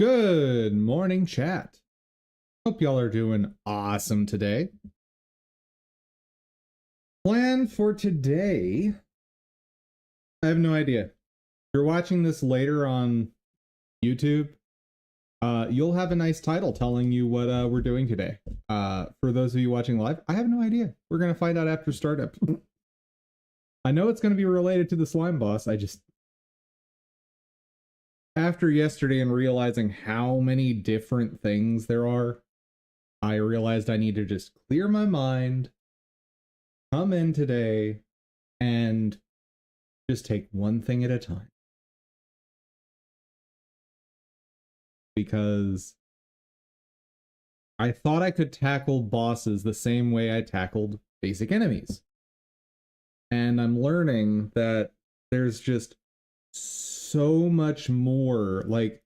Good morning, chat. Hope y'all are doing awesome today. Plan for today, I have no idea. If you're watching this later on YouTube, you'll have a nice title telling you what we're doing today. For those of you watching live, I have no idea. We're going to find out after startup. I know it's going to be related to the slime boss. After yesterday and realizing how many different things there are, I realized I need to just clear my mind, come in today, and just take one thing at a time. Because I thought I could tackle bosses the same way I tackled basic enemies. And I'm learning that there's just so much more. Like,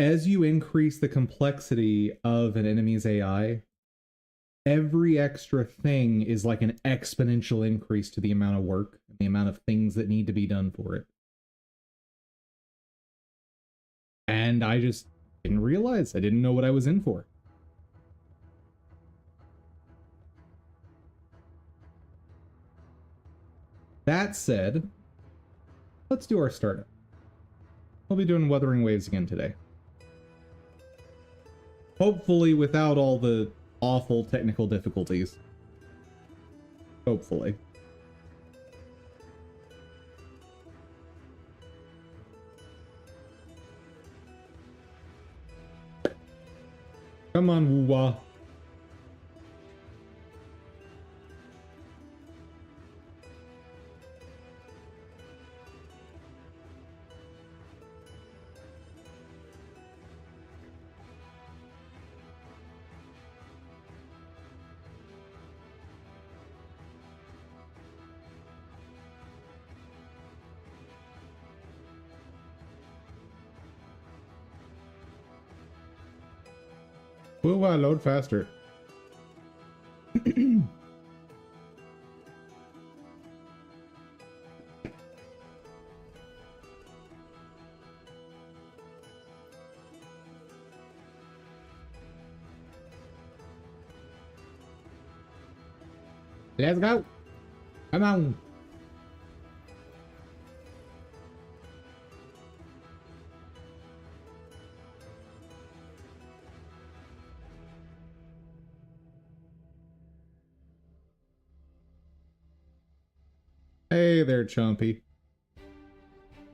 as you increase the complexity of an enemy's AI, every extra thing is like an exponential increase to the amount of work and the amount of things that need to be done for it. And I just didn't realize. I didn't know what I was in for. That said, let's do our startup. We'll be doing Wuthering Waves again today. Hopefully without all the awful technical difficulties. Hopefully. Come on, woo-wah. Woo-wah, load faster. Let's go. Come on. Hey there, Chompy.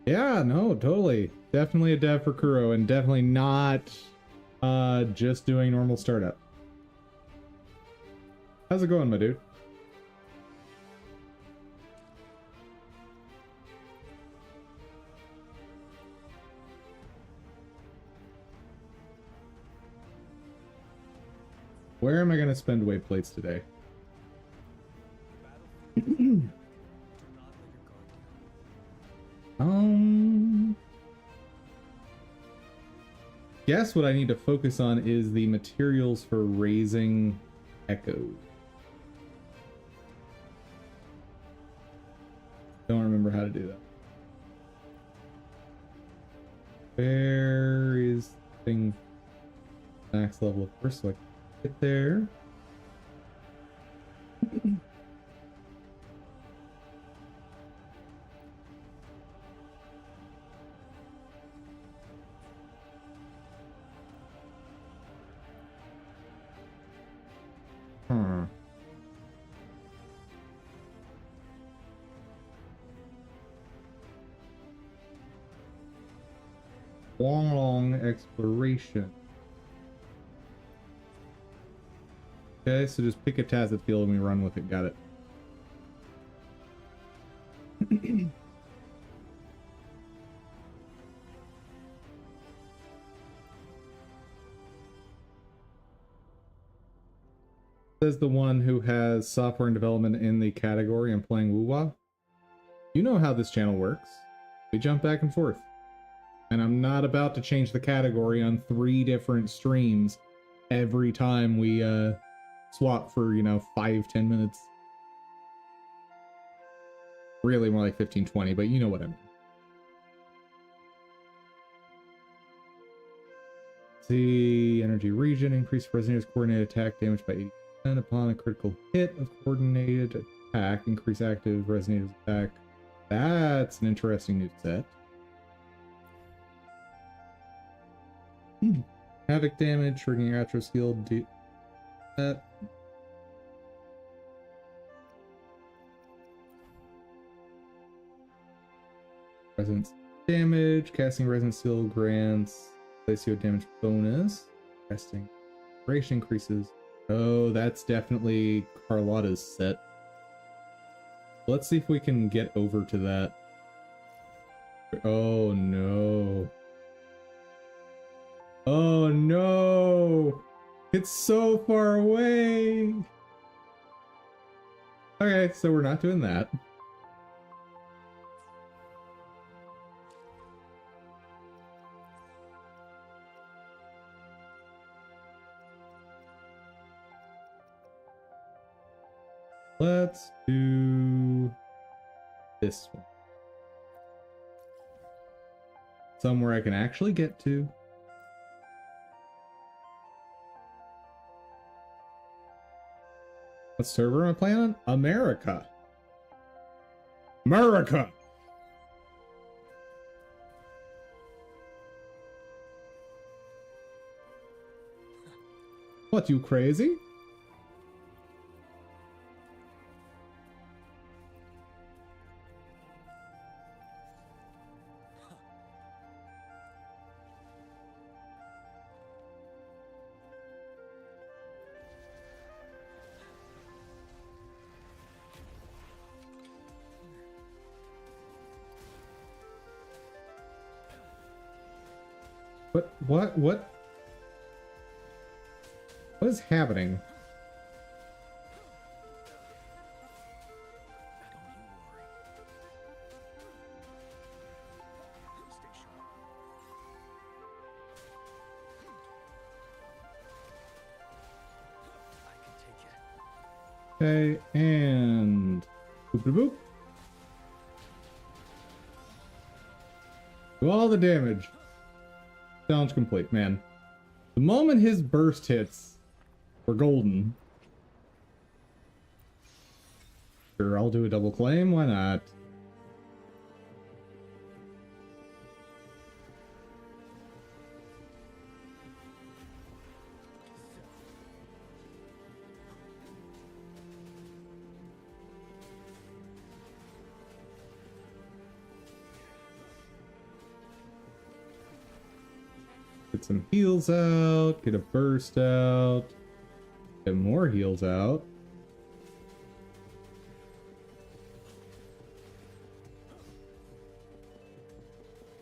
Yeah, no, totally. Definitely a dev for Kuro, and definitely not just doing normal startup. How's it going, my dude? Where am I going to spend weight plates today? Guess what I need to focus on is the materials for raising echoes. Don't remember how to do that. Where is the thing? Max level of course, so I can get there. Long exploration. Okay, so just pick a Tacet field and we run with it. Got it. Says the one who has software and development in the category and playing woo-wah. You know how this channel works. We jump back and forth. And I'm not about to change the category on 3 different streams every time we swap for, 5-10 minutes. Really more like 15-20, but you know what I mean. see. Energy region. Increase Resonator's coordinated attack damage by 80% upon a critical hit of coordinated attack. Increase active Resonator's attack. That's an interesting new set. Havoc damage, triggering your Atro skill. Do that. Resonance damage. Casting Resonance Seal grants Glacio damage bonus. Casting duration increases. Oh, that's definitely Carlotta's set. Let's see if we can get over to that. Oh no. Oh no! It's so far away! Okay, so we're not doing that. Let's do this one. Somewhere I can actually get to. What server am I playing on? America. America! What, you crazy? What is happening? Okay, and boop boop boop. Do all the damage. Challenge complete, man. The moment his burst hits, we're golden. Sure, I'll do a double claim. Why not? Get some heals out, get a burst out, get more heals out.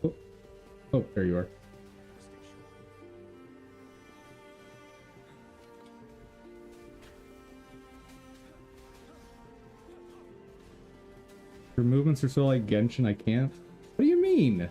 Oh, oh, there you are. Your movements are so like Genshin, I can't. What do you mean?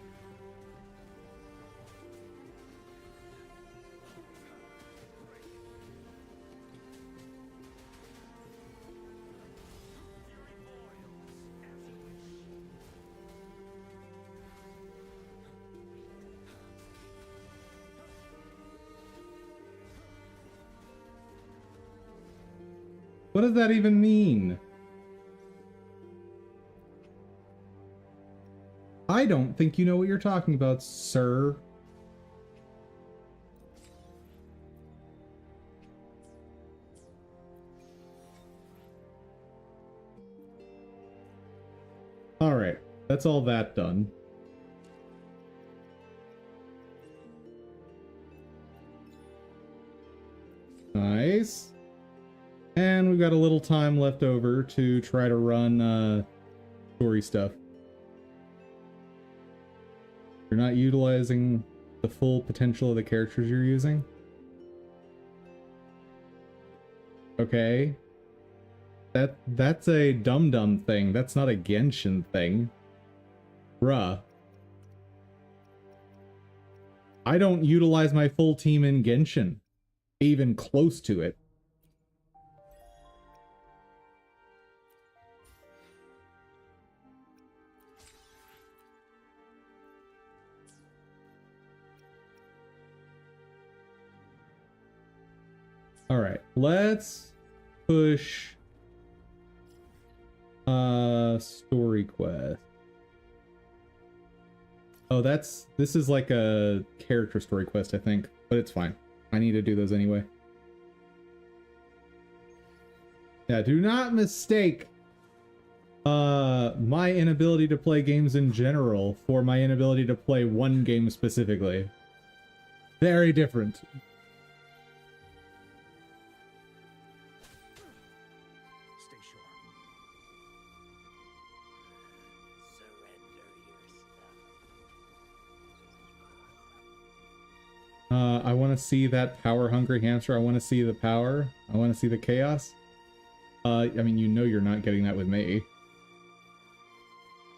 What does that even mean? I don't think you know what you're talking about, sir. Alright, that's all that done. Nice. And we've got a little time left over to try to run story stuff. You're not utilizing the full potential of the characters you're using. Okay. That's a dum-dum thing. That's not a Genshin thing. Bruh. I don't utilize my full team in Genshin. Even close to it. All right, let's push story quest. Oh, this is like a character story quest, I think, but it's fine. I need to do those anyway. Yeah, do not mistake my inability to play games in general for my inability to play one game specifically. Very different. Stay sure. Surrender your stuff. I want to see that power-hungry hamster. I want to see the power. I want to see the chaos. I mean, you know you're not getting that with me.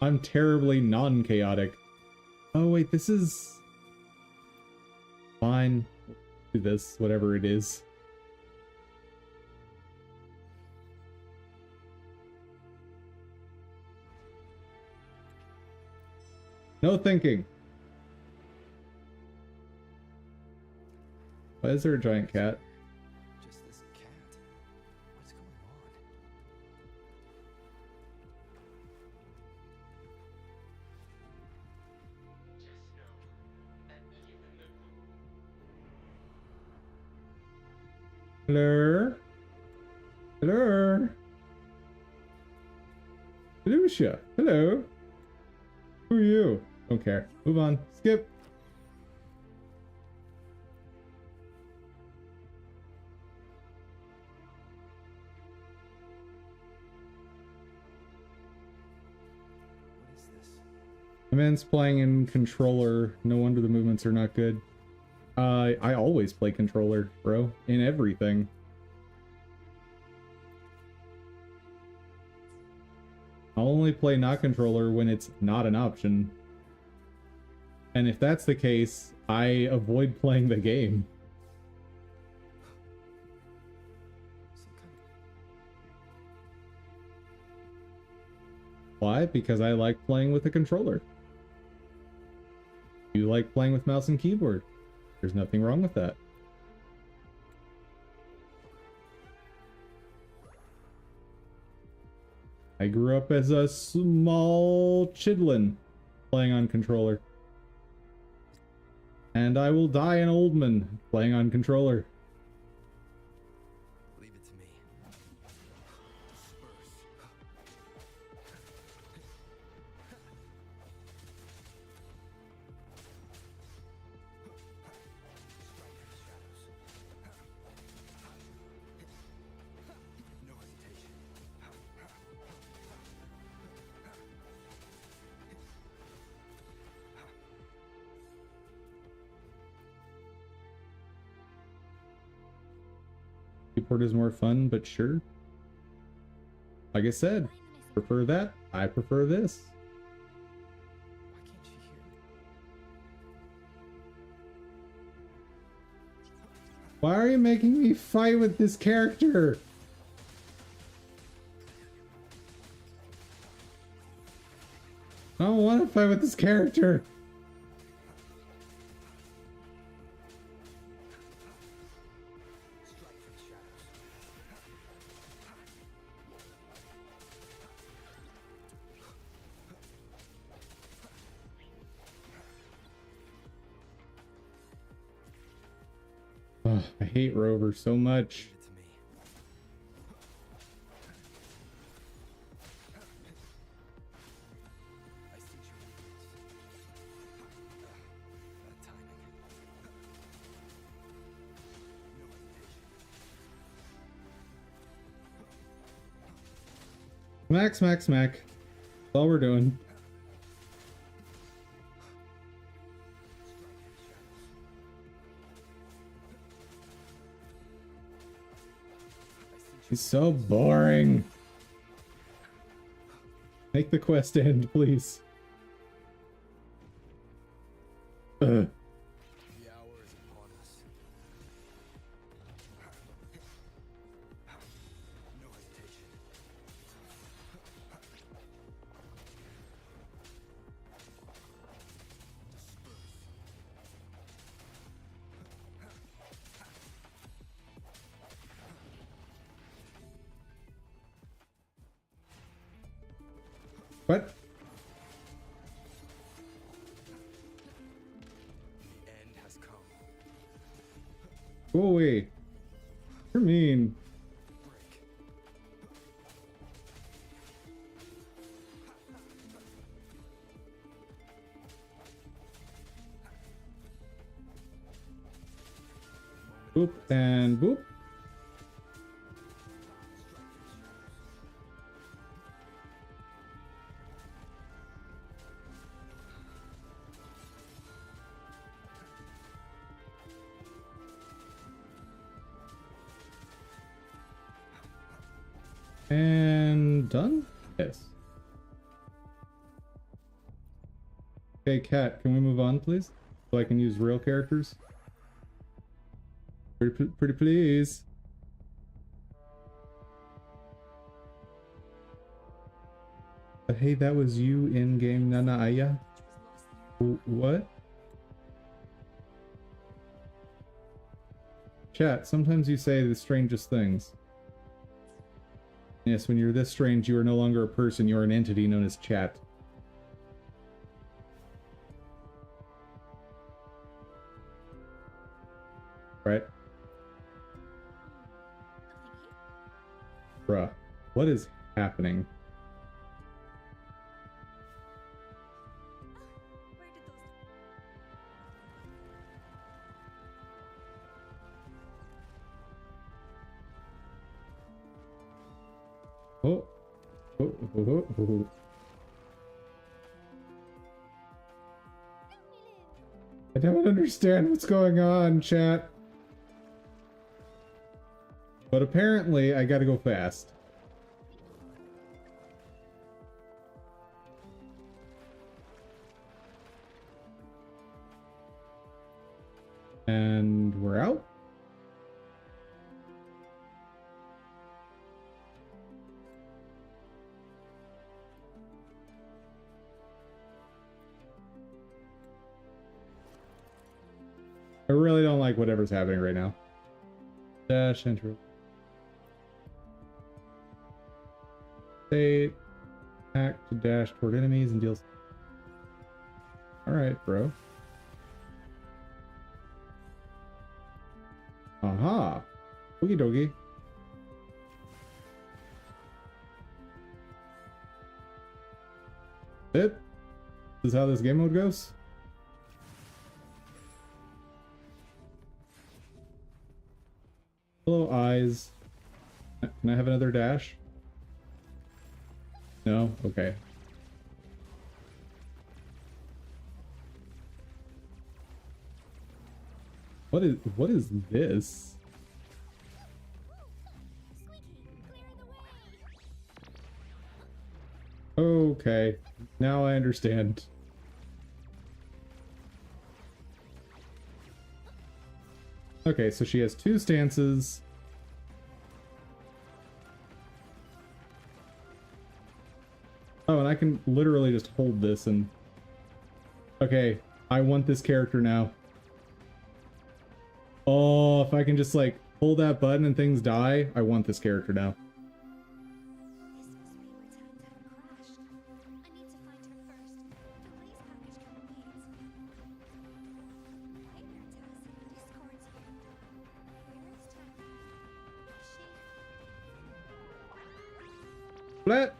I'm terribly non-chaotic. Oh, wait, this is... Fine. Do this, whatever it is. No thinking. Why is there a giant cat? Just this cat. What's going on? Just know that even the Hello? Hello? Lucia, hello? Who are you? Don't care. Move on. Skip. what is this? The man's playing in controller. No wonder the movements are not good. I always play controller, bro. In everything. I'll only play not controller when it's not an option. And if that's the case, I avoid playing the game. Some kind of... Why? Because I like playing with a controller. You like playing with mouse and keyboard. There's nothing wrong with that. I grew up as a small chidlin playing on controller. And I will die an old man playing on controller. Leave it to me. Disperse. Strike the shadows. No hesitation. Keyboard is more fun, but sure. Like I said, prefer that. I prefer this. Why can't she hear me? Why are you making me fight with this character? I don't want to fight with this character. Strike for the shadows. Oh, I hate Rover so much. Leave it to me. I see your weakness. Bad timing. No hesitation. Smack, smack, smack. That's all we're doing. He's so boring. Make the quest end, please. Ugh. The hour is upon us. No hesitation. Disperse. What? The end has come. Go away. You're mean. Break. Boop and boop. And done? Yes. Okay, Cat, can we move on, please? So I can use real characters? Pretty please. But hey, that was you in game Nana Aya? What? Chat, sometimes you say the strangest things. Yes, when you're this strange, you are no longer a person, you are an entity known as chat. Right? Bruh, what is happening? Oh. Oh, oh, oh, oh. I don't understand what's going on, chat. But apparently, I gotta go fast. And we're out. I really don't like whatever's happening right now. Dash, enter. State. Act to dash toward enemies and deals. Alright, bro. Aha! Okie dokie. This is how this game mode goes? Hello, eyes. Can I have another dash? No? Okay. What is this? Okay, now I understand. Okay, so she has two stances. Oh, and I can literally just hold this and... Okay, I want this character now. Oh, if I can just like pull that button and things die, I want this character now. Split.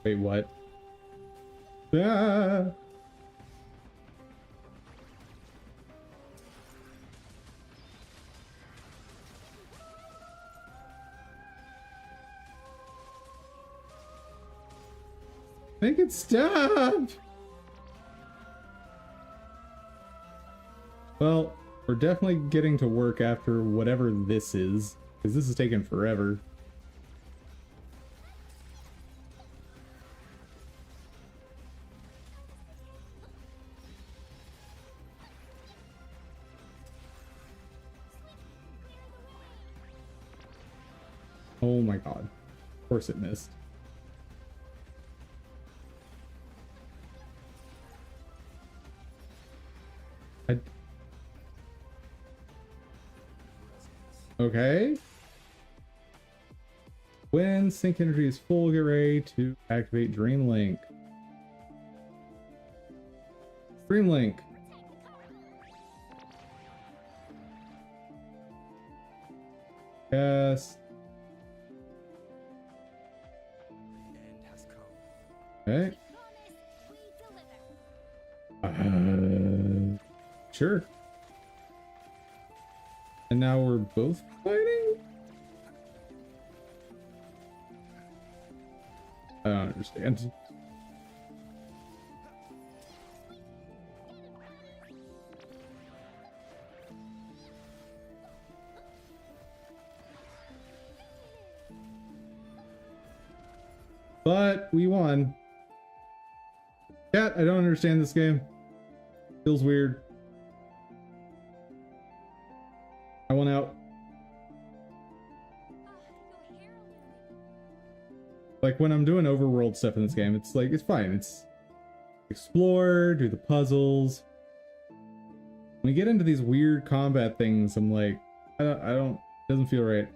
Wait, what? Ah! Make it stop! Well, we're definitely getting to work after whatever this is, because this is taking forever. Oh my god. Of course it missed. I... Okay. When sync energy is full, get ready to activate Dream Link. Dream Link. Yes. End has come. Okay. Sure. And now we're both fighting? I don't understand. But we won. Cat, I don't understand this game. Feels weird. I want out. Like when I'm doing overworld stuff in this game, it's like, it's fine. It's explore, do the puzzles. When we get into these weird combat things, I'm like, I don't, it doesn't feel right.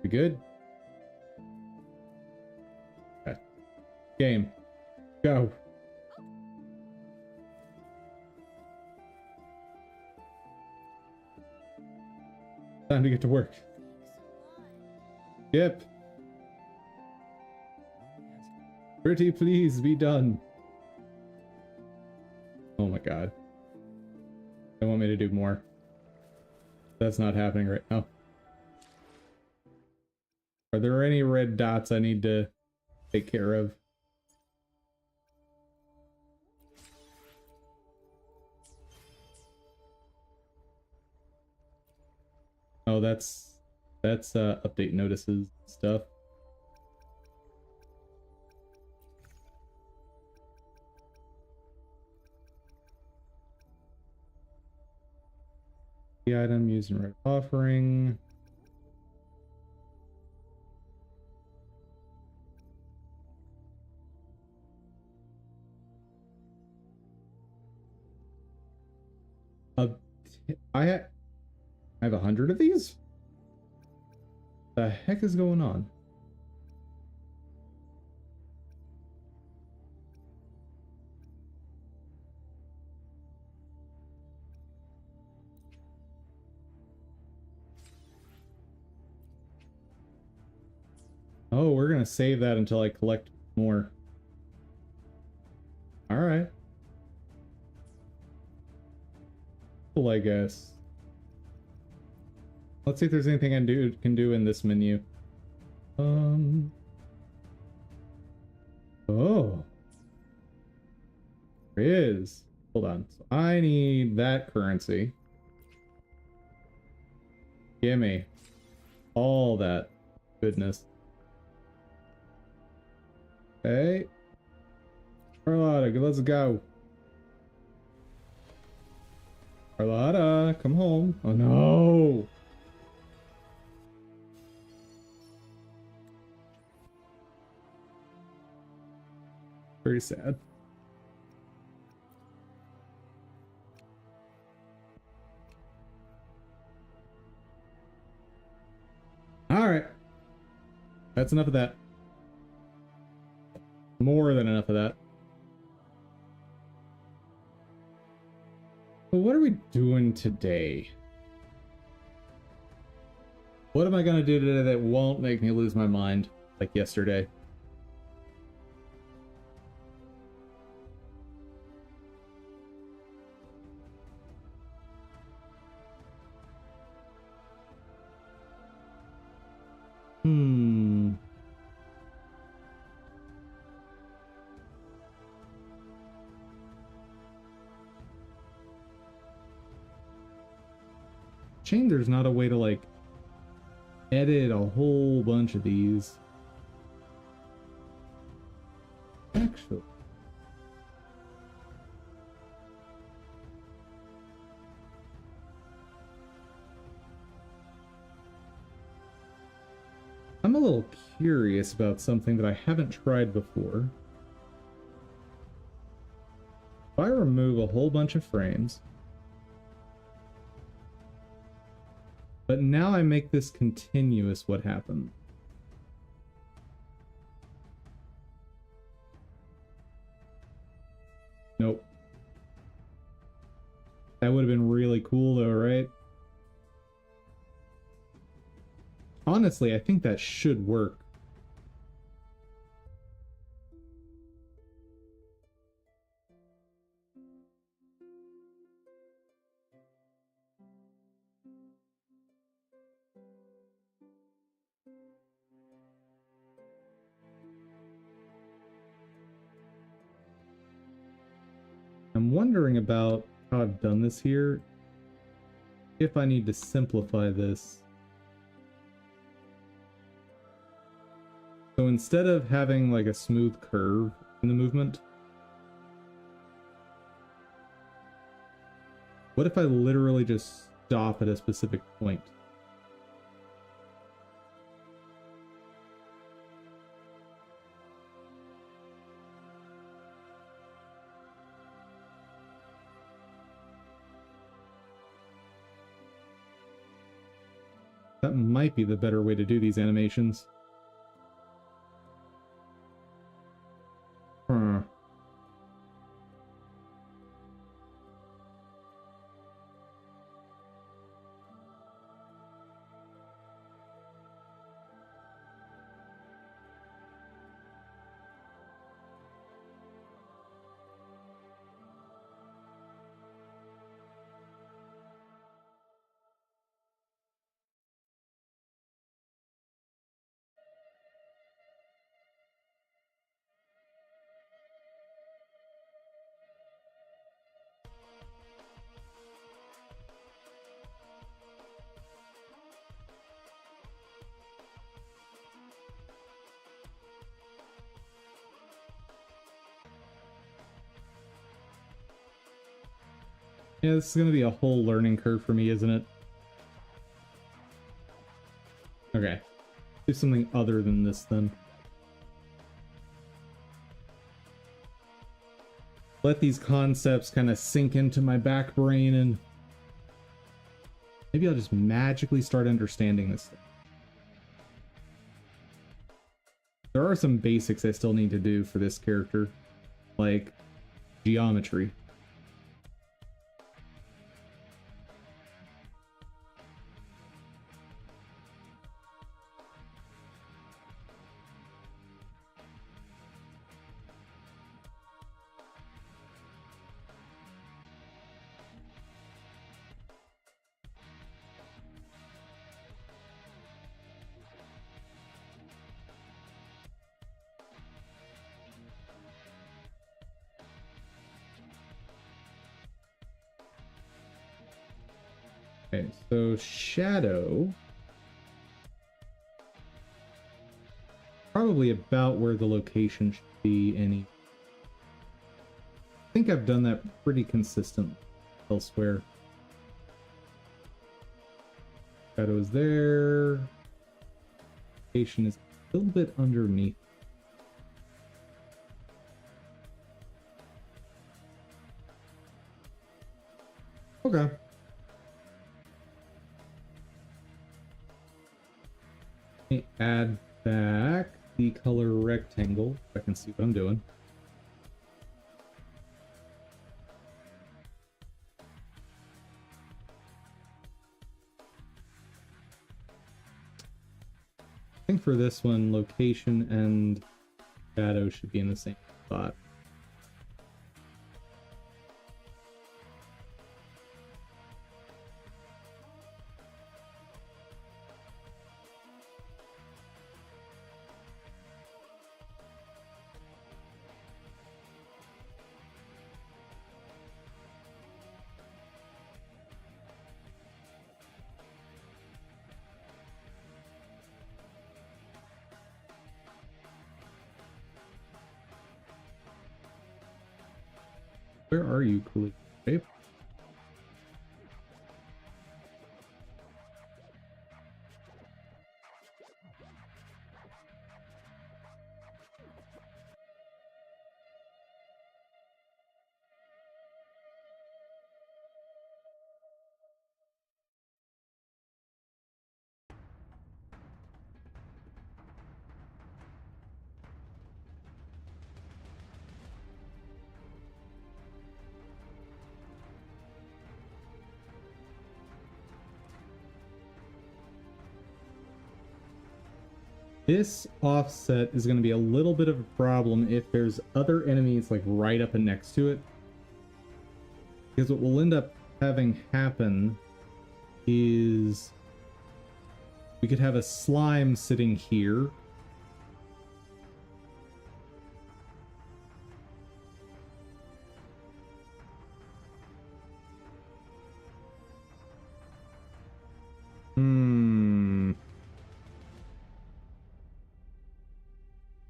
We good? Okay. Game. Go. Time to get to work. Yep. Pretty please be done. Oh my god. They want me to do more. That's not happening right now. Are there any red dots I need to take care of? Oh, that's update notices stuff. The item used in red offering. I have 100 of these? The heck is going on? Oh, we're gonna save that until I collect more. Alright. Cool, I guess. Let's see if there's anything I can do in this menu. Oh. There is. Hold on. So I need that currency. Gimme. All that goodness. Okay. Carlotta, let's go. Carlotta, come home. Oh no. Very sad. All right. That's enough of that. More than enough of that. But what are we doing today? What am I gonna do today that won't make me lose my mind like yesterday? Shame there's not a way to like edit a whole bunch of these. Actually. I'm a little curious about something that I haven't tried before. If I remove a whole bunch of frames, but now I make this continuous, what happens? Nope. That would have been really cool though, right? Honestly, I think that should work. I'm wondering about how I've done this here. If I need to simplify this. So instead of having like a smooth curve in the movement, what if I literally just stop at a specific point? That might be the better way to do these animations. Huh. Yeah, this is going to be a whole learning curve for me, isn't it? Okay. Do something other than this then. Let these concepts kind of sink into my back brain and maybe I'll just magically start understanding this thing. There are some basics I still need to do for this character, like geometry. Okay, so shadow. Probably about where the location should be I think I've done that pretty consistent elsewhere. Shadow is there. Location is a little bit underneath. Okay. Let me add back the color rectangle so I can see what I'm doing. I think for this one, location and shadow should be in the same spot. Where are you, Cooley? Babe? This offset is going to be a little bit of a problem if there's other enemies like right up and next to it. Because what we'll end up having happen is we could have a slime sitting here.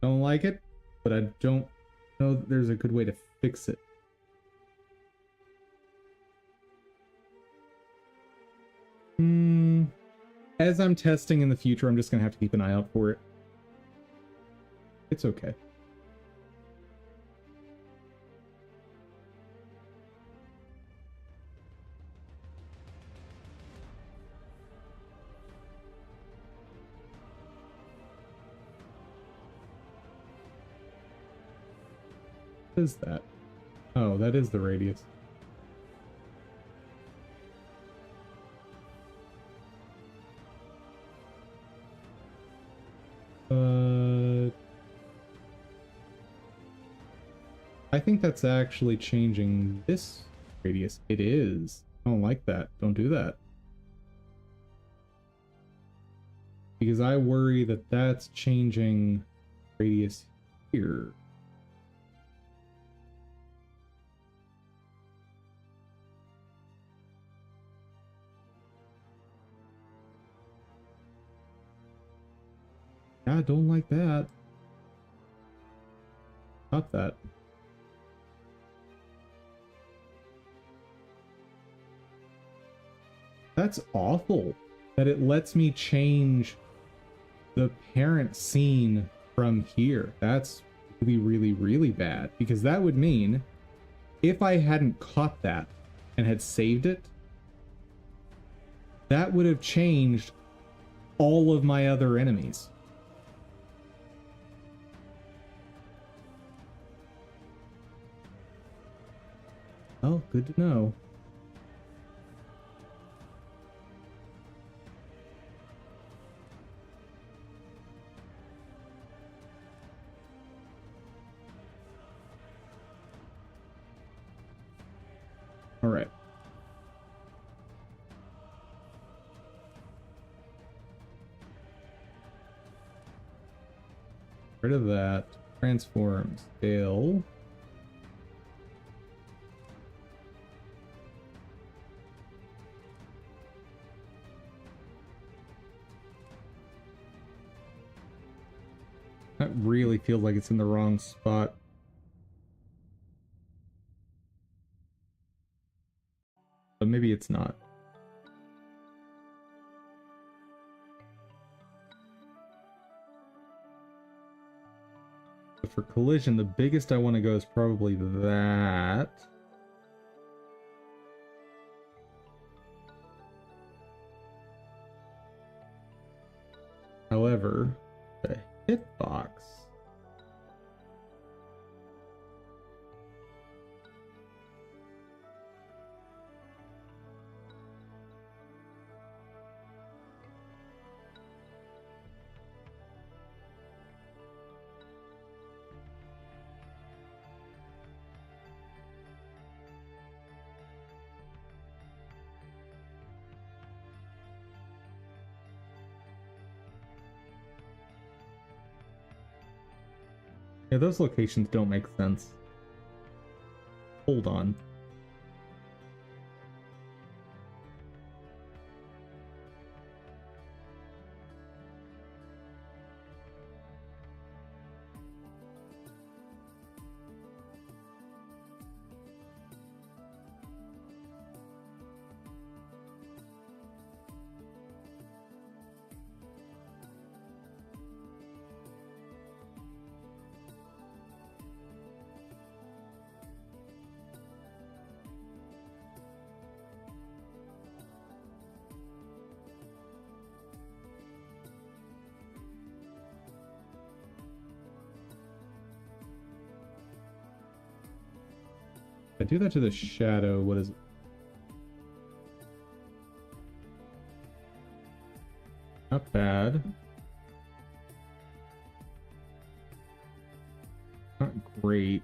Don't like it, but I don't know that there's a good way to fix it. As I'm testing in the future, I'm just gonna have to keep an eye out for it. It's okay. What is that? Oh, that is the radius. I think that's actually changing this radius. It is. I don't like that. Don't do that. Because I worry that that's changing radius here. I don't like that. Not that. That's awful that it lets me change the parent scene from here. That's really, really, really bad, because that would mean if I hadn't caught that and had saved it, that would have changed all of my other enemies. Oh, good to know. All right. Rid of that. Transform. Scale. That really feels like it's in the wrong spot. But maybe it's not. But for collision, the biggest I want to go is probably that. However, the hitbox. Yeah, those locations don't make sense. Hold on. If I do that to the shadow, what is it? Not bad. great.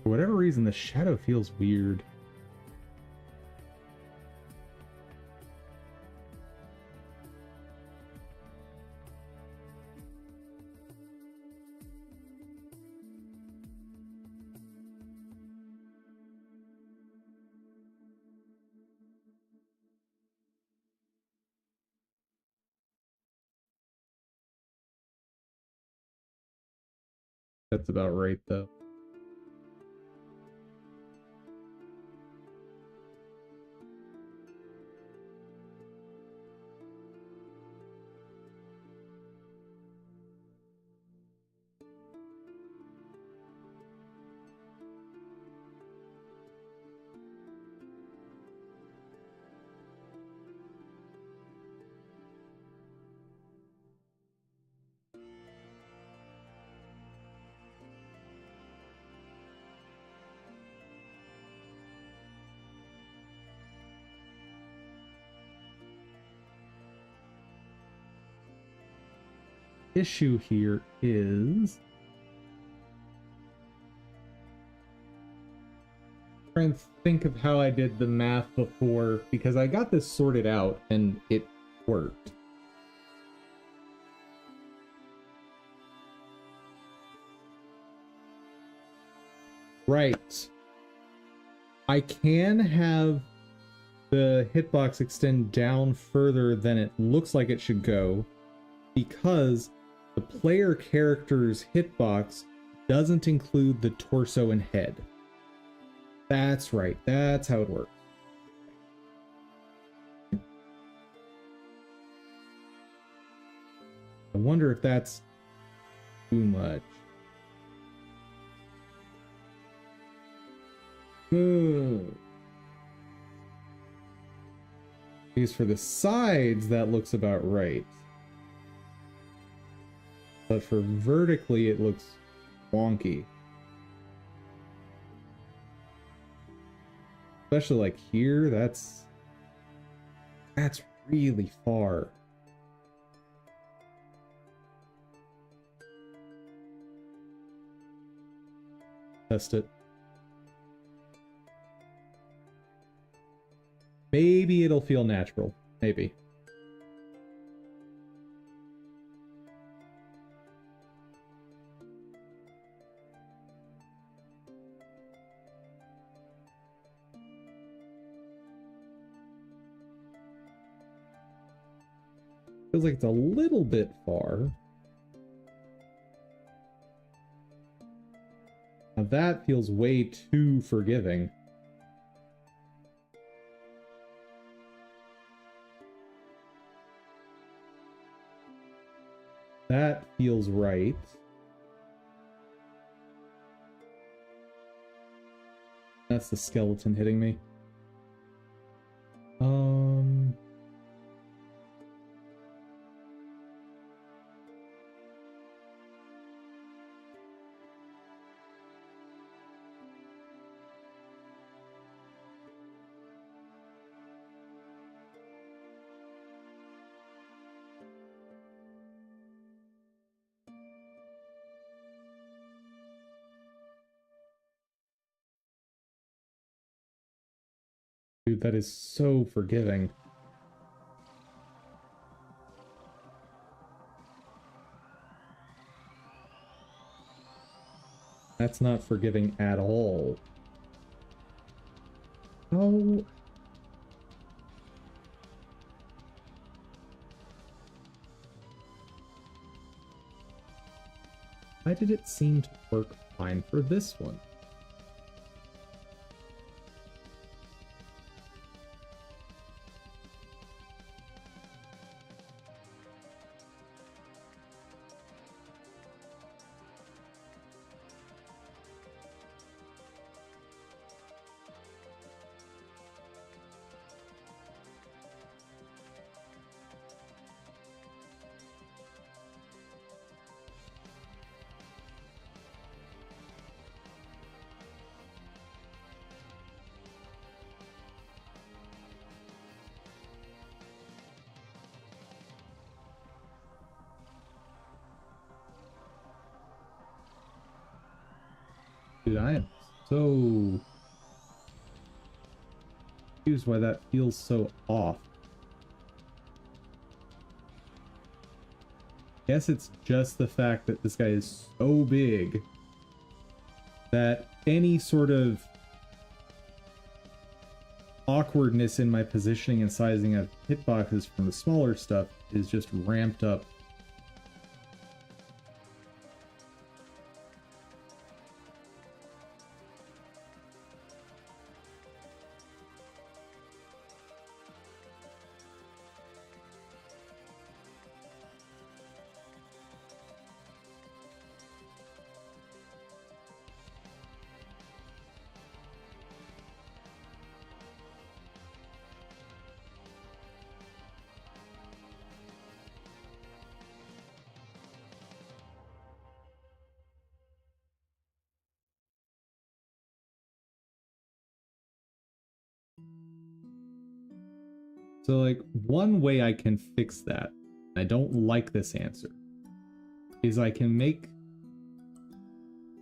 For whatever reason, the shadow feels weird. That's about right, though. Issue here is trying to think of how I did the math before, because I got this sorted out and it worked. Right. I can have the hitbox extend down further than it looks like it should go, because the player character's hitbox doesn't include the torso and head. That's right. That's how it works. I wonder if that's too much. Because for the sides, that looks about right. But for vertically, it looks wonky. Especially like here, that's really far. Test it. Maybe it'll feel natural. Maybe. Feels like it's a little bit far. Now that feels way too forgiving. That feels right. That's the skeleton hitting me. Dude, that is so forgiving. That's not forgiving at all. Oh. Why did it seem to work fine for this one? Dude, I am so confused why that feels so off. Guess it's just the fact that this guy is so big that any sort of awkwardness in my positioning and sizing of hitboxes from the smaller stuff is just ramped up. So, like, one way I can fix that, I don't like this answer, is I can make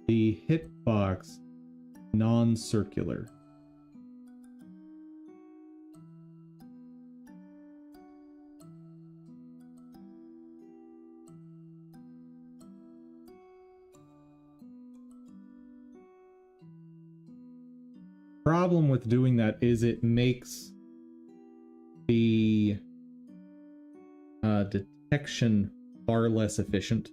the hitbox non-circular. Problem with doing that is it makes the detection far less efficient.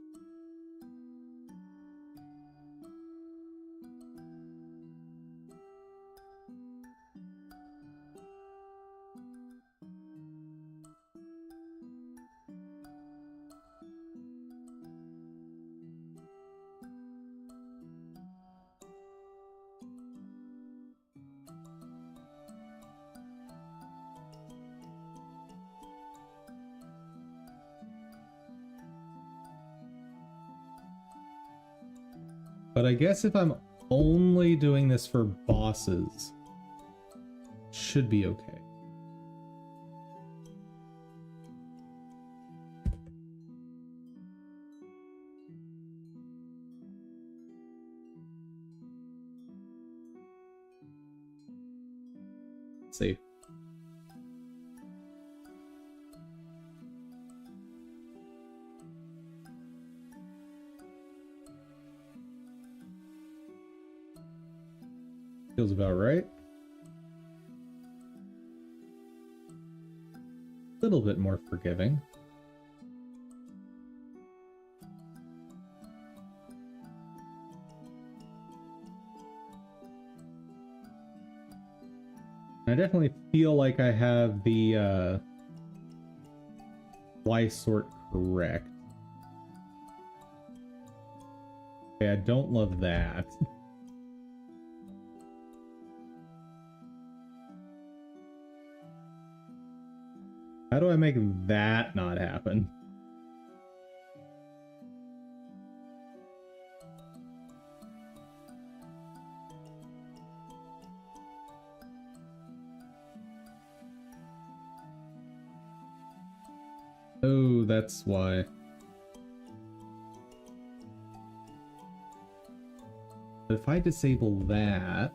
But I guess if I'm only doing this for bosses, should be okay. Save. Feels about right. A little bit more forgiving. I definitely feel like I have the Y sort correct. Okay, I don't love that. How do I make that not happen? Oh, that's why. But if I disable that,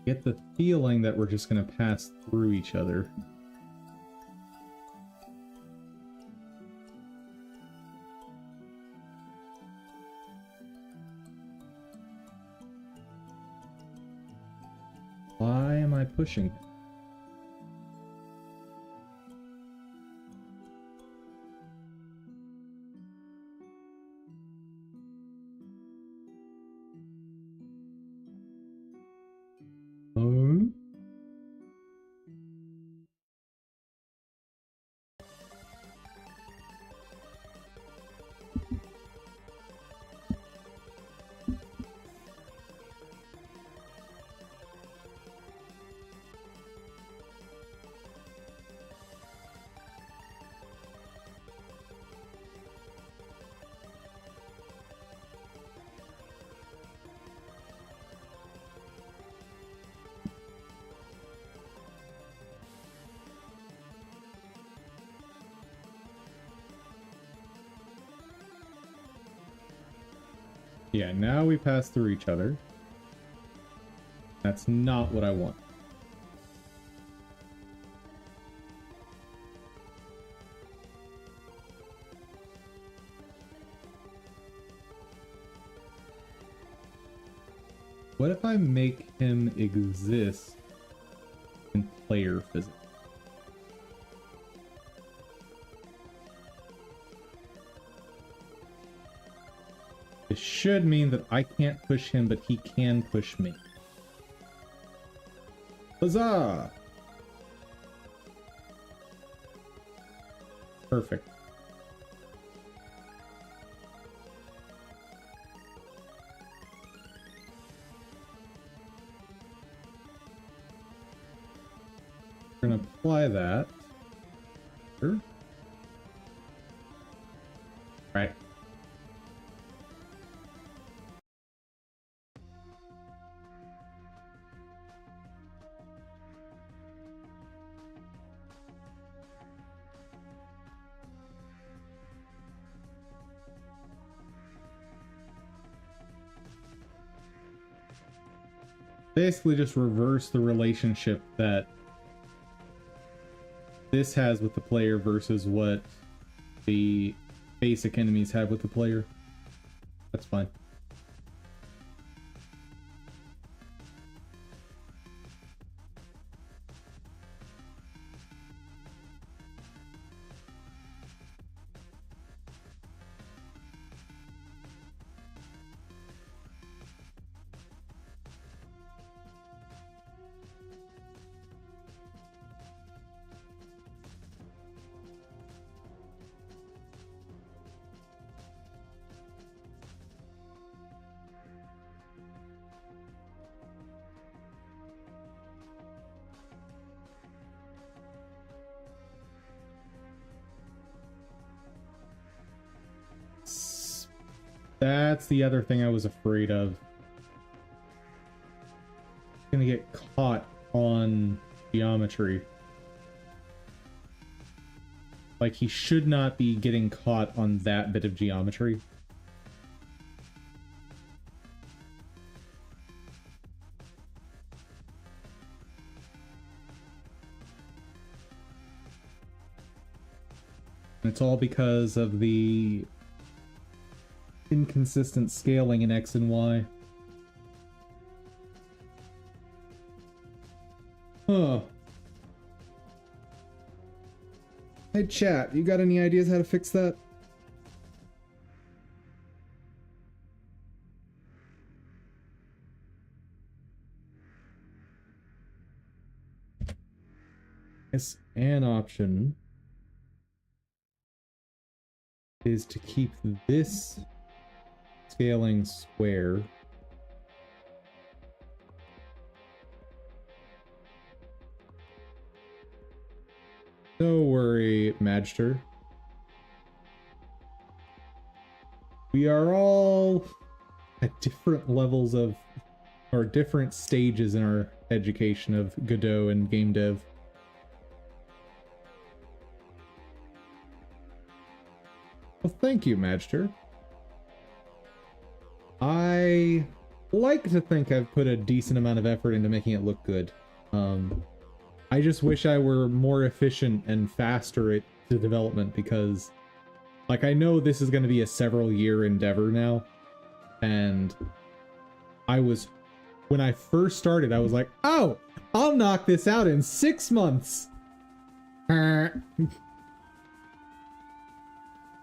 get the feeling that we're just going to pass through each other. Why am I pushing? Oh? Yeah, now we pass through each other. That's not what I want. What if I make him exist in player physics? It should mean that I can't push him, but he can push me. Huzzah! Perfect. We're gonna apply that. Sure. Right. Basically just reverse the relationship that this has with the player versus what the basic enemies have with the player. That's fine. That's the other thing I was afraid of. Gonna get caught on geometry. Like, he should not be getting caught on that bit of geometry. And it's all because of the inconsistent scaling in X and Y. Huh. Hey chat, you got any ideas how to fix that? Yes, an option is to keep this scaling square. Don't worry, Magister. We are all at different levels of, or different stages in our education of Godot and game dev. Well, thank you, Magister. I like to think I've put a decent amount of effort into making it look good. I just wish I were more efficient and faster at the development because, like, I know this is going to be a several-year endeavor now, and when I first started, I was like, oh, I'll knock this out in 6 months.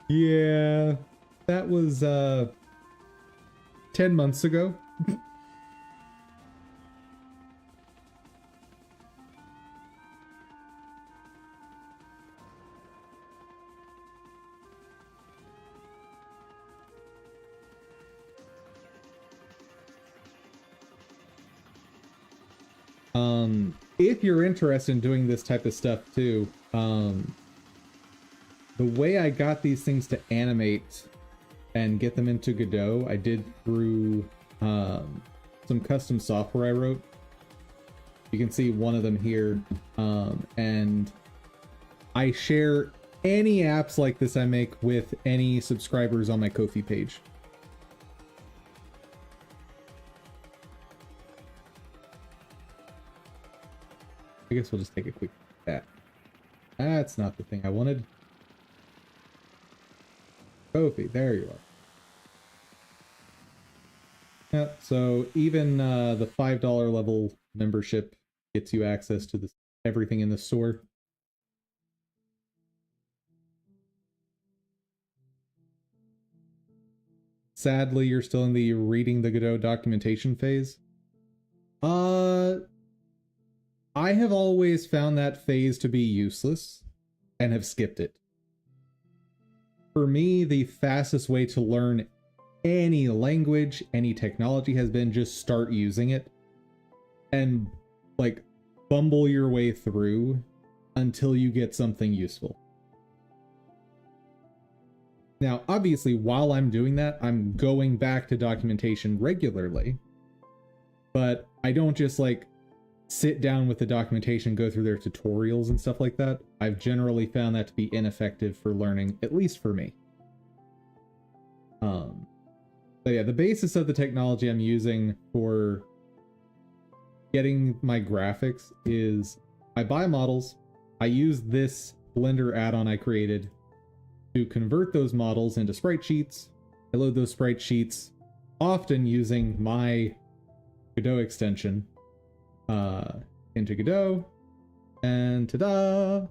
Yeah, that was 10 months ago. If you're interested in doing this type of stuff too, the way I got these things to animate and get them into Godot, I did through some custom software I wrote. You can see one of them here, and I share any apps like this I make with any subscribers on my Ko-fi page. I guess we'll just take a quick that. That's not the thing I wanted. Kofi, there you are. Yeah, so even the $5 level membership gets you access to everything in the store. Sadly, you're still in the reading the Godot documentation phase. I have always found that phase to be useless and have skipped it. For me, the fastest way to learn any language, any technology has been just start using it and like bumble your way through until you get something useful. Now, obviously, while I'm doing that, I'm going back to documentation regularly, but I don't just like sit down with the documentation, go through their tutorials and stuff like that. I've generally found that to be ineffective for learning, at least for me. But yeah, the basis of the technology I'm using for getting my graphics is I buy models, I use this Blender add-on I created to convert those models into sprite sheets. I load those sprite sheets, often using my Godot extension, into Godot, and ta-da!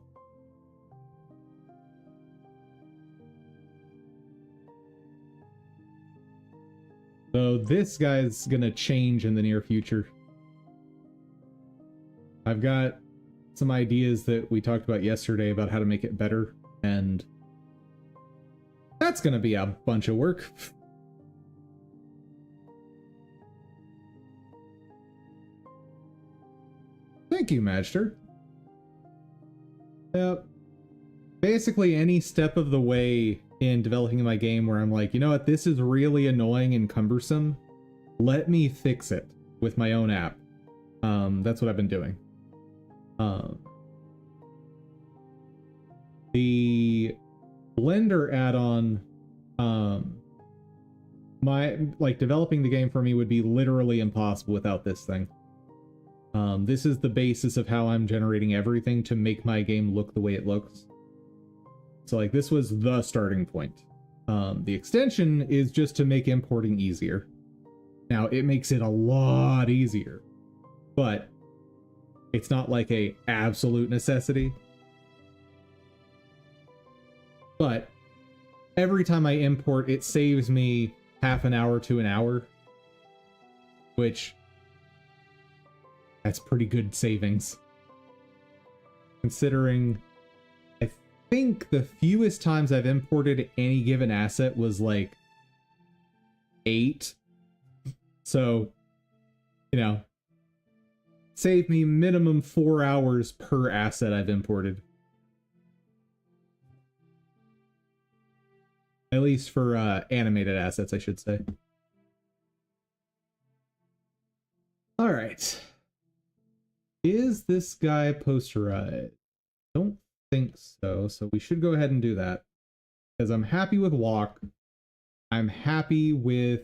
So this guy's gonna change in the near future. I've got some ideas that we talked about yesterday about how to make it better, and that's gonna be a bunch of work. Thank you, Magister. Yep. Basically, any step of the way in developing my game where I'm like, you know what, this is really annoying and cumbersome, let me fix it with my own app. That's what I've been doing. The Blender add-on, developing the game for me would be literally impossible without this thing. This is the basis of how I'm generating everything to make my game look the way it looks. So like this was the starting point. The extension is just to make importing easier. Now it makes it a lot easier, but it's not like a absolute necessity. But every time I import, it saves me half an hour to an hour, which that's pretty good savings. Considering I think the fewest times I've imported any given asset was like 8. So, you know, save me minimum 4 hours per asset I've imported. At least for animated assets, I should say. All right. Is this guy posterized? Don't think so. So we should go ahead and do that. Because I'm happy with walk. I'm happy with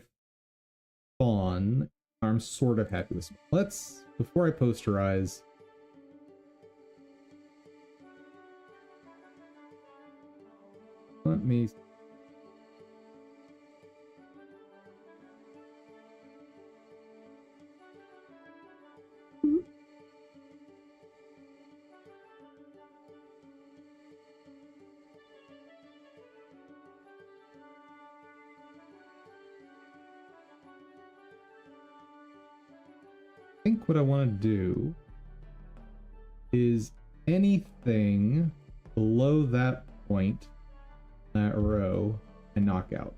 fawn. I'm sort of happy with spawn. Let's, before I posterize, let me think what I want to do is anything below that point, that row, and knock out.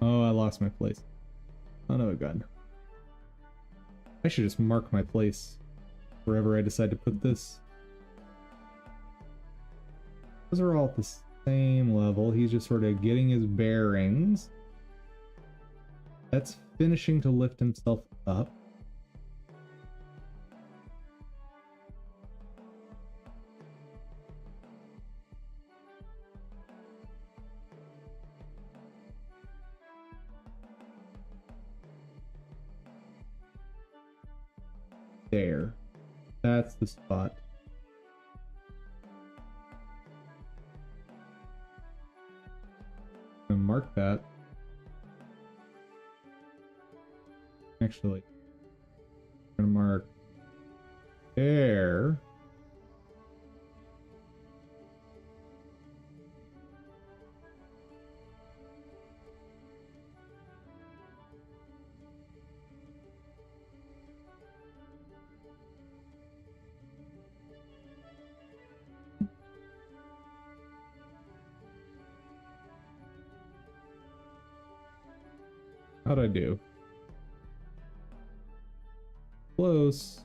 Oh, I lost my place. Oh no, gun. I should just mark my place wherever I decide to put this. Those are all at the same level. He's just sort of getting his bearings. That's finishing to lift himself up. there. That's the spot. I'm gonna mark that. Actually, I'm gonna mark there. How'd I do? Close.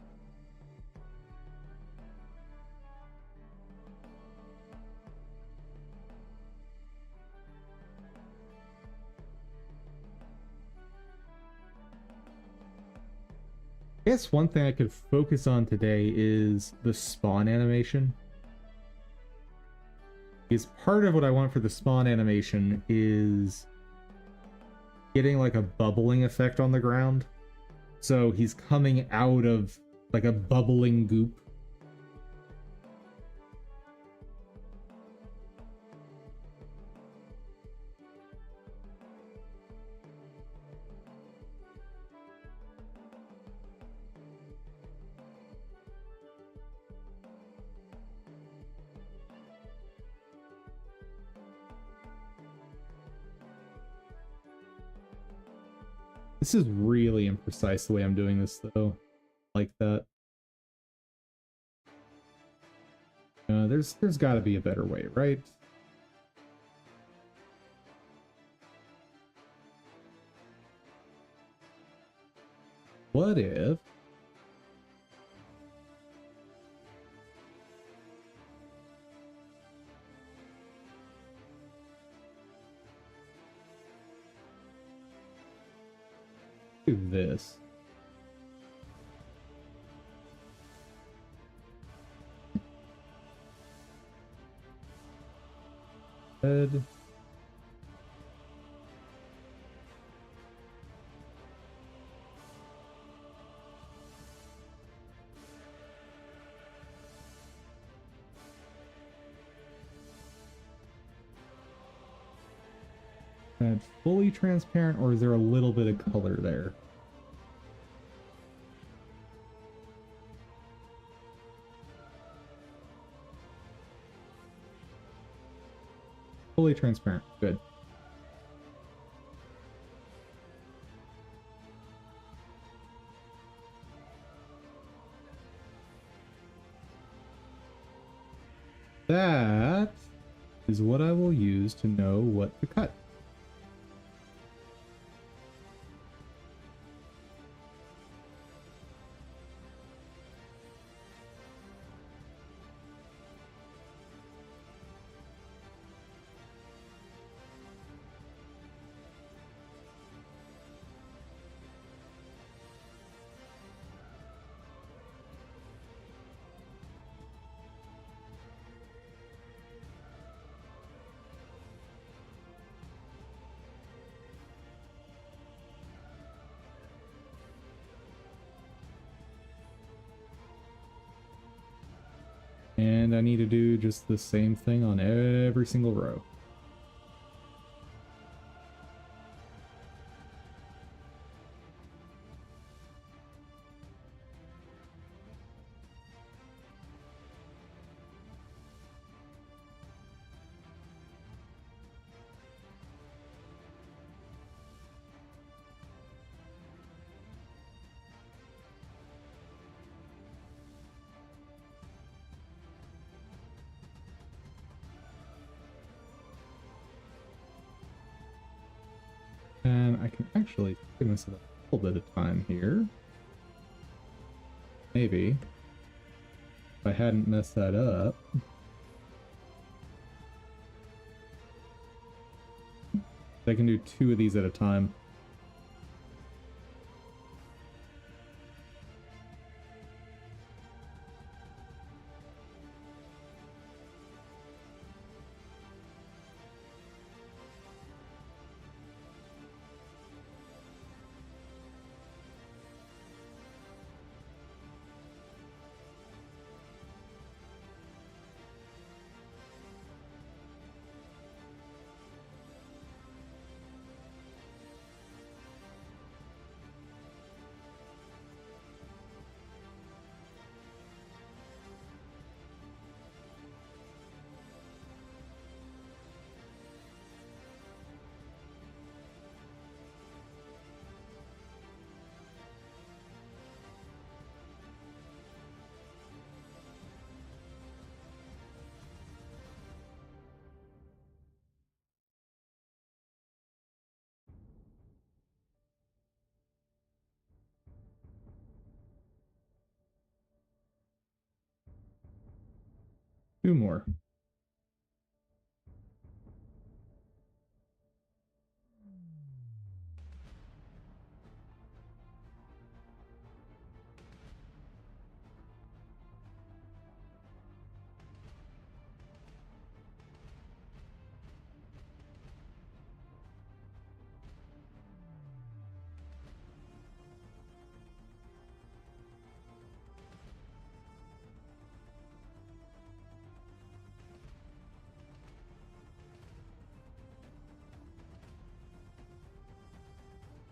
I guess one thing I could focus on today is the spawn animation. Because part of what I want for the spawn animation is getting like a bubbling effect on the ground. So he's coming out of like a bubbling goop. This is really imprecise the way I'm doing this, though. Like that. There's got to be a better way, right? What if... do this? Head. That fully transparent, or is there a little bit of color there? Fully transparent. Good. That is what I will use to know what to cut. And I need to do just the same thing on every single row. And I can actually give myself a little bit of time here. Maybe. If I hadn't messed that up. I can do 2 of these at a time. Two more.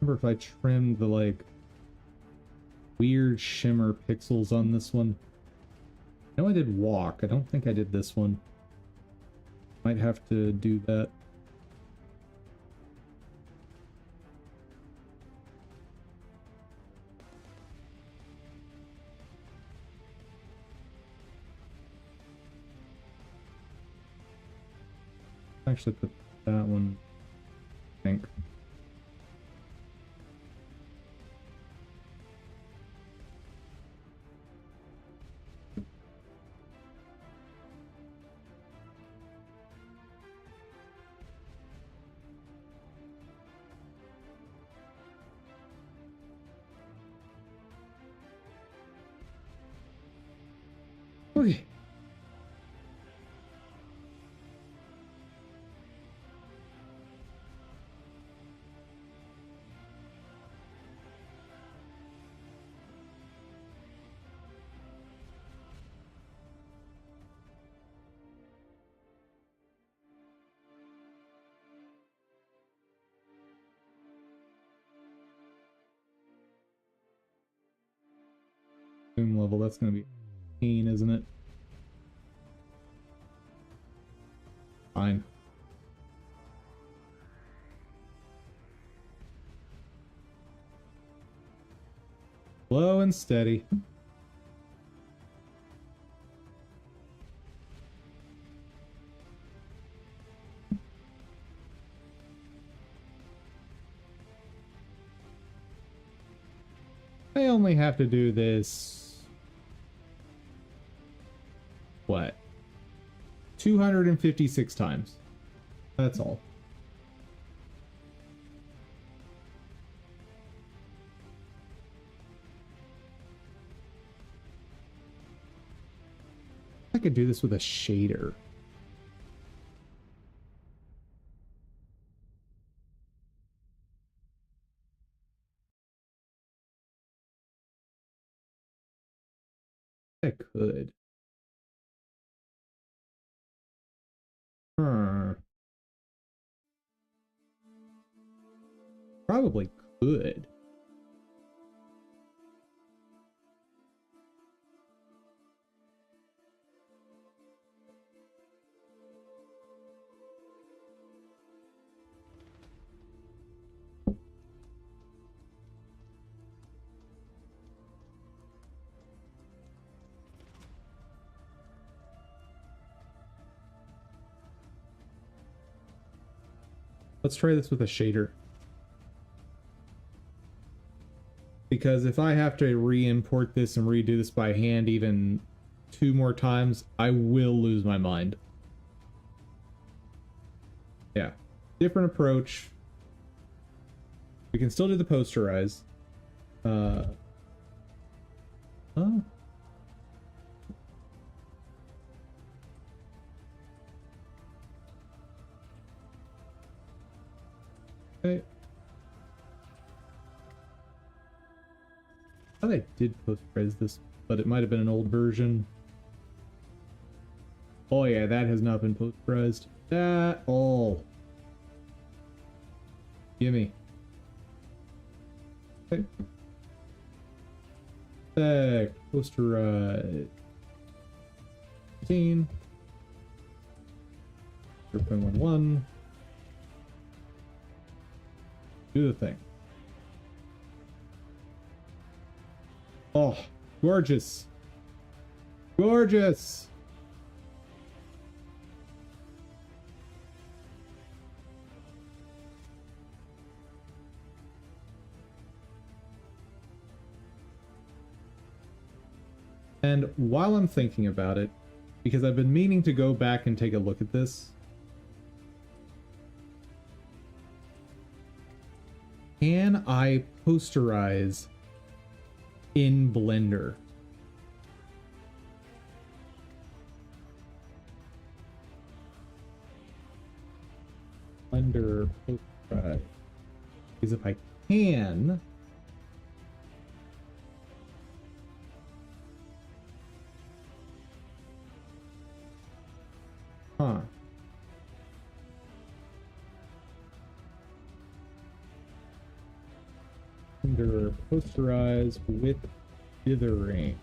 Remember if I trimmed the like weird shimmer pixels on this one. I know I did walk. I don't think I did this one. Might have to do that. Actually put that one, I think. Okay. Zoom level, that's gonna be pain, isn't it? Fine. Slow and steady. I only have to do this, what, 256 times. That's all. I could do this with a shader. I could. Probably could. Let's try this with a shader. Because if I have to re-import this and redo this by hand even 2 more times, I will lose my mind. Yeah. Different approach. We can still do the posterize. Oh. Okay. I thought I did posterize this, but it might have been an old version. Oh yeah, that has not been posterized at all. Gimme. Okay. Back. Posterize. 15. 0.11. Do the thing. Oh, gorgeous. Gorgeous. And while I'm thinking about it, because I've been meaning to go back and take a look at this. Can I posterize in Blender? Blender posterize. Because if I can, Blender posterize with dithering.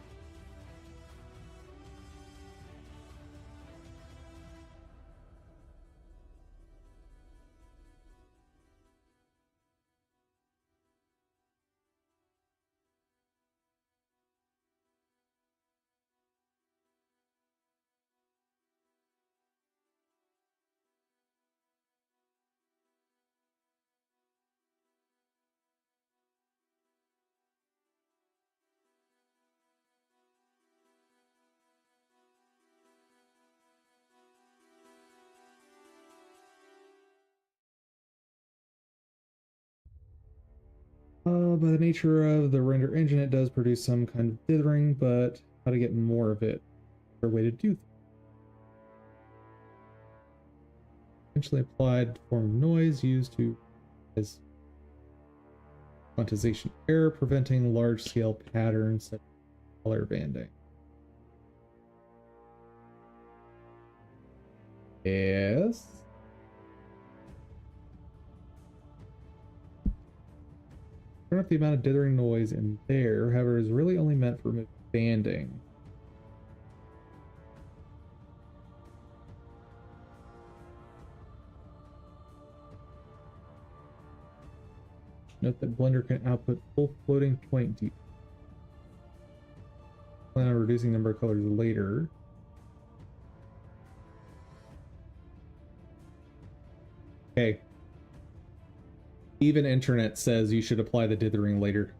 By the nature of the render engine, it does produce some kind of dithering, but how to get more of it? Is there a way to do that? Eventually applied form of noise used to as quantization error, preventing large-scale patterns such as color banding. Yes. Turn up the amount of dithering noise in there, however, is really only meant for banding. Note that Blender can output full floating point deep. Plan on reducing the number of colors later. Okay. Even internet says you should apply the dithering later.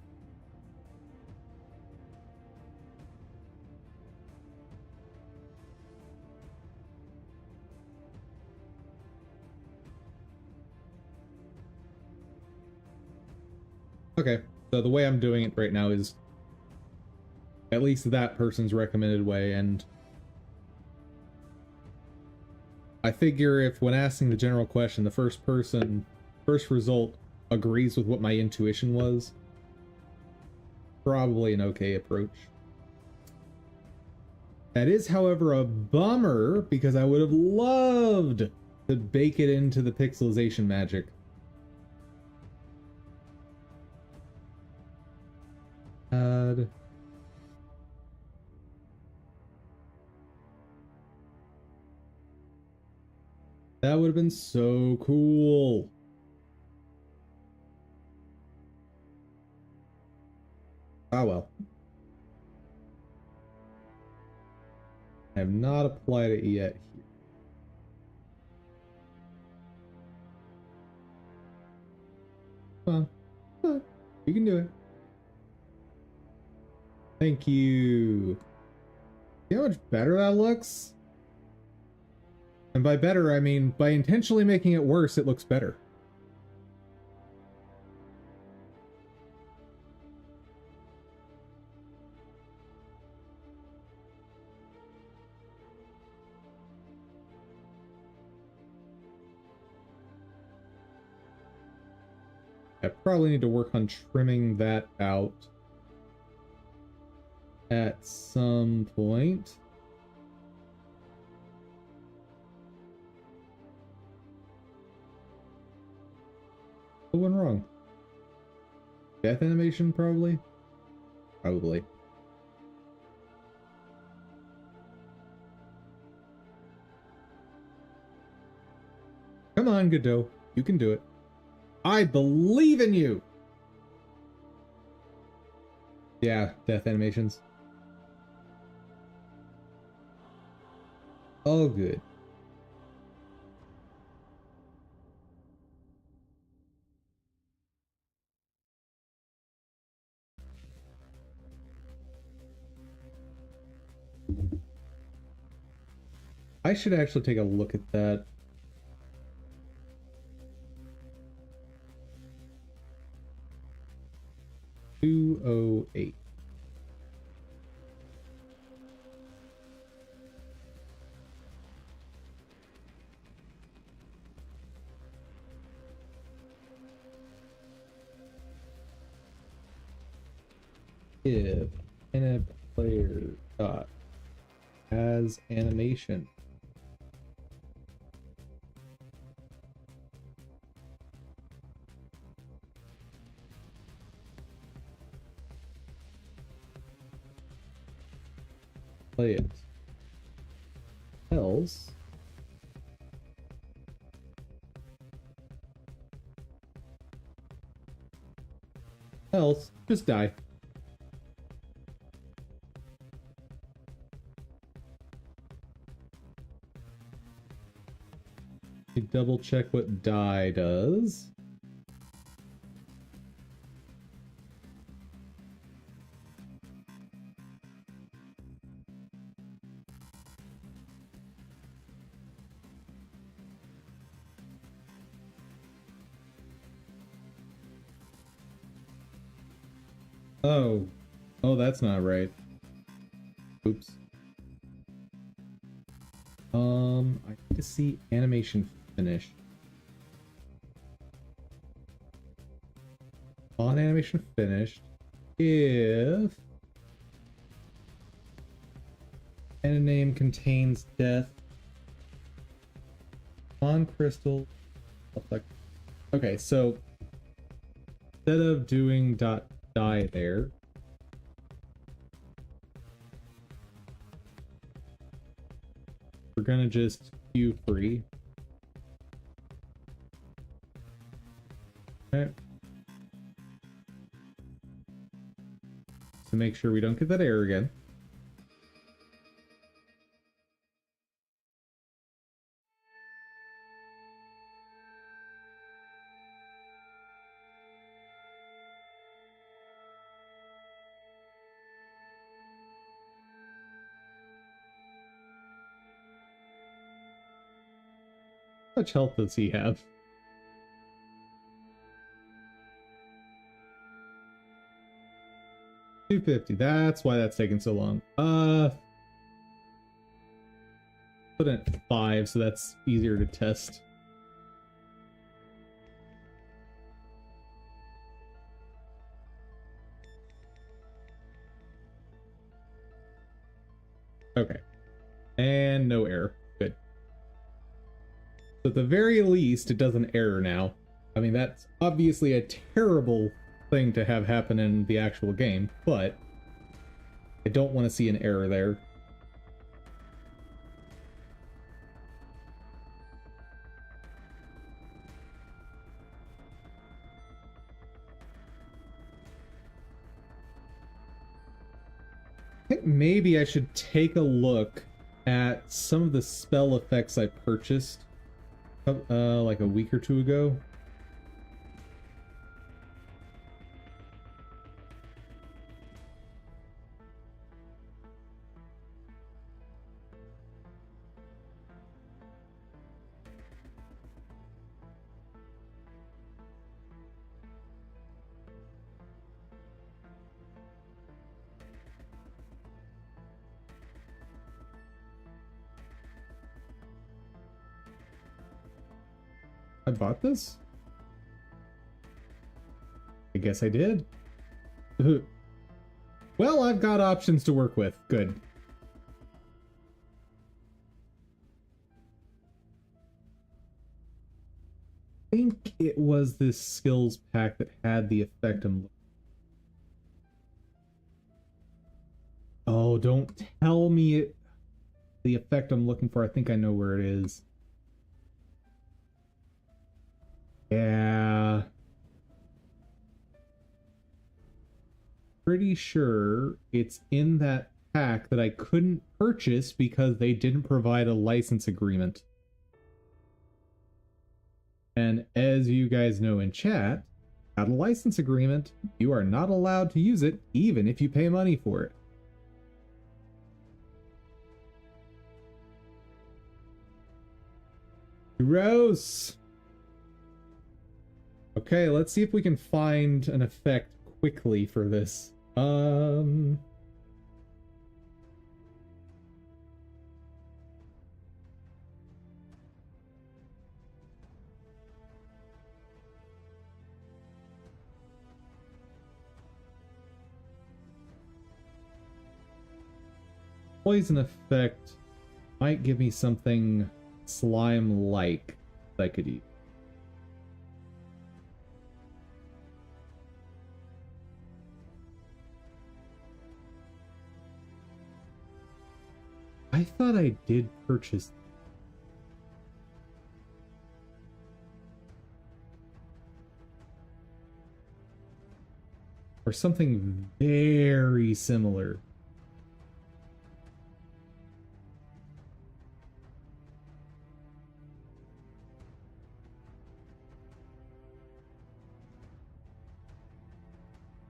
Okay, so the way I'm doing it right now is at least that person's recommended way, and I figure if when asking the general question, the first result agrees with what my intuition was, probably an okay approach. That is, however, a bummer because I would have loved to bake it into the pixelization magic. That would have been so cool. Ah well. I have not applied it yet here. Come on. You can do it. Thank you. See how much better that looks? And by better, I mean by intentionally making it worse, it looks better. I probably need to work on trimming that out at some point. What went wrong? Death animation, probably? Probably. Come on, Godot. You can do it. I believe in you! Yeah, death animations. Oh, good. I should actually take a look at that. $208. If Animate player dot as animation. Play it. Else just die. You double check what die does. Oh, that's not right. Oops. I need to see animation finish. On animation finished, if and name contains death on crystal. Okay, so instead of doing dot die there, we're gonna just queue free. Okay. To make sure we don't get that error again. How much health does he have? $250. That's why that's taking so long. Put it at 5, so that's easier to test. Okay. And no error. Good. So at the very least, it doesn't error now. I mean, that's obviously a terrible thing to have happen in the actual game, but I don't want to see an error there. I think maybe I should take a look at some of the spell effects I purchased like a week or two ago. I bought this? I guess I did. Well, I've got options to work with. Good. I think it was this skills pack that had the effect I'm looking for. Oh, don't tell me it. The effect I'm looking for. I think I know where it is. Yeah. Pretty sure it's in that pack that I couldn't purchase because they didn't provide a license agreement. And as you guys know in chat, without a license agreement, you are not allowed to use it even if you pay money for it. Gross. Okay, let's see if we can find an effect quickly for this. Poison effect might give me something slime-like that I could eat. I thought I did purchase. Or something very similar.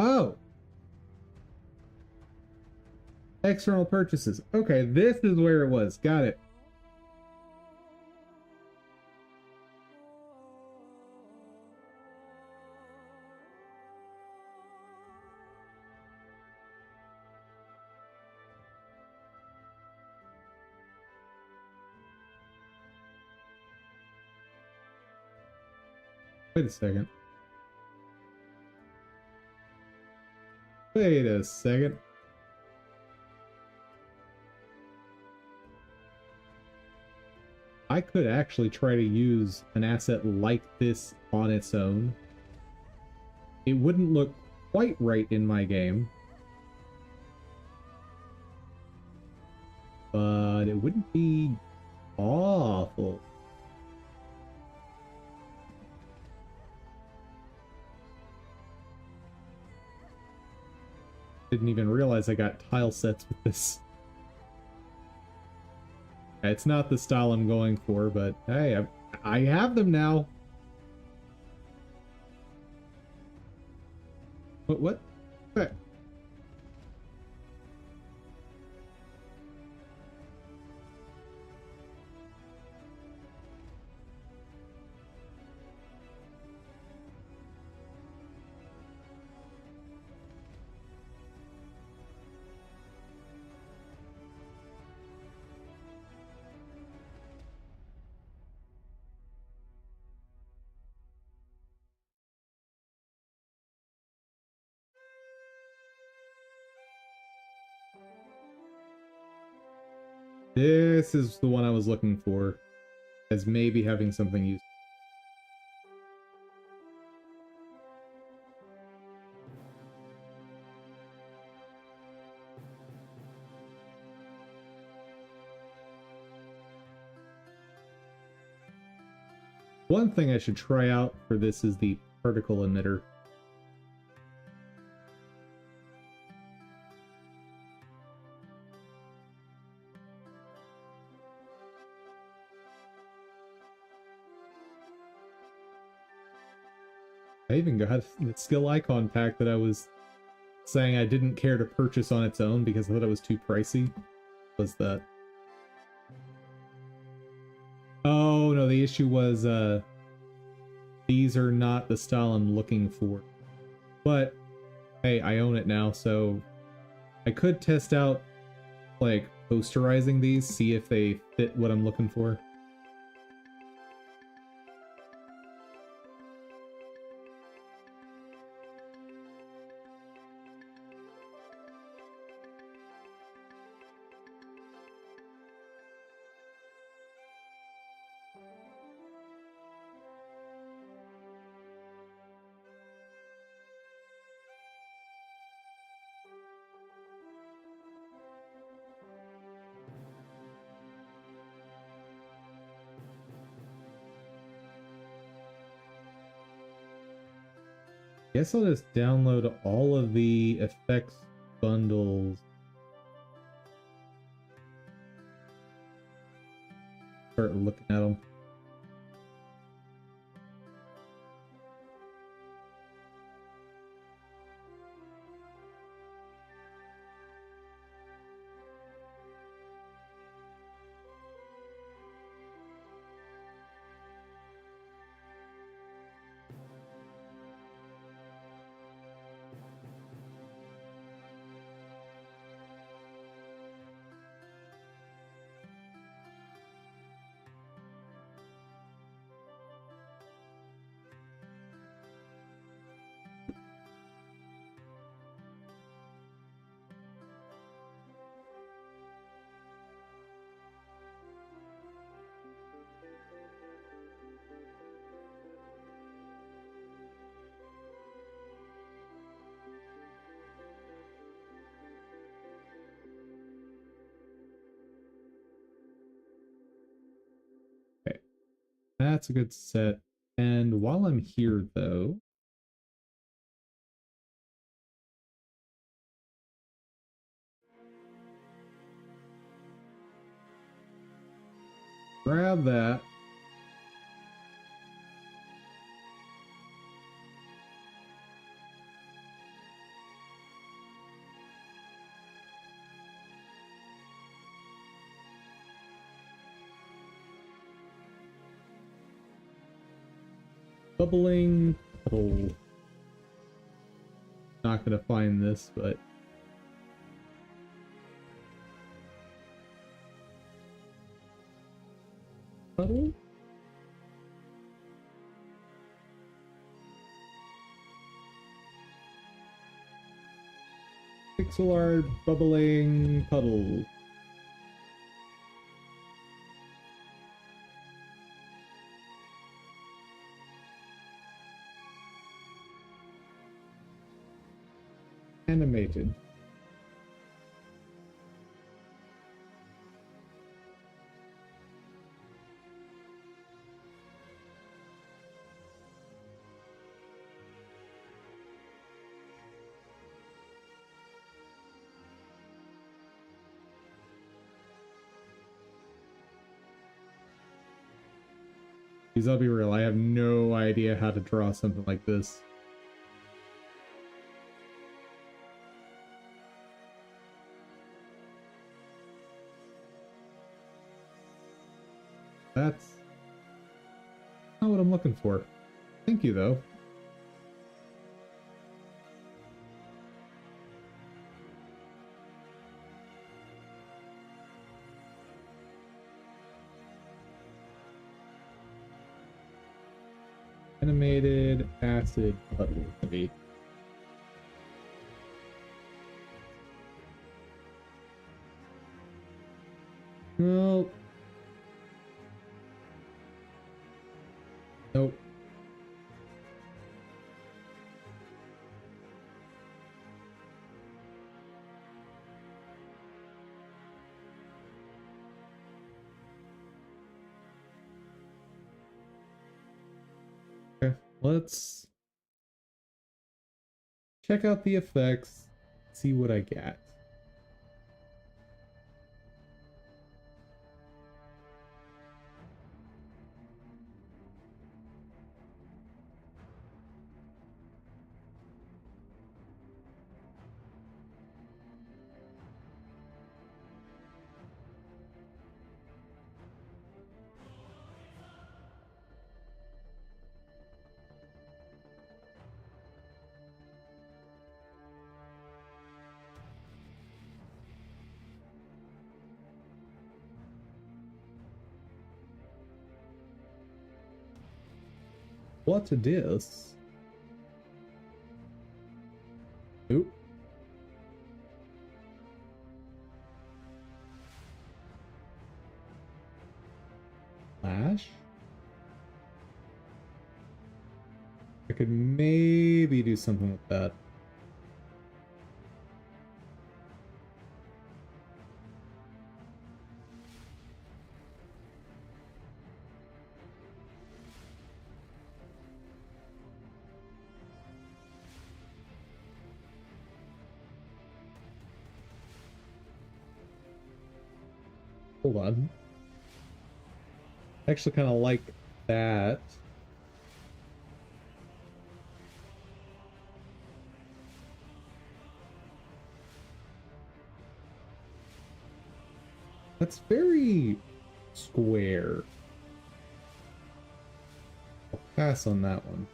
Oh! External purchases. Okay, this is where it was. Got it. Wait a second. Wait a second. I could actually try to use an asset like this on its own. It wouldn't look quite right in my game, but it wouldn't be awful. Didn't even realize I got tile sets with this. It's not the style I'm going for, but hey, I have them now. What? Okay. This is the one I was looking for, as maybe having something useful. One thing I should try out for this is the particle emitter. I even got the skill icon pack that I was saying I didn't care to purchase on its own because I thought it was too pricey. Was that? Oh no, the issue was these are not the style I'm looking for. But hey, I own it now, so I could test out like posterizing these, see if they fit what I'm looking for. Guess I'll just download all of the effects bundles. Start looking at them. That's a good set. And while I'm here, though, grab that. Bubbling puddle. Not gonna find this, but puddle? Pixel art bubbling puddle. Animated. Because I'll be real, I have no idea how to draw something like this. That's not what I'm looking for. Thank you, though. Animated acid puddle, maybe. No. Nope. Okay, let's check out the effects, see what I get. What it is? Oop. Flash? I could maybe do something with that. Hold on. I actually kind of like that. That's very square. I'll pass on that one.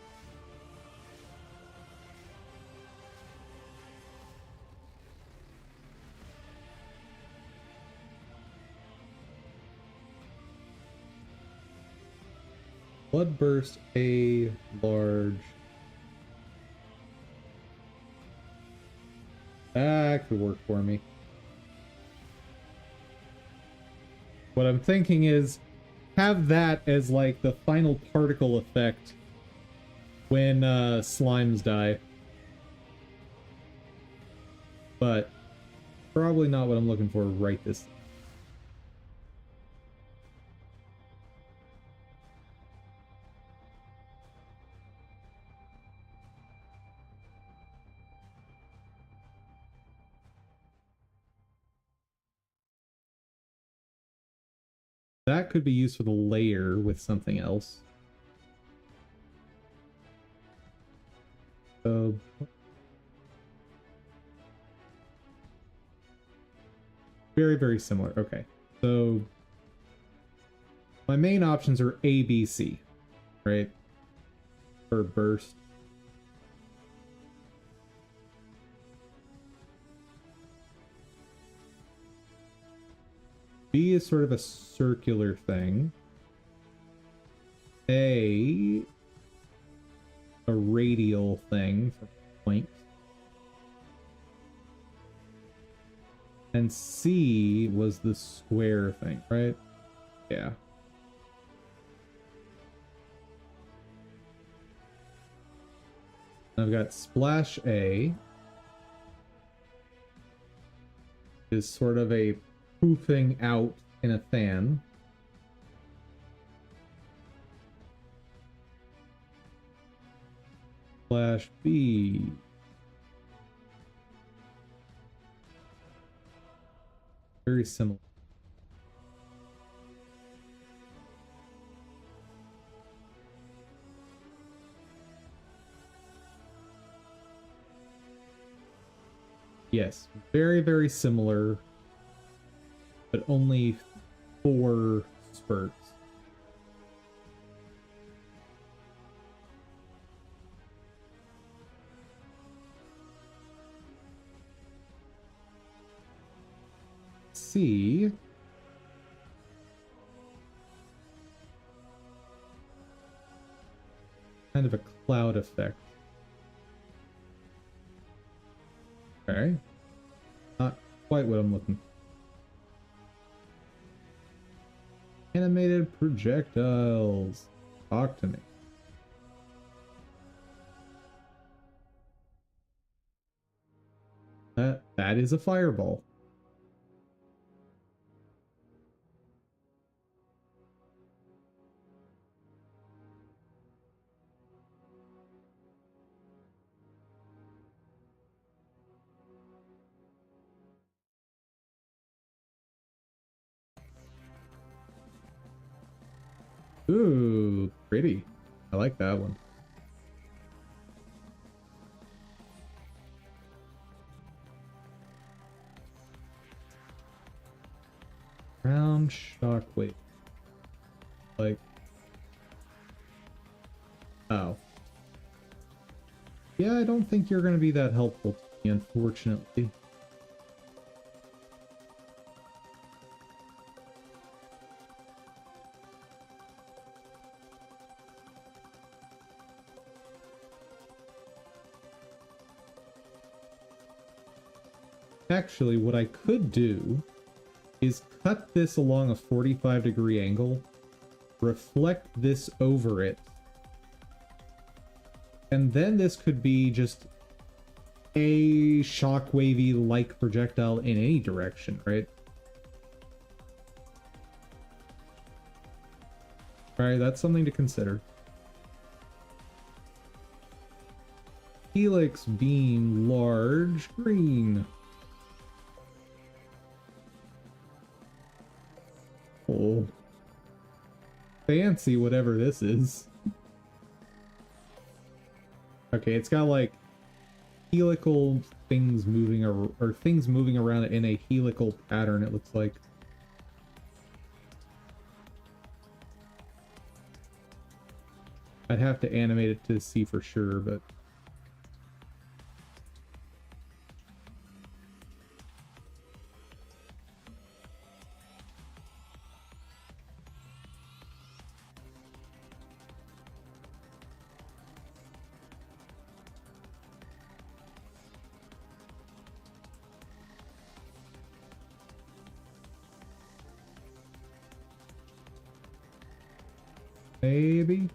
Bloodburst A large. That could work for me. What I'm thinking is have that as like the final particle effect when slimes die. But probably not what I'm looking for right this. That could be used for the layer with something else. So very, very similar. Okay. So my main options are A, B, C, right? For burst. B is sort of a circular thing. A radial thing for points. And C was the square thing, right? Yeah. I've got splash A is sort of a poofing out in a fan. Splash B very similar. Yes, very, very similar, but only 4 spurts. C kind of a cloud effect. Okay. Not quite what I'm looking for. Animated projectiles. Talk to me. That is a fireball. Ooh, pretty. I like that one. Ground shockwave. Like, oh. Yeah, I don't think you're going to be that helpful to me, unfortunately. Actually, what I could do is cut this along a 45-degree angle, reflect this over it, and then this could be just a shockwavy-like projectile in any direction, right? Alright, that's something to consider. Helix beam, large, green. Oh. Fancy, whatever this is. Okay, it's got like helical things moving or things moving around it in a helical pattern, it looks like. I'd have to animate it to see for sure, but maybe.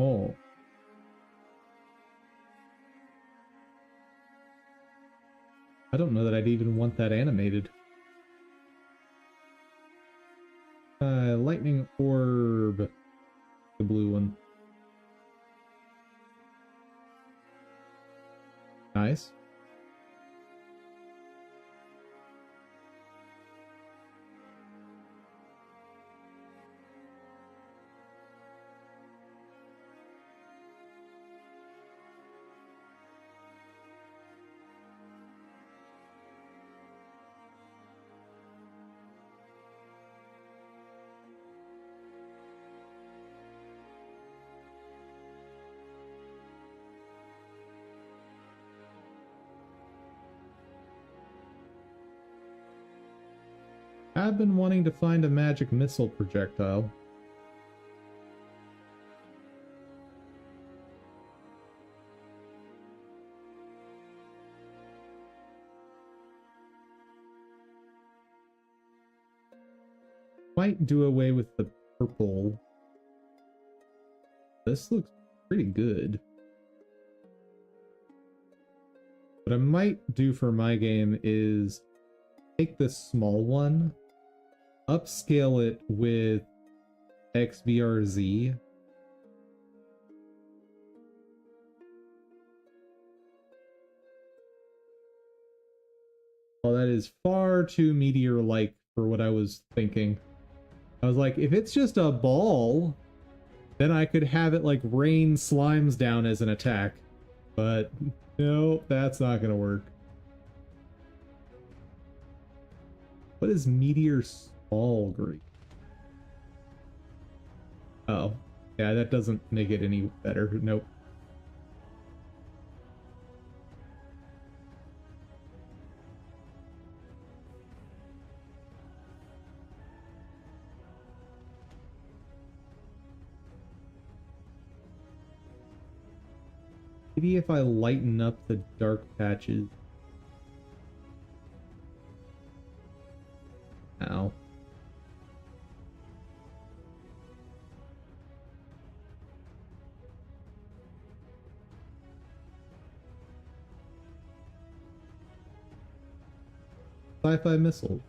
Oh. I don't know that I'd even want that animated. Lightning orb. The blue one. Nice. I've been wanting to find a magic missile projectile. Might do away with the purple. This looks pretty good. What I might do for my game is take this small one, upscale it with XVRZ. Well, that is far too meteor-like for what I was thinking. I was like, if it's just a ball, then I could have it like rain slimes down as an attack. But no, that's not gonna work. What is meteor small green? Oh, yeah, that doesn't make it any better. Nope. Maybe if I lighten up the dark patches. Ow. Sci-fi missile.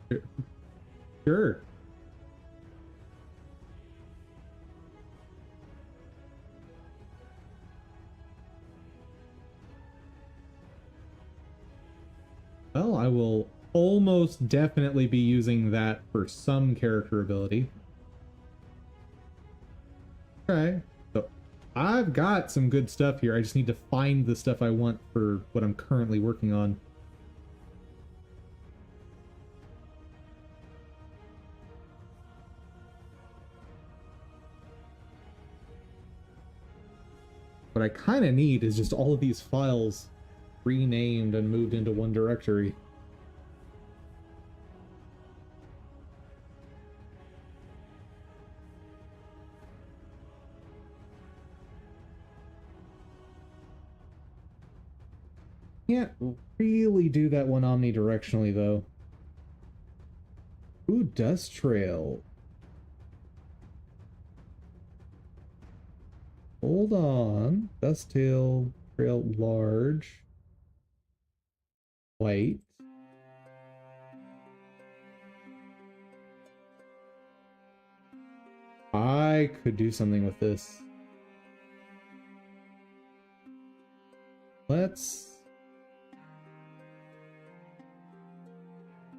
Sure. Well, I will almost definitely be using that for some character ability. Okay. So I've got some good stuff here. I just need to find the stuff I want for what I'm currently working on. What I kind of need is just all of these files renamed and moved into one directory. Can't really do that one omnidirectionally though. Ooh, Dust Trail. Hold on. Dust Trail large. White. I could do something with this. Let's...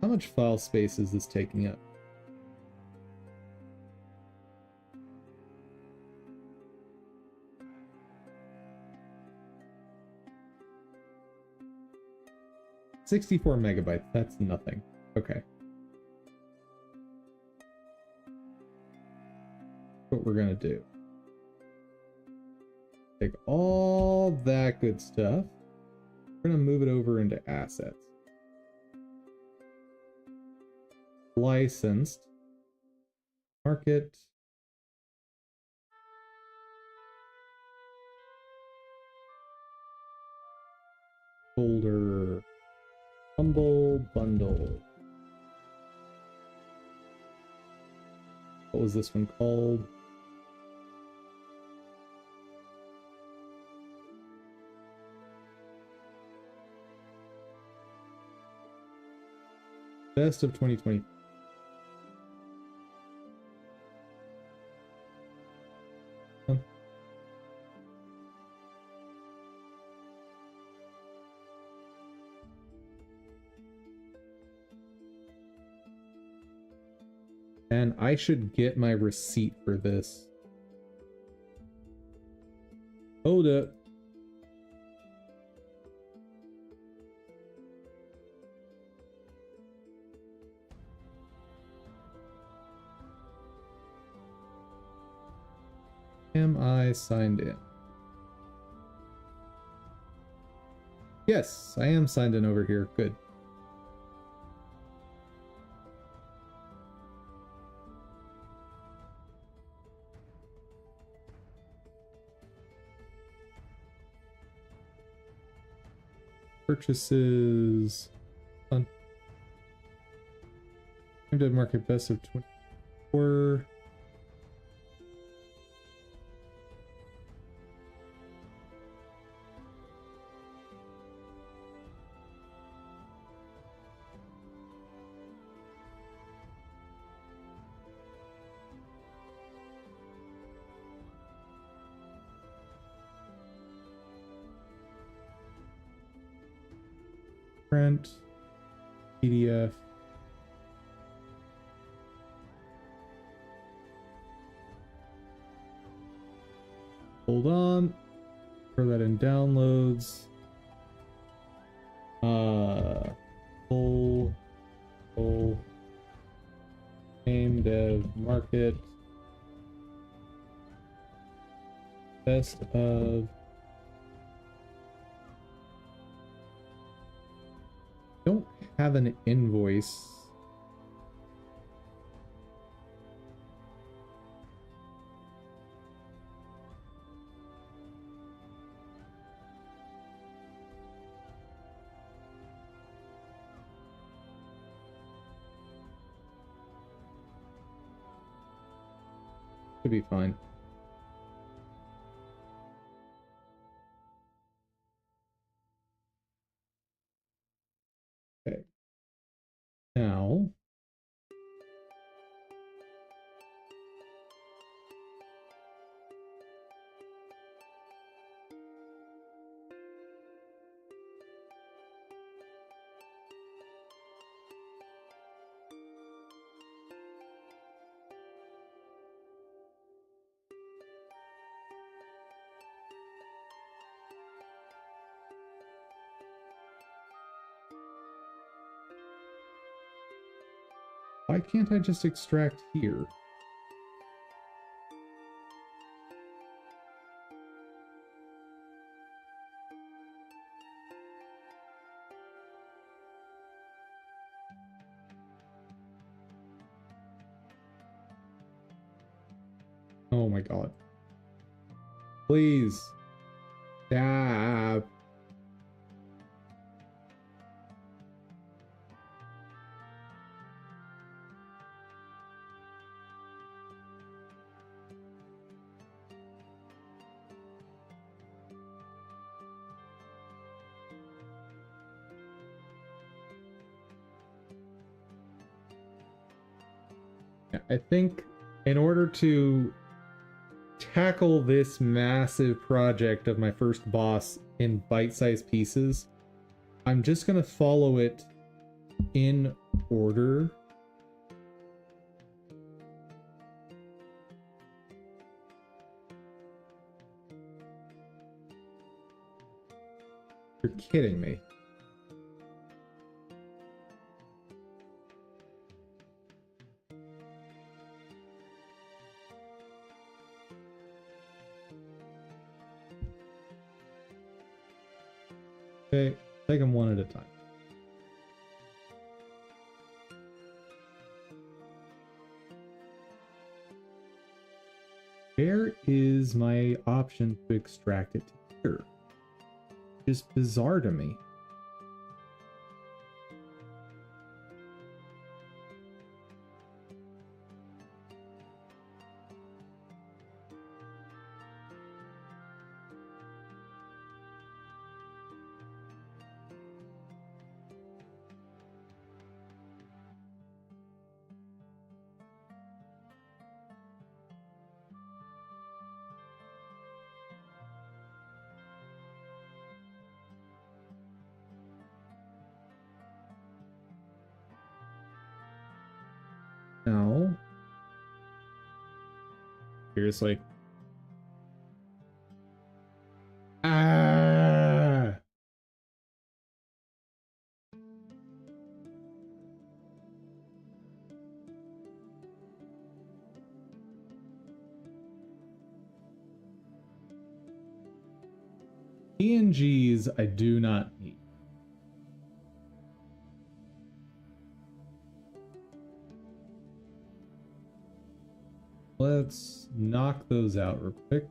How much file space is this taking up? $64 megabytes, that's nothing. Okay. What we're gonna do. Take all that good stuff. We're gonna move it over into assets. Licensed. Market. Folder. Humble bundle. What was this one called? Best of 2020. And I should get my receipt for this. Hold up. Am I signed in? Yes, I am signed in over here. Good. Purchases. Fun. Dead market best of 24. Print. PDF. Hold on. Throw that in downloads. Full game dev market. Best of. Don't have an invoice. Should be fine. Okay. Now, why can't I just extract here? Oh my god. Please. Stop. I think in order to tackle this massive project of my first boss in bite-sized pieces, I'm just gonna follow it in order. You're kidding me. Okay, take them one at a time. Where is my option to extract it to here? Just bizarre to me. now, seriously. Ah! PNGs I do not need. Let's knock those out real quick.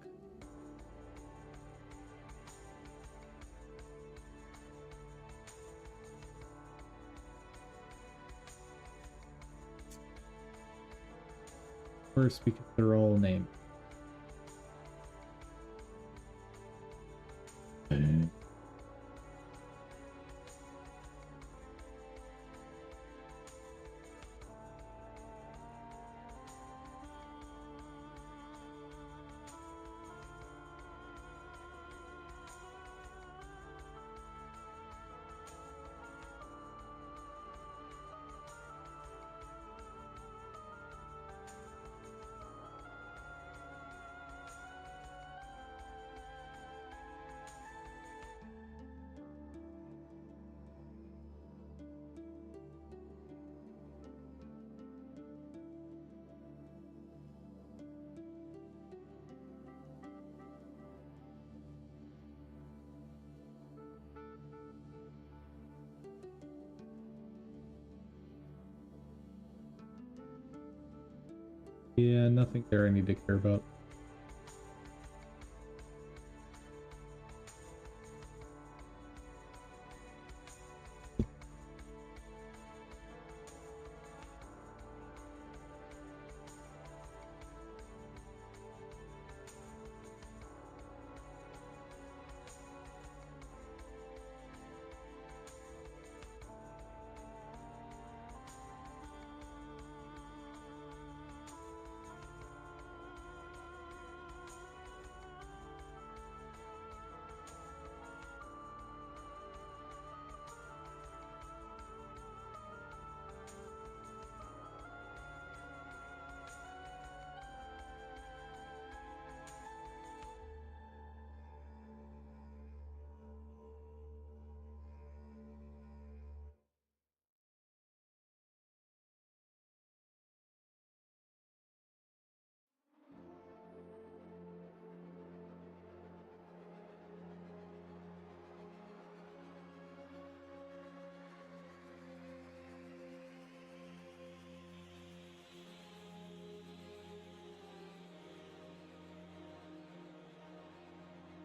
First, because they're all named. Yeah, nothing there I need to care about.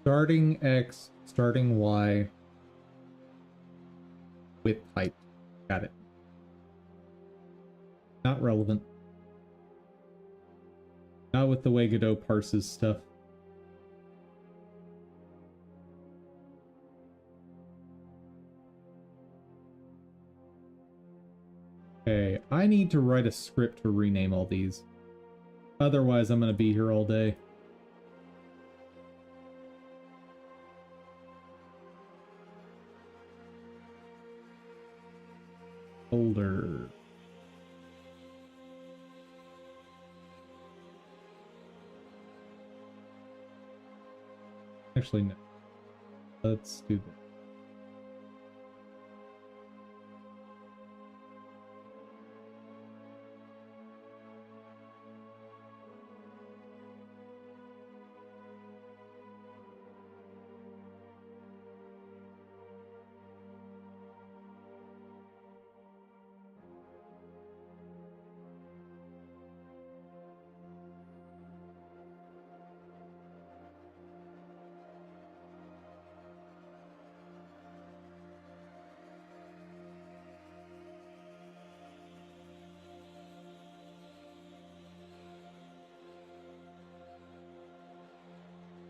Starting X, starting Y with type. Got it. Not relevant. Not with the way Godot parses stuff. Okay, I need to write a script to rename all these. Otherwise, I'm going to be here all day. Folder. Actually, no. Let's do this.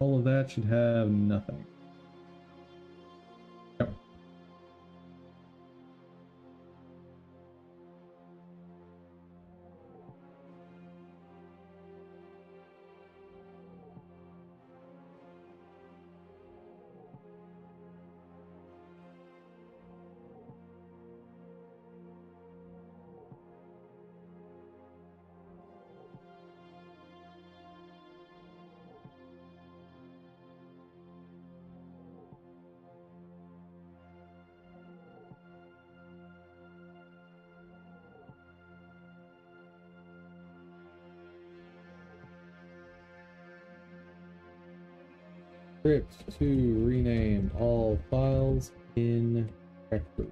All of that should have nothing. Yep. script to rename all files in directory.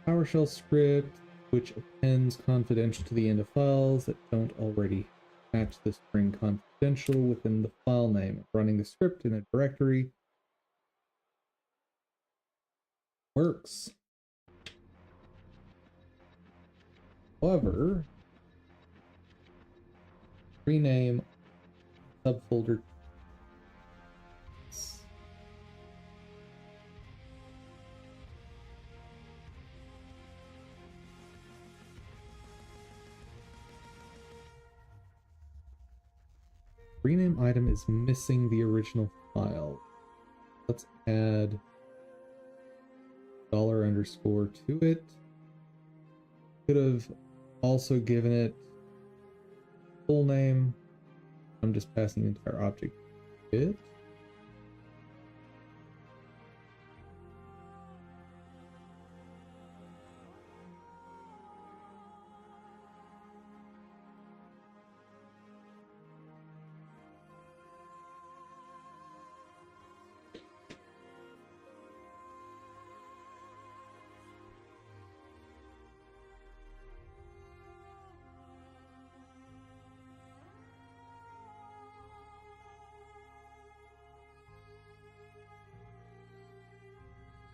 PowerShell script which appends confidential to the end of files that don't already match the string confidential within the file name. Running the script in a directory works. However, rename subfolder. Rename item is missing the original file. Let's add $_ to it. Could have also given it full name. I'm just passing the entire object to it.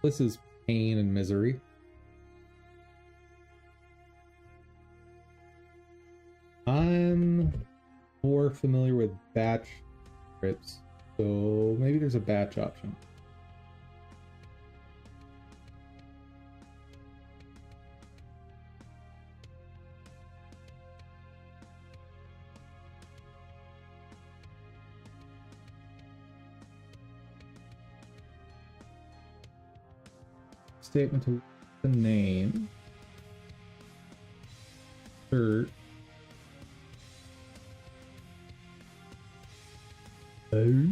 This is pain and misery. I'm more familiar with batch scripts, so maybe there's a batch option. Statement to the name. Third. Oh.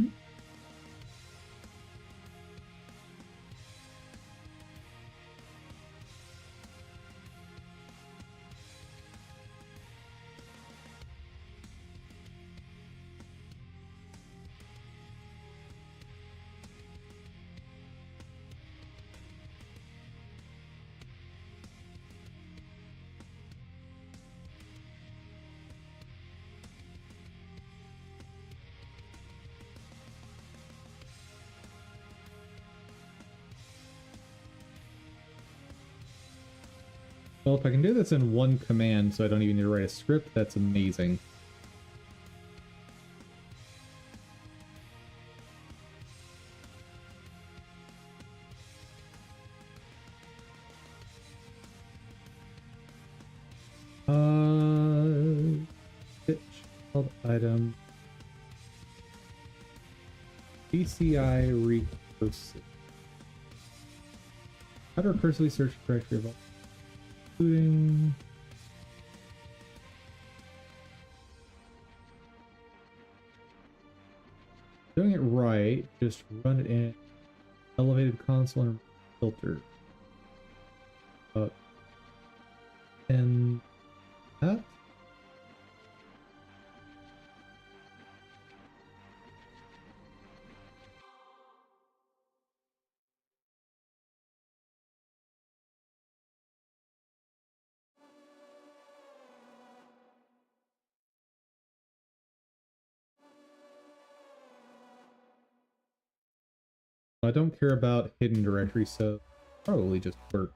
Well, if I can do this in one command so I don't even need to write a script, that's amazing. Pitch called item PCI recursive. How to recursively search the directory of all, including doing it right. Just run it in elevated console and filter. And that. I don't care about hidden directories, so probably just work.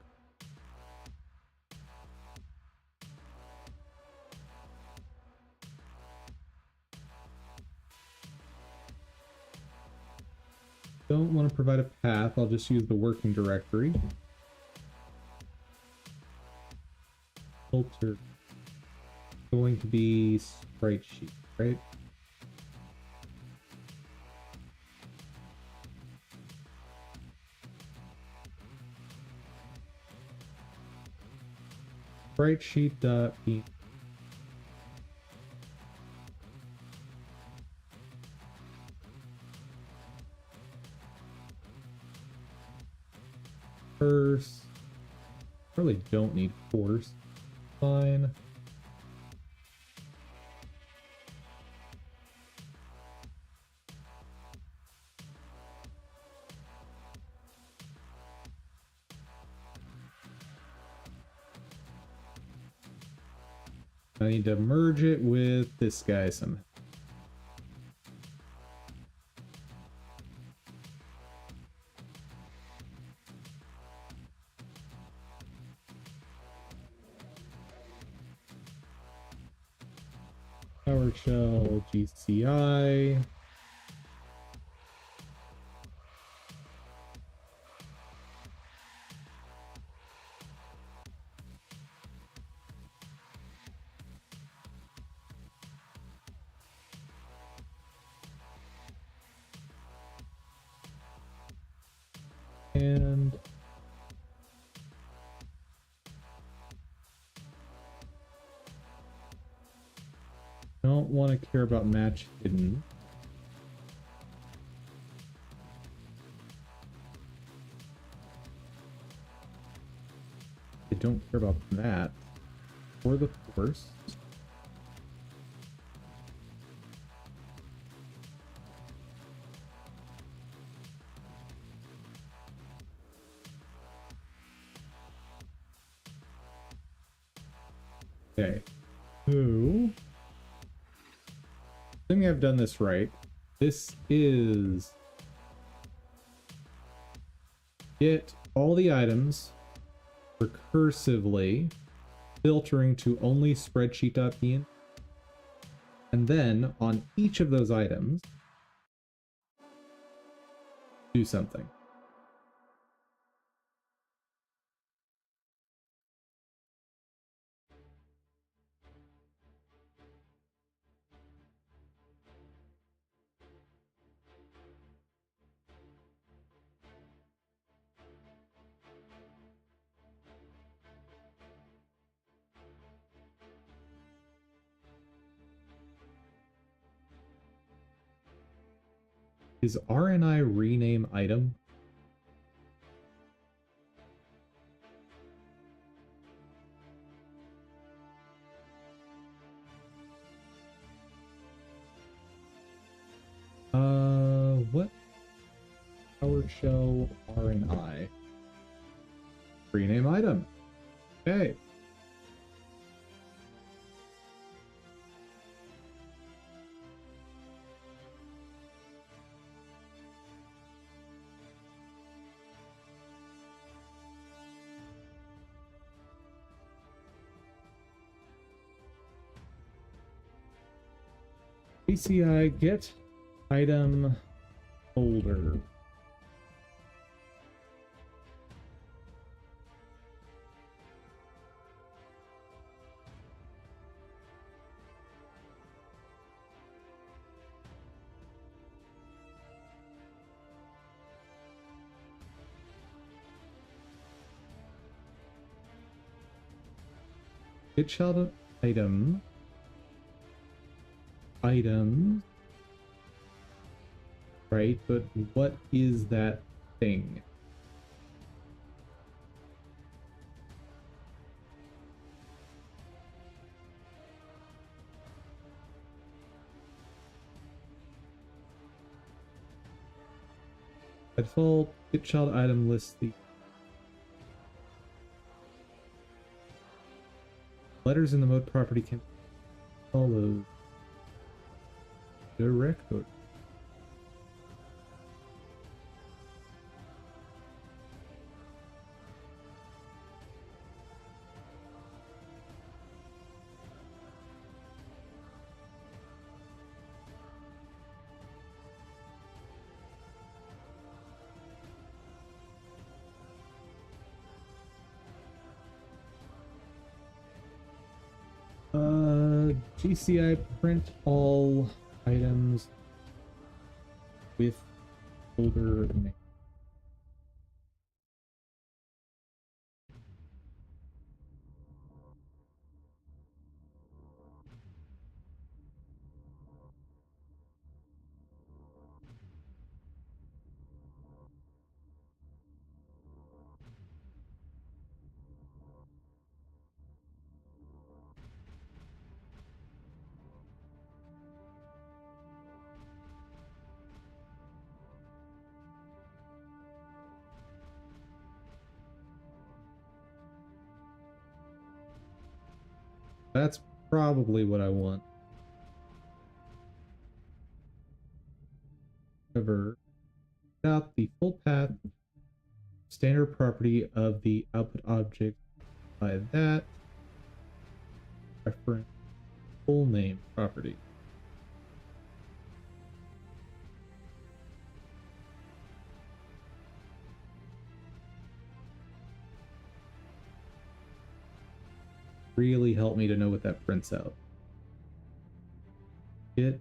Don't want to provide a path, I'll just use the working directory. Filter. Going to be sprite sheet, right? Sprite sheet.p. first. Probably don't need force. Fine. I need to merge it with this guy somehow. PowerShell GCI. And don't want to care about match hidden. I don't care about that or the force. Okay. So, assuming I've done this right, this is get all the items recursively, filtering to only spreadsheet.png, and then on each of those items, do something. Is RNI rename item? What? PowerShell RNI. Rename item. Okay. PCI get item folder. Get child item. Items. Right, but what is that thing? By default, get child item lists the letters in the mode property can follow directly. GCI print all items with folder name. That's probably what I want. However, without the full path standard property of the output object by that reference full name property. Really help me to know what that prints out. It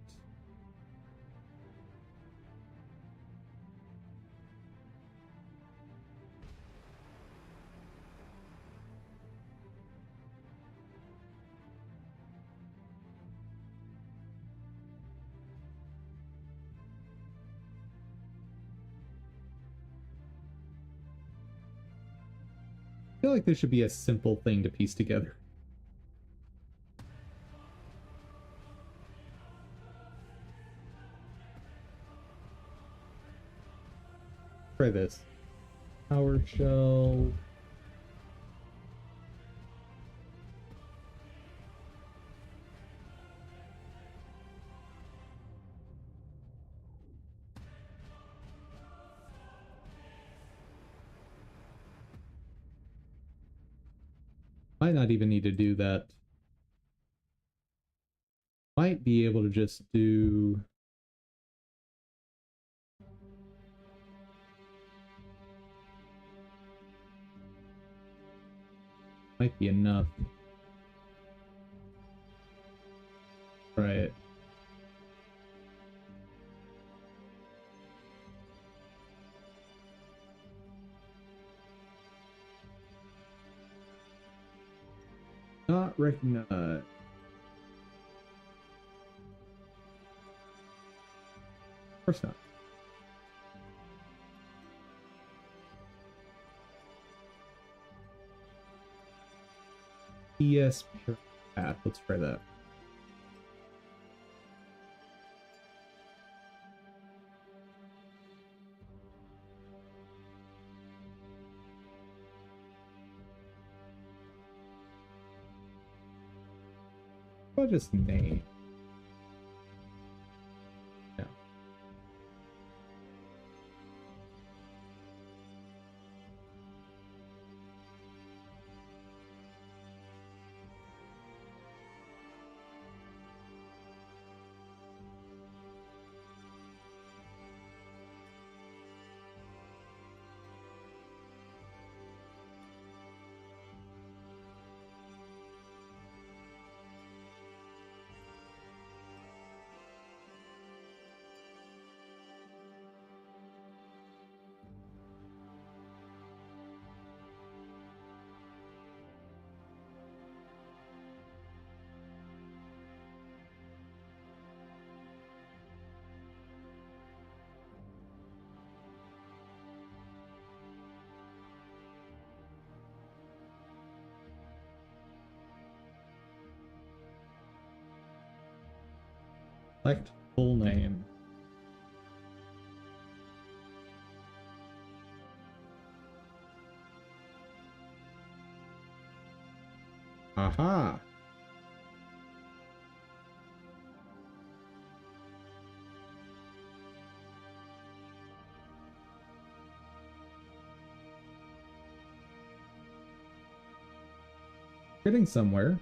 I feel like this should be a simple thing to piece together. Try this. PowerShell. Might not even need to do that. Might be able to just do might be enough. Try it. Not recognize. Of course not. ES path. Let's try that. I'll just name. Yeah. Select full name. Aha. Getting somewhere.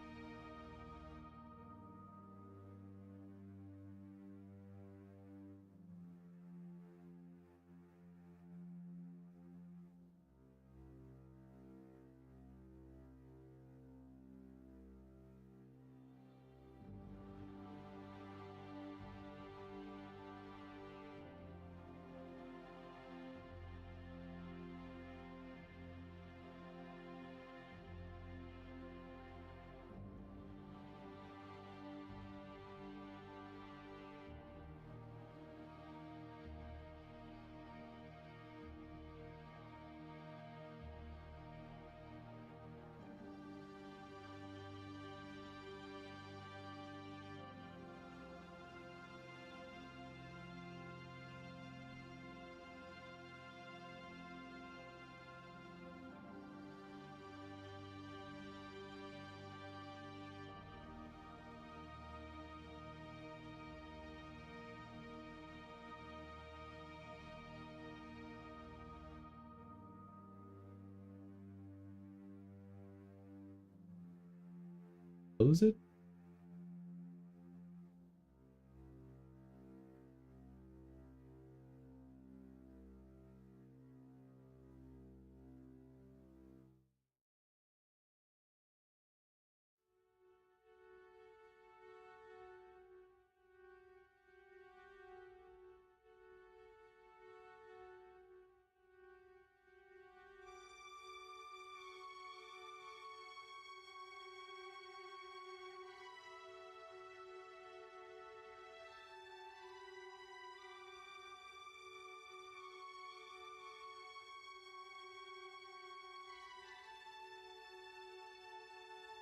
close it?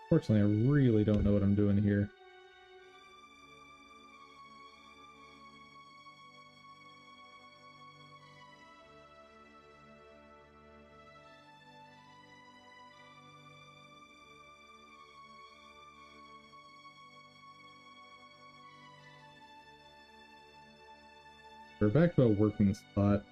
Fortunately, I really don't know what I'm doing here. We're back to a working spot.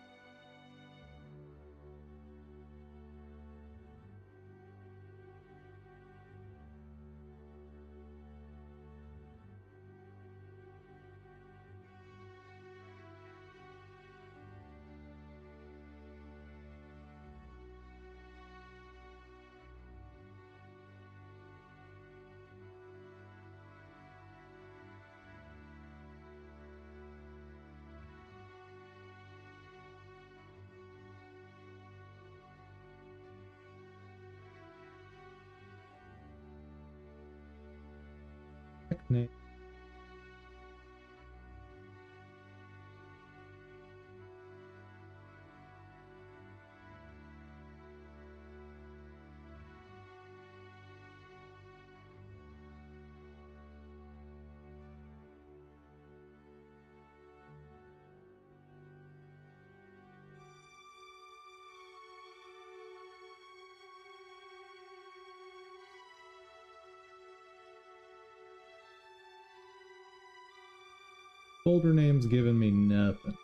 Picnic. Folder name's giving me nothing.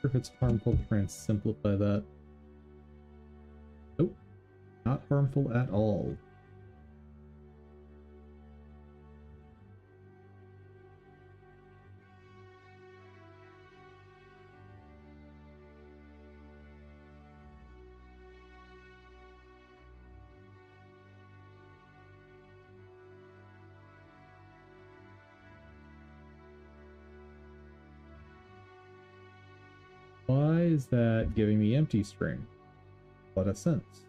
If it's harmful, try and simplify that. Nope, not harmful at all. Why is that giving me empty string? What a sense.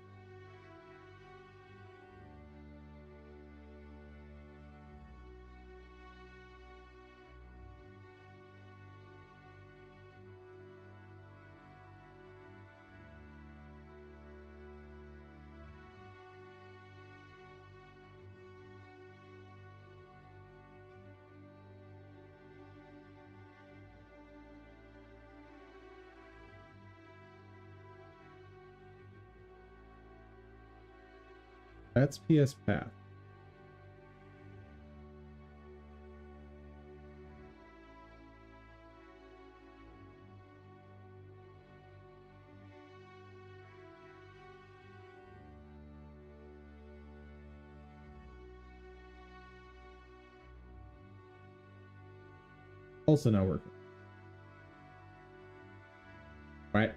That's PS Path. Also not working. Right.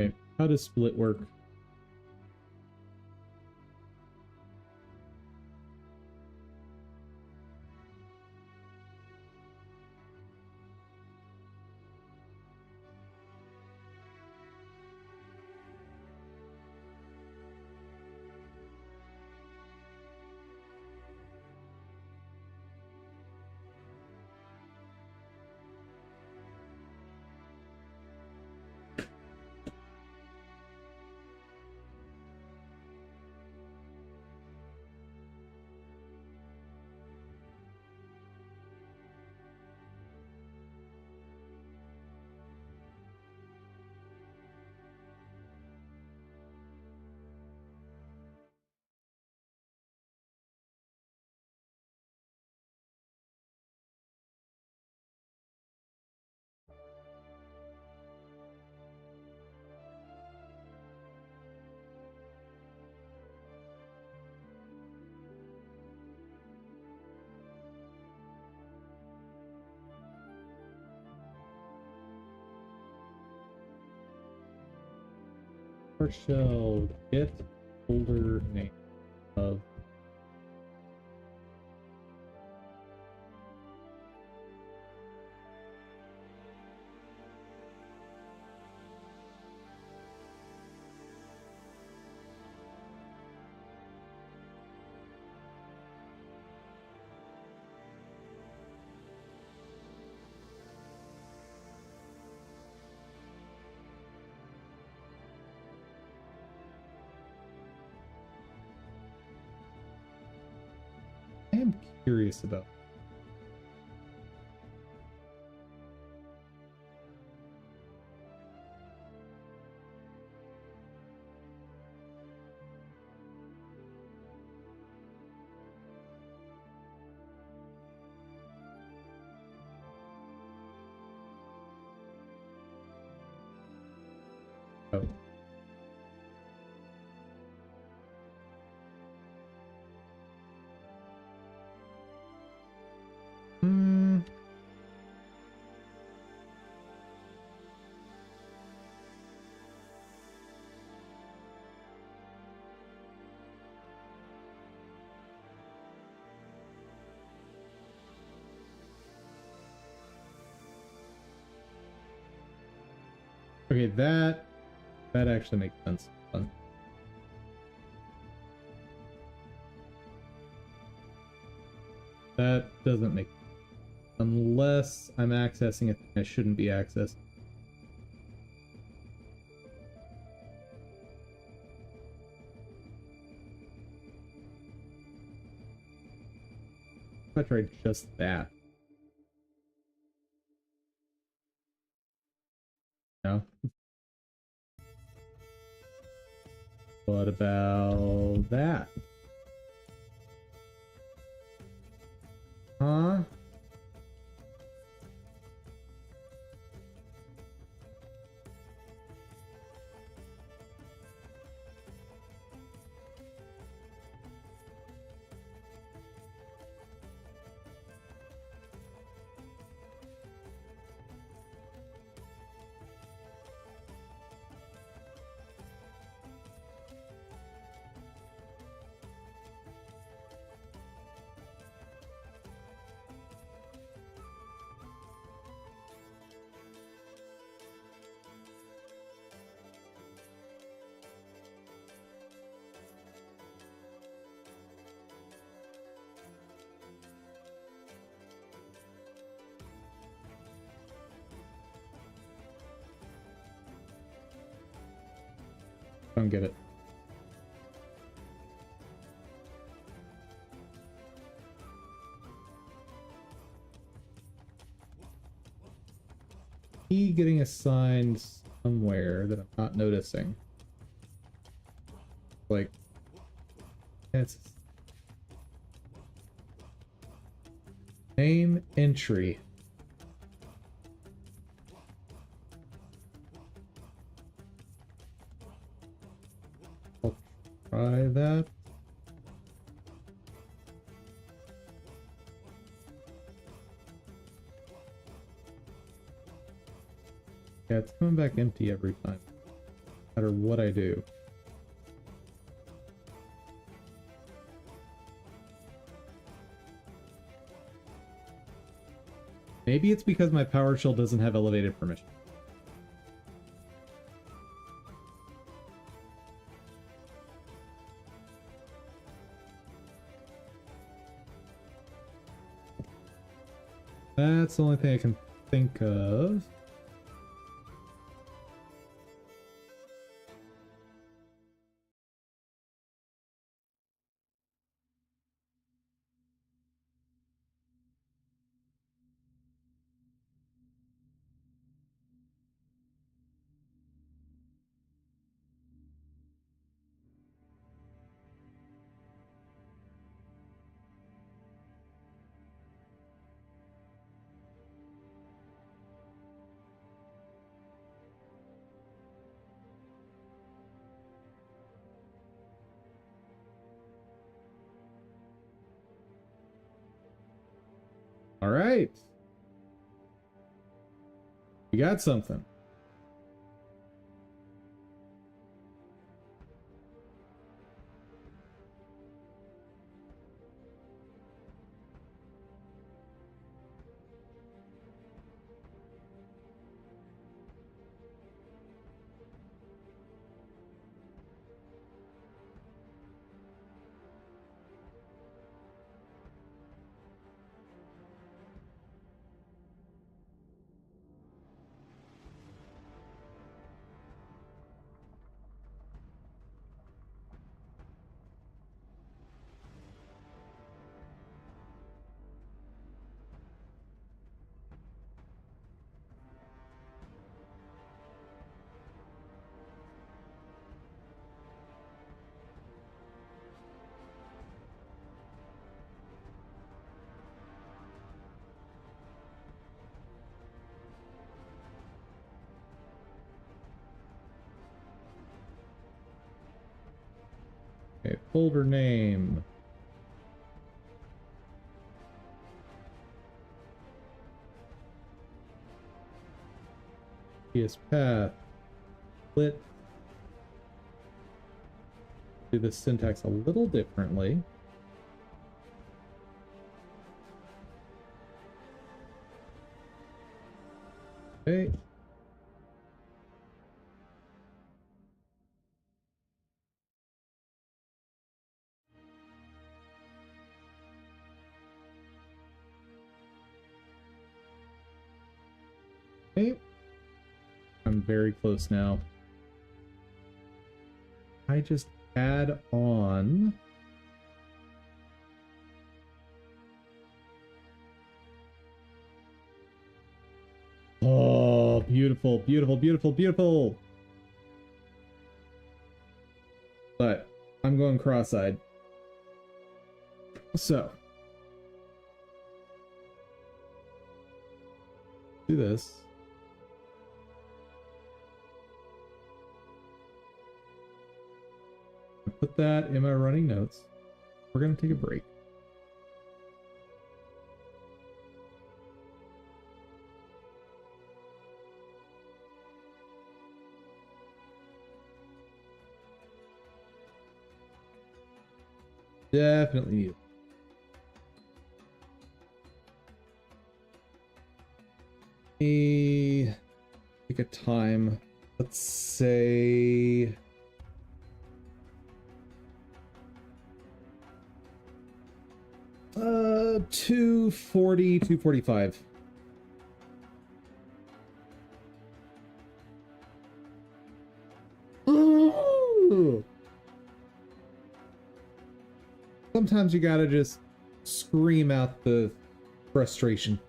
Okay, how does split work? PowerShell get folder name of I am curious about. Oh. Hmm. Okay, that actually makes sense. Fun. That doesn't make unless I'm accessing a thing I shouldn't be accessing. If I tried just that. No. What about that? Huh? Don't get it. He getting assigned somewhere that I'm not noticing. Like, it's name entry. I'll try that. Yeah, it's coming back empty every time, no matter what I do. Maybe it's because my PowerShell doesn't have elevated permission. That's the only thing I can think of. All right. We got something. Okay, folder name. PS path. Split. Do the syntax a little differently. Okay. Okay. I'm very close now. I just add on. Oh, beautiful, beautiful, beautiful, beautiful. But I'm going cross-eyed. So, do this. Put that in my running notes. We're going to take a break. Definitely need it. Take a time. Let's say 240, 245. Ooh. Sometimes you gotta just scream out the frustration.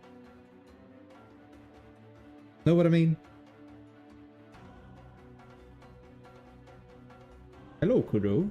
Know what I mean? Hello, Kudo.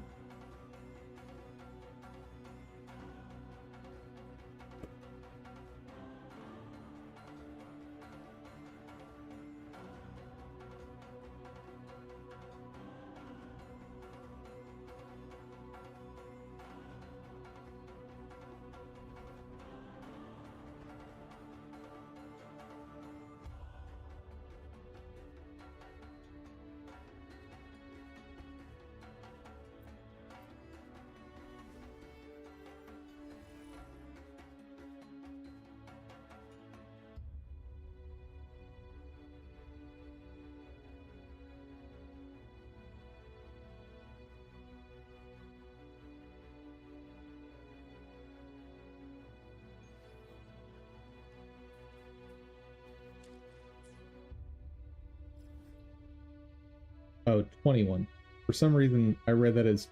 Oh, 21. For some reason, I read that as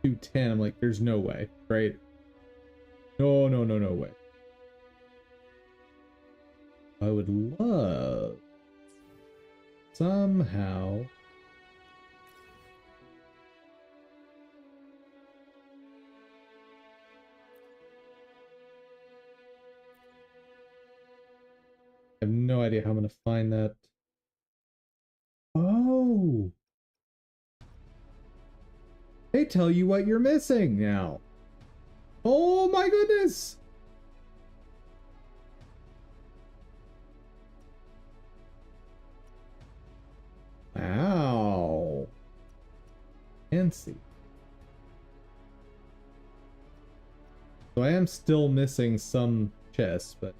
210. I'm like, there's no way, right? No, no, no, no way. I would love somehow I have no idea how I'm going to find that. Oh, they tell you what you're missing now. Oh my goodness. Wow. Fancy. So I am still missing some chests, but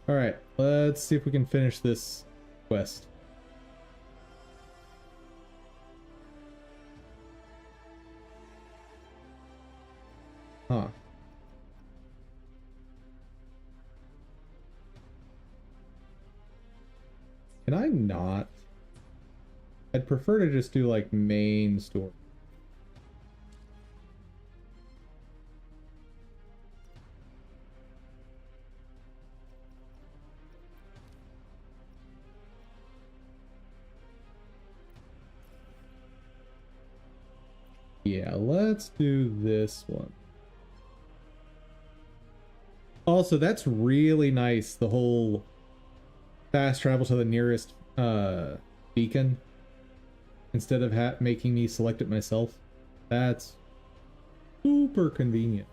all right, let's see if we can finish this quest. Huh. Can I not? I'd prefer to just do like main story. Yeah, let's do this one. Also, that's really nice. The whole fast travel to the nearest beacon instead of making me select it myself. That's super convenient.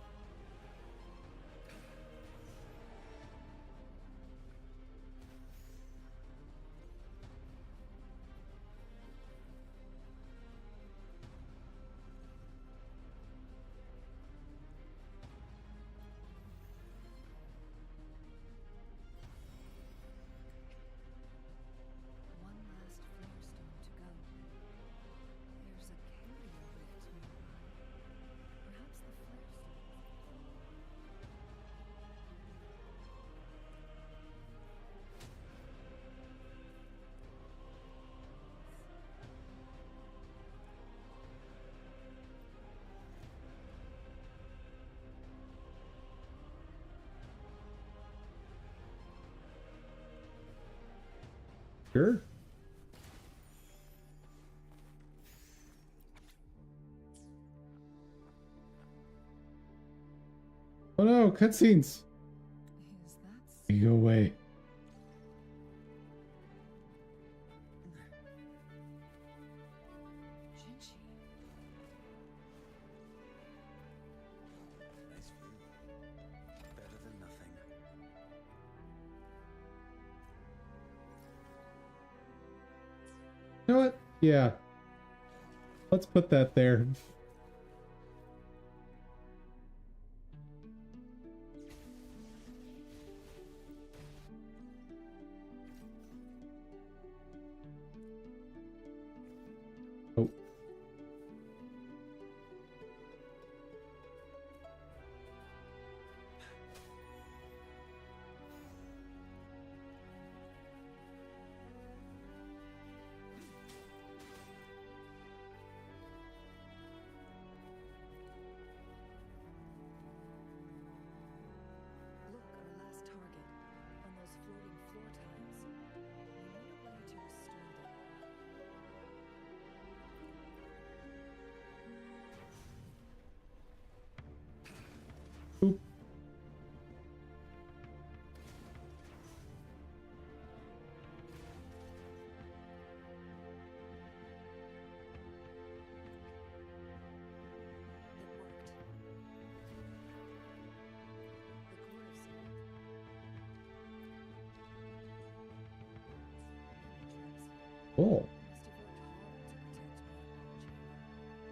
One last florstone to go. There's a carrier rift nearby. Perhaps the florstone. Sure. Oh no, cutscenes. Is that You go away. Shinji? Nice view. Better than nothing. You know what? Yeah. Let's put that there. Oh. Look, our last target. On those floating floor tiles. We need a way to restore them. Oop. It worked. The core of sealed. Cool. Must have worked hard to protect my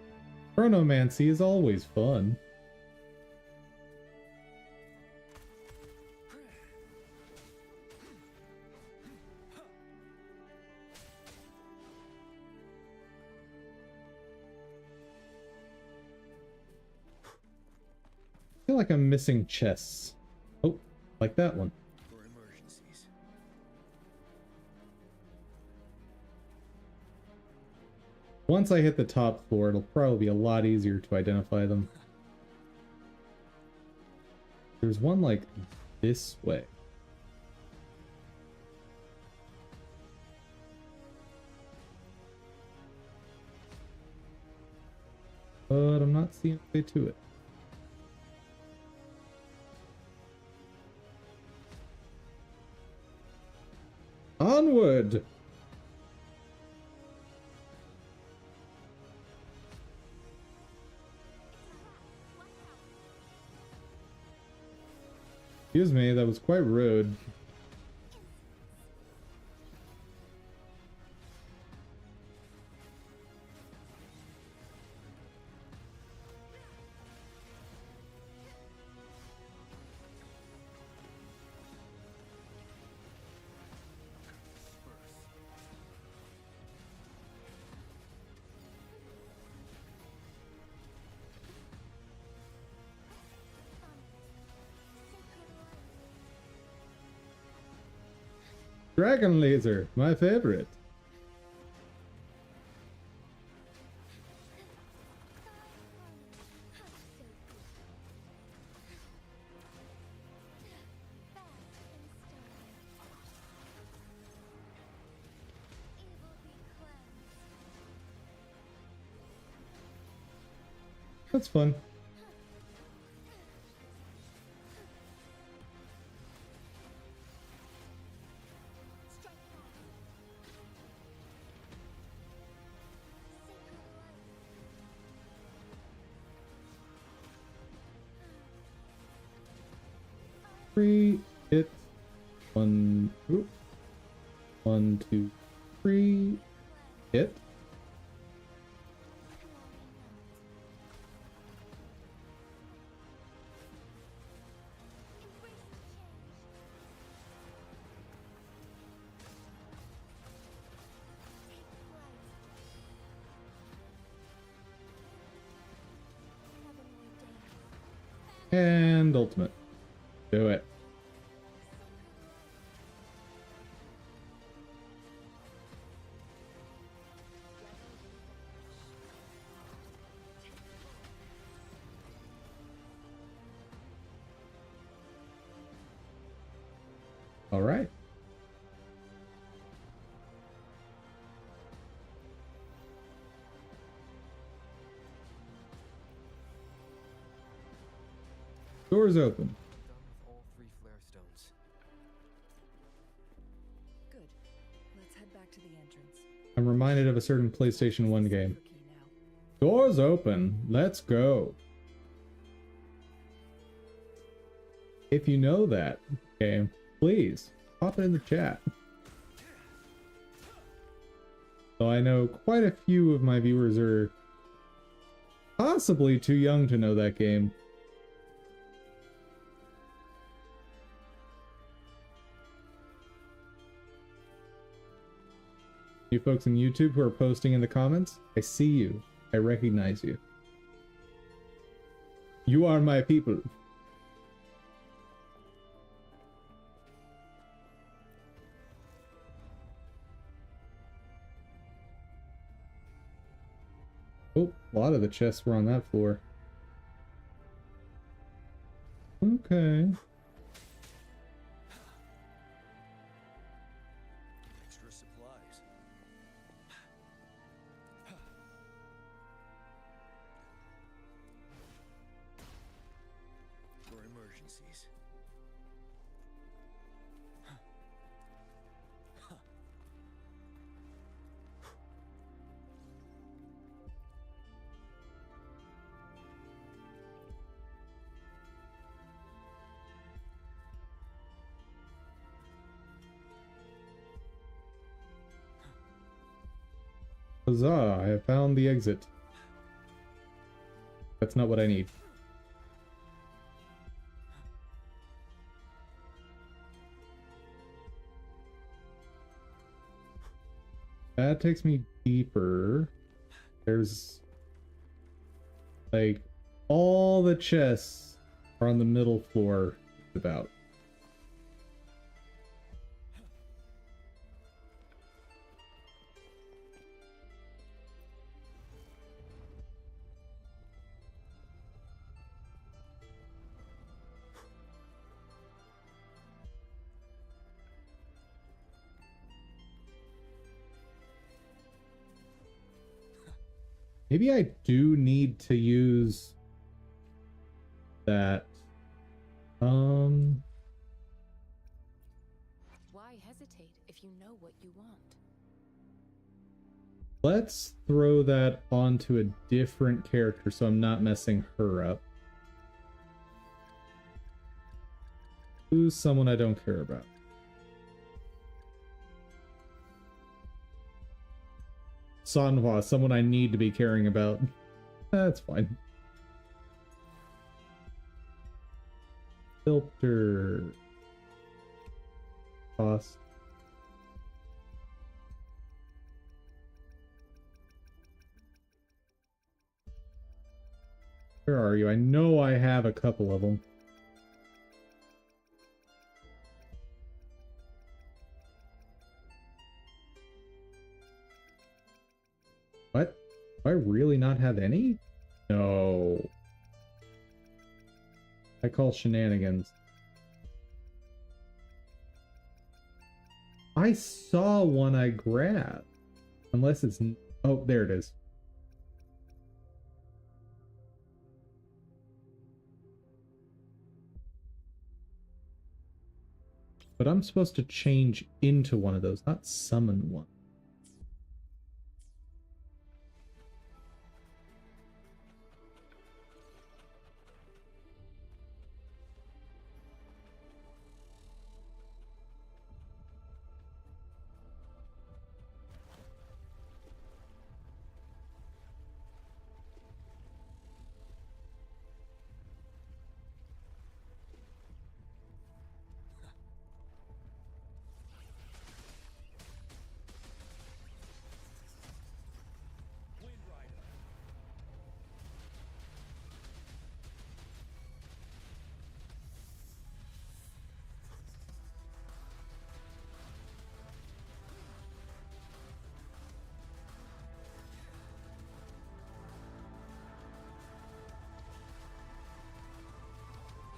chamber. Chronomancy is always fun. I feel like I'm missing chests. Oh, like that one. For emergencies. Once I hit the top floor, it'll probably be a lot easier to identify them. There's one like this way. But I'm not seeing a way to it. Onward! Excuse me, that was quite rude. Dragon laser, my favorite. That's fun. Hit. One, oop. 1, 2, 3. Hit. And ultimate. Do it. All right. Doors open. Done with all 3 flare stones. Good. Let's head back to the entrance. I'm reminded of a certain PlayStation 1 game. Cipher key now. Doors open. Let's go. If you know that game, please pop it in the chat. So I know quite a few of my viewers are possibly too young to know that game. You folks in YouTube who are posting in the comments, I see you. I recognize you. You are my people. Oh, a lot of the chests were on that floor. Okay. Extra supplies. For emergencies. Huzzah, I have found the exit. That's not what I need. That takes me deeper. There's like all the chests are on the middle floor about. Maybe I do need to use that. Why hesitate if you know what you want? Let's throw that onto a different character so I'm not messing her up. Who's someone I don't care about? Sanhua, someone I need to be caring about. That's fine. Filter. Cost. Where are you? I know I have a couple of them. What? Do I really not have any? No. I call shenanigans. I saw one I grabbed. Unless it's... Oh, there it is. But I'm supposed to change into one of those, not summon one.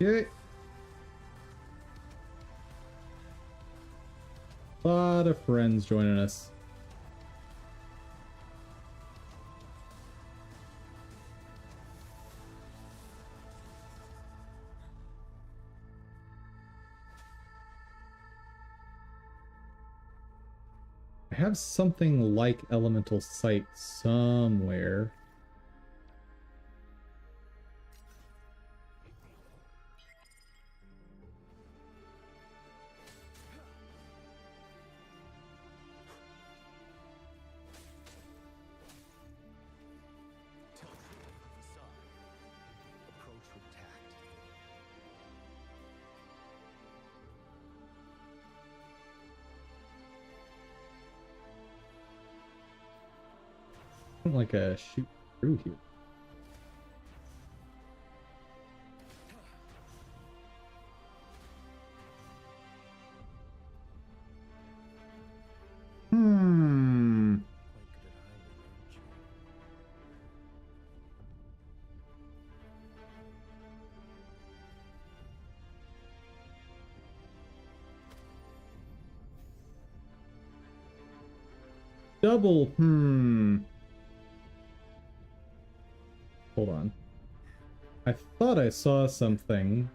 Okay. A lot of friends joining us. I have something like elemental sight somewhere. Tilt the facade. Approach with tact. I don't like a shoot through here. Hmm. Quite good at hiding, aren't you? Double. Hmm. Hold on. I thought I saw something.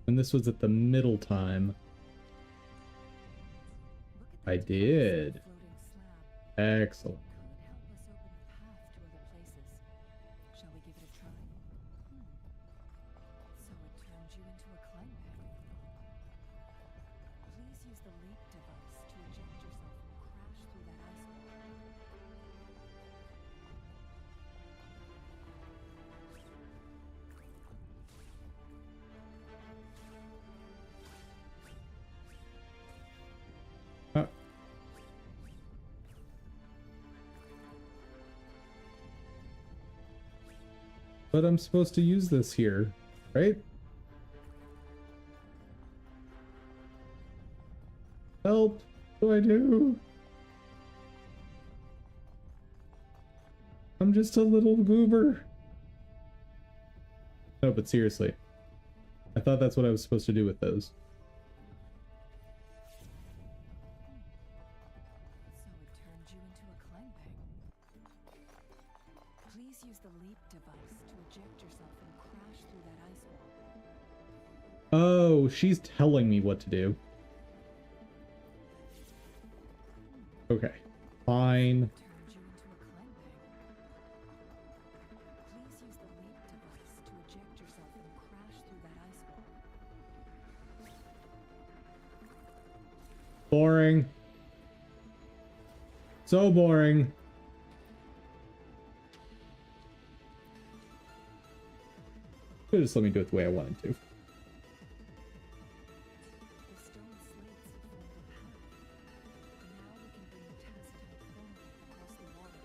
And this was at the middle time. Look I at that did. floating slab. Excellent. Could help us open the path to other places. Shall we give it a try? So it turned you into a climb bag. Please use the leap device to eject yourself and crash through that ice wall. Uh, but I'm supposed to use this here, right? Help! What do I do? I'm just a little goober. No, but seriously. I thought that's what I was supposed to do with those. So it turned you into a climb bag. Please use the leap device to eject yourself and crash through that ice wall. Oh, she's telling me what to do. Okay, fine. Turned you into a climb bag. Please use the leap device to eject yourself and crash through that ice wall. Boring. So boring. Could just let me do it the way I wanted to. The stone slates have formed a path. Now we can bring the Tacitus firmly across the water.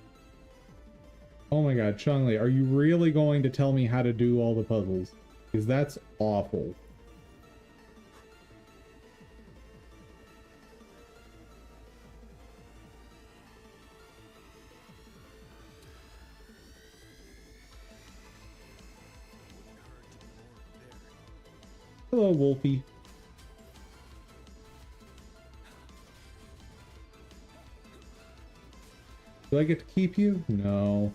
Oh my god, Changli, are you really going to tell me how to do all the puzzles? Because that's awful. Hello, Wolfie. Do I get to keep you? No.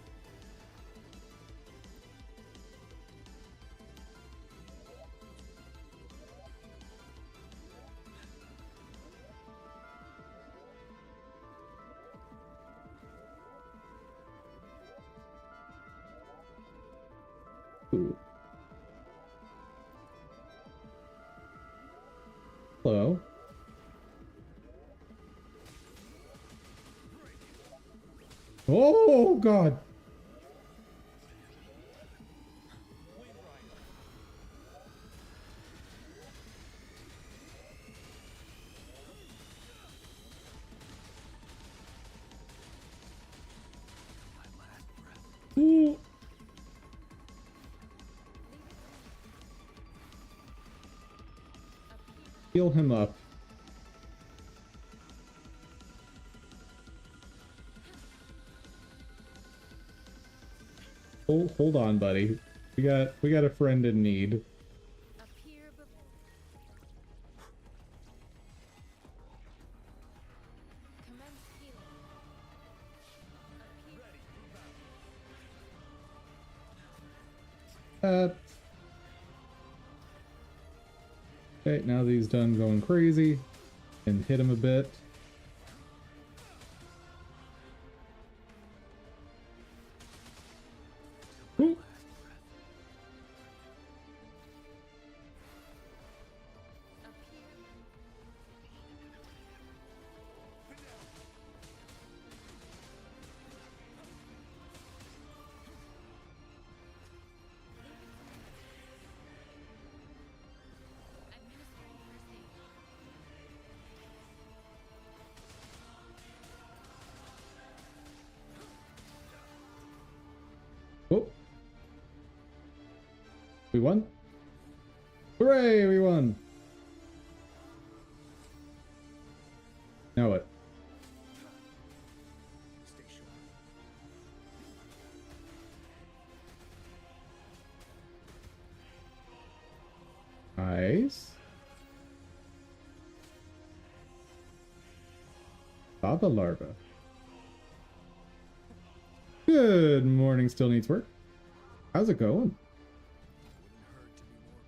Ooh. Hello. Oh god. Ooh. Heal him up. Hold on, buddy. We got a friend in need. that. Okay, now that he's done going crazy, and hit him a bit. Ooh. Oh. We won? Hooray, we won! Now what? Stay sure. Nice. Baba larva. Good morning, still needs work. How's it going? Wouldn't hurt to be more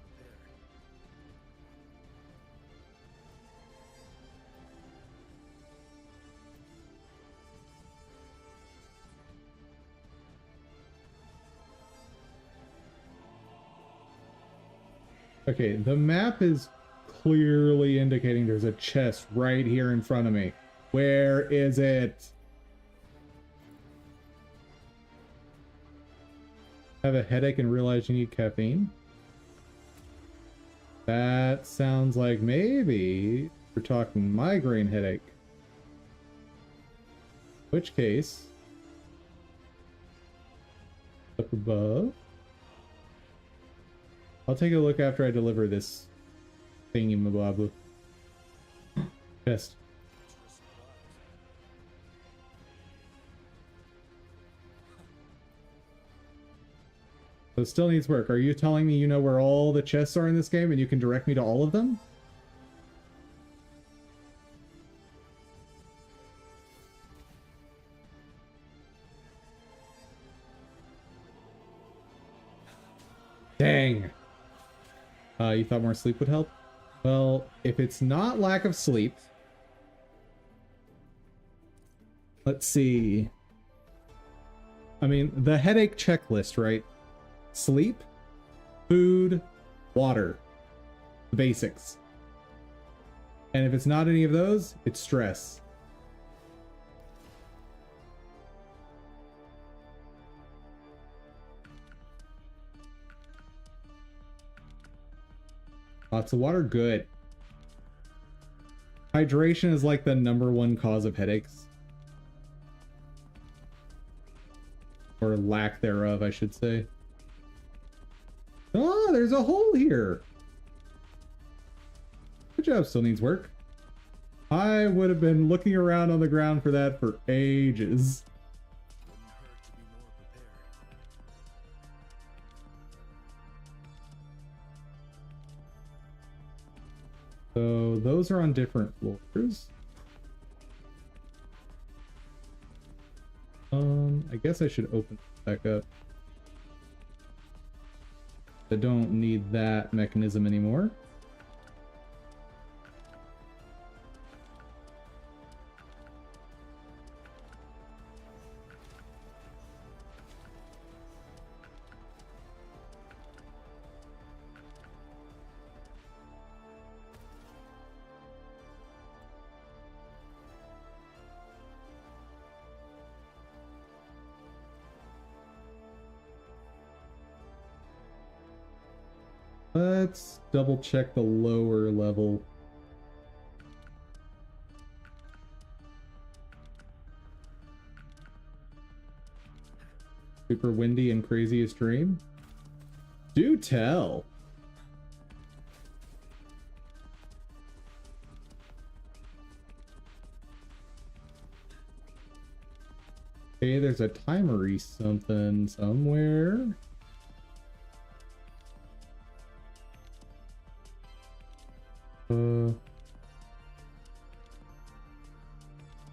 prepared. Okay, the map is clearly indicating there's a chest right here in front of me. Where is it? Have a headache and realize you need caffeine? That sounds like maybe we're talking migraine headache. Which case, up above. I'll take a look after I deliver this thingy mababu. Chest. So it still needs work. Are you telling me you know where all the chests are in this game and you can direct me to all of them? Dang. You thought more sleep would help? Well, if it's not lack of sleep... Let's see. I mean, the headache checklist, right? Sleep, food, water. The basics. And if it's not any of those, it's stress. Lots of water, good. Hydration is like the #1 cause of headaches. Or lack thereof, I should say. Oh, there's a hole here. Good job, still needs work. I would have been looking around on the ground for that for ages. Wouldn't hurt to be more prepared. So those are on different floors. I guess I should open it back up. I don't need that mechanism anymore. Let's double check the lower level. Super windy and craziest dream? Do tell. Okay, there's a timery something somewhere.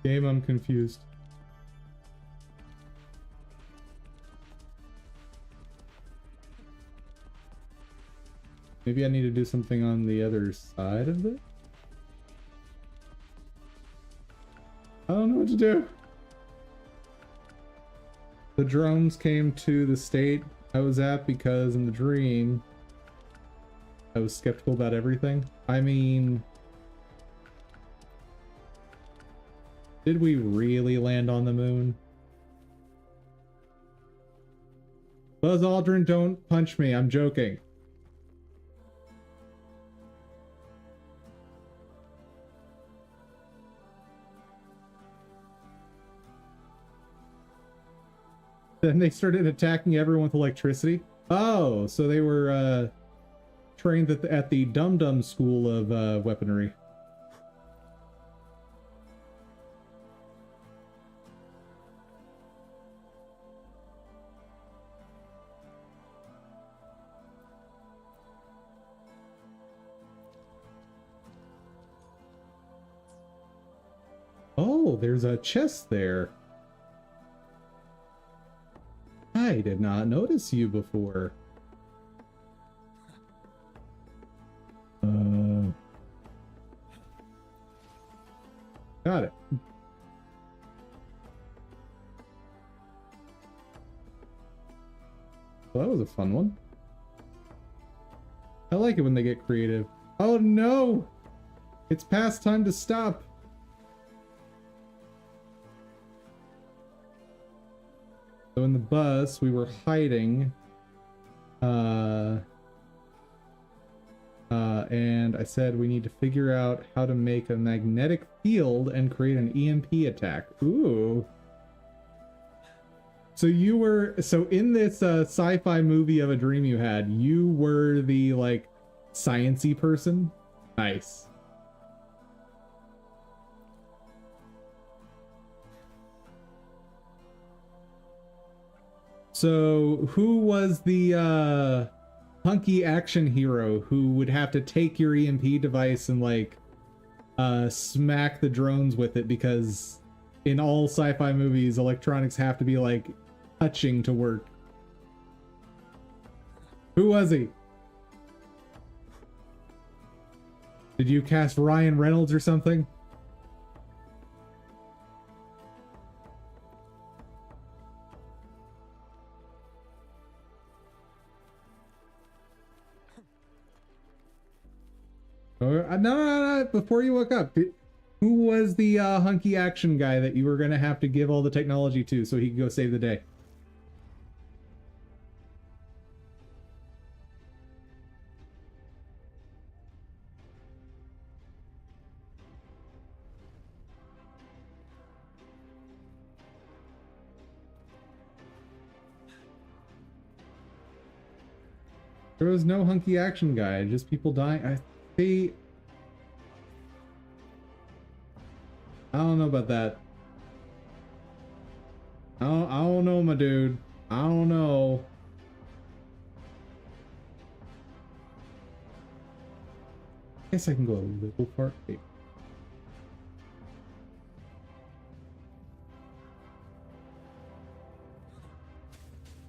Game, I'm confused. Maybe I need to do something on the other side of it? I don't know what to do. The drones came to the state I was at because in the dream I was skeptical about everything. I mean, did we really land on the moon? Buzz Aldrin, don't punch me. I'm joking. Then they started attacking everyone with electricity. Oh, so they were trained at the Dum Dum School of Weaponry. Oh, there's a chest there. I did not notice you before. Got it. Well, that was a fun one. I like it when they get creative. Oh no! It's past time to stop. So in the bus, we were hiding. And I said we need to figure out how to make a magnetic field and create an EMP attack. Ooh. So you were, so in this sci-fi movie of a dream you had, you were the like science-y person? Nice. So who was the hunky action hero who would have to take your EMP device and like smack the drones with it, because in all sci-fi movies electronics have to be like touching to work? Who was he? Did you cast Ryan Reynolds or something? No, before you woke up, who was the hunky action guy that you were going to have to give all the technology to so he could go save the day? There was no hunky action guy, just people dying. I don't know about that. I don't know, my dude. I don't know. I guess I can go a little far. Wait.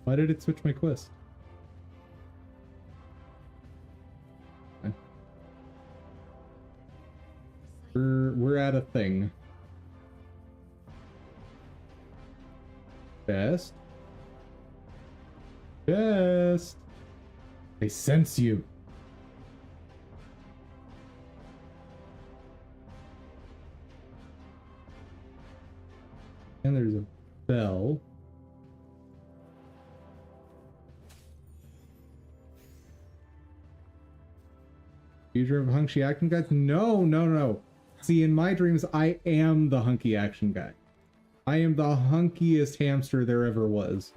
Why did it switch my quest? Okay. We're at a thing. Best. Best. I sense you. And there's a bell. Future of hunky action guys? No. See, in my dreams, I am the hunky action guy. I am the hunkiest hamster there ever was.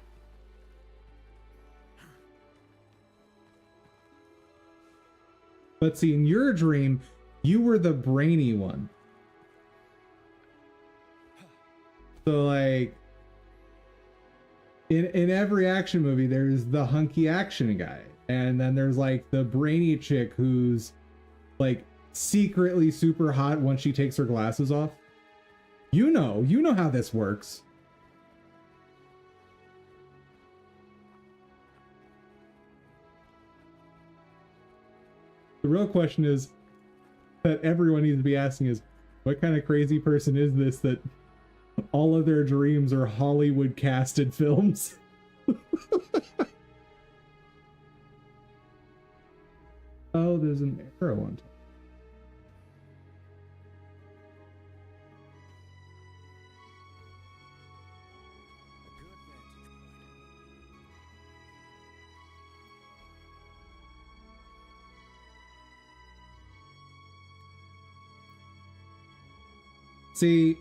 But see, in your dream, you were the brainy one. So like, in every action movie, there's the hunky action guy. And then there's like the brainy chick who's like secretly super hot once she takes her glasses off. You know how this works. The real question is that everyone needs to be asking is, what kind of crazy person is this that all of their dreams are Hollywood casted films? Oh, there's an arrow on top. A good vantage point. See,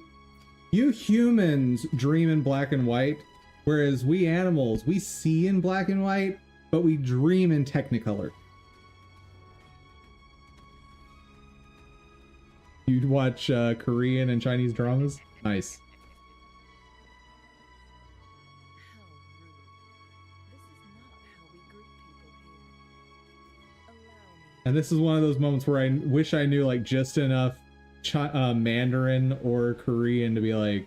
you humans dream in black and white, whereas we animals, we see in black and white, but we dream in Technicolor. You watch Korean and Chinese dramas? Nice. How rude. This is not how we greet people here. Allow me. And this is one of those moments where I wish I knew like just enough Mandarin or Korean to be like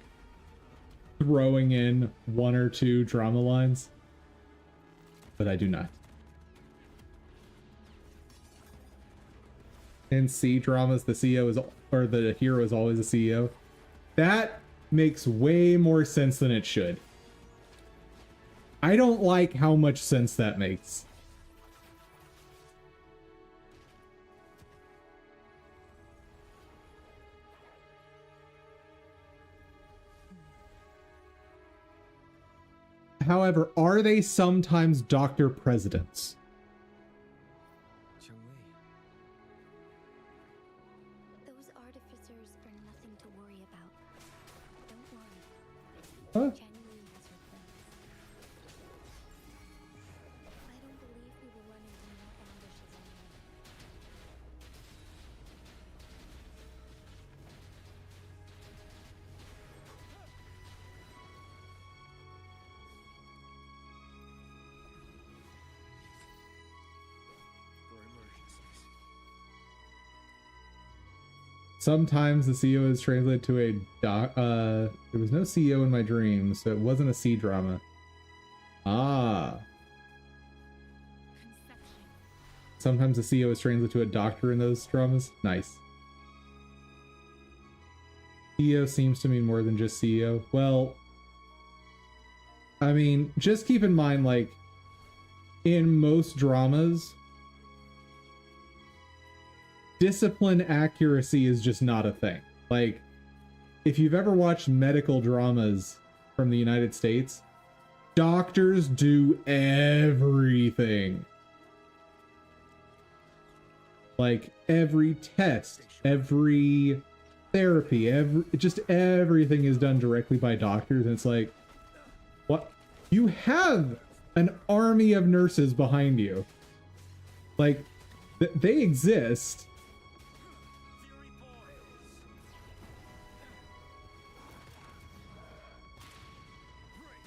throwing in one or two drama lines, but I do not. In C dramas, the CEO is, or the hero is always a CEO. That makes way more sense than it should. I don't like how much sense that makes. However, are they sometimes Dr. Presidents? Chung-Li. Those artificers are nothing to worry about. Don't worry. Huh? Genuinely has her plans. I don't believe we will run into more ambushes anymore. For emergencies. Sometimes the CEO is translated to a there was no CEO in my dreams, so it wasn't a C drama. Ah. Conception. Sometimes the CEO is translated to a doctor in those dramas. Nice. CEO seems to mean more than just CEO. Well, I mean, just keep in mind, like, in most dramas, discipline accuracy is just not a thing. Like, if you've ever watched medical dramas from the United States, doctors do everything. Like, every test, every therapy, just everything is done directly by doctors, and it's like, what? You have an army of nurses behind you. Like, they exist. Fury boils. Break.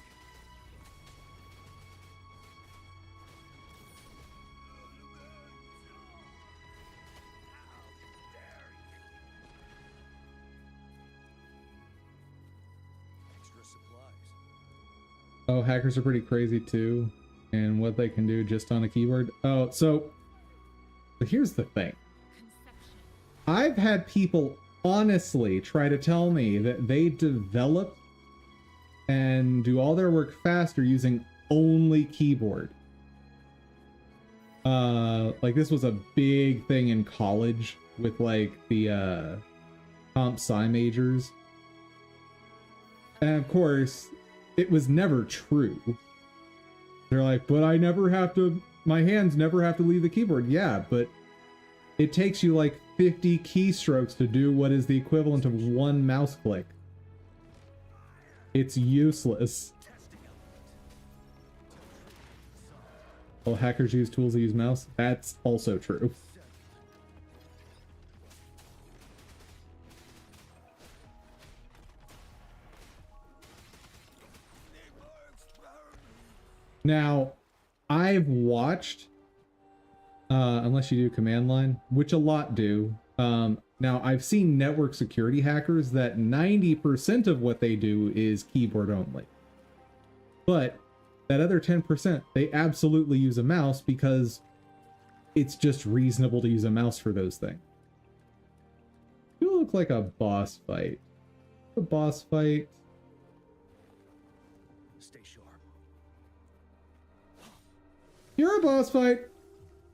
Extra supplies. Oh, hackers are pretty crazy too, and what they can do just on a keyboard. Oh, so here's the thing. Conception. I've had people honestly try to tell me that they develop and do all their work faster using only keyboard. Like this was a big thing in college with like the comp sci majors. And of course, it was never true. They're like, but I never have to, my hands never have to leave the keyboard. Yeah, but it takes you like 50 keystrokes to do what is the equivalent of one mouse click. It's useless. Well, hackers use tools to use mouse. That's also true. Now, I've watched, unless you do command line, which a lot do. Now, I've seen network security hackers that 90% of what they do is keyboard only. But that other 10%, they absolutely use a mouse because it's just reasonable to use a mouse for those things. You look like a boss fight. A boss fight. Stay sharp. You're a boss fight.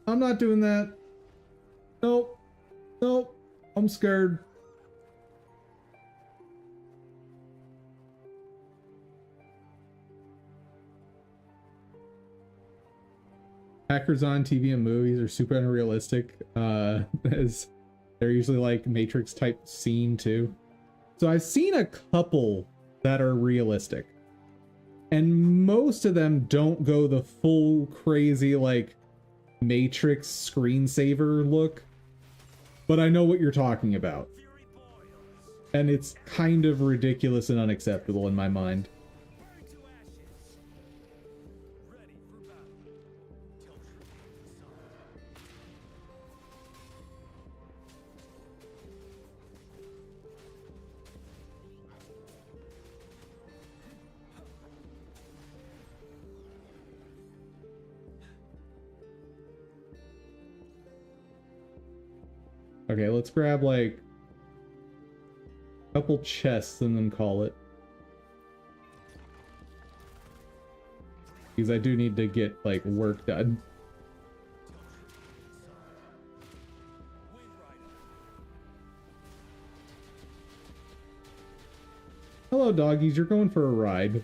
I'm not doing that. Nope. Nope. I'm scared. Hackers on TV and movies are super unrealistic. As they're usually like Matrix type scene too. So I've seen a couple that are realistic. And most of them don't go the full crazy like Matrix screensaver look. But I know what you're talking about. And it's kind of ridiculous and unacceptable in my mind. Okay, let's grab like a couple chests and then call it. Because I do need to get like work done. Hello doggies, you're going for a ride.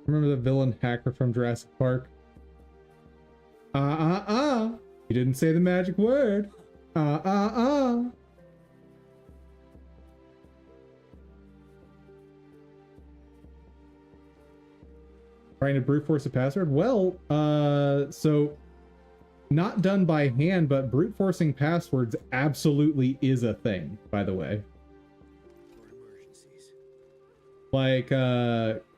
Remember the villain hacker from Jurassic Park? You didn't say the magic word. Trying to brute force a password? Well, so not done by hand, but brute forcing passwords absolutely is a thing, by the way. Like,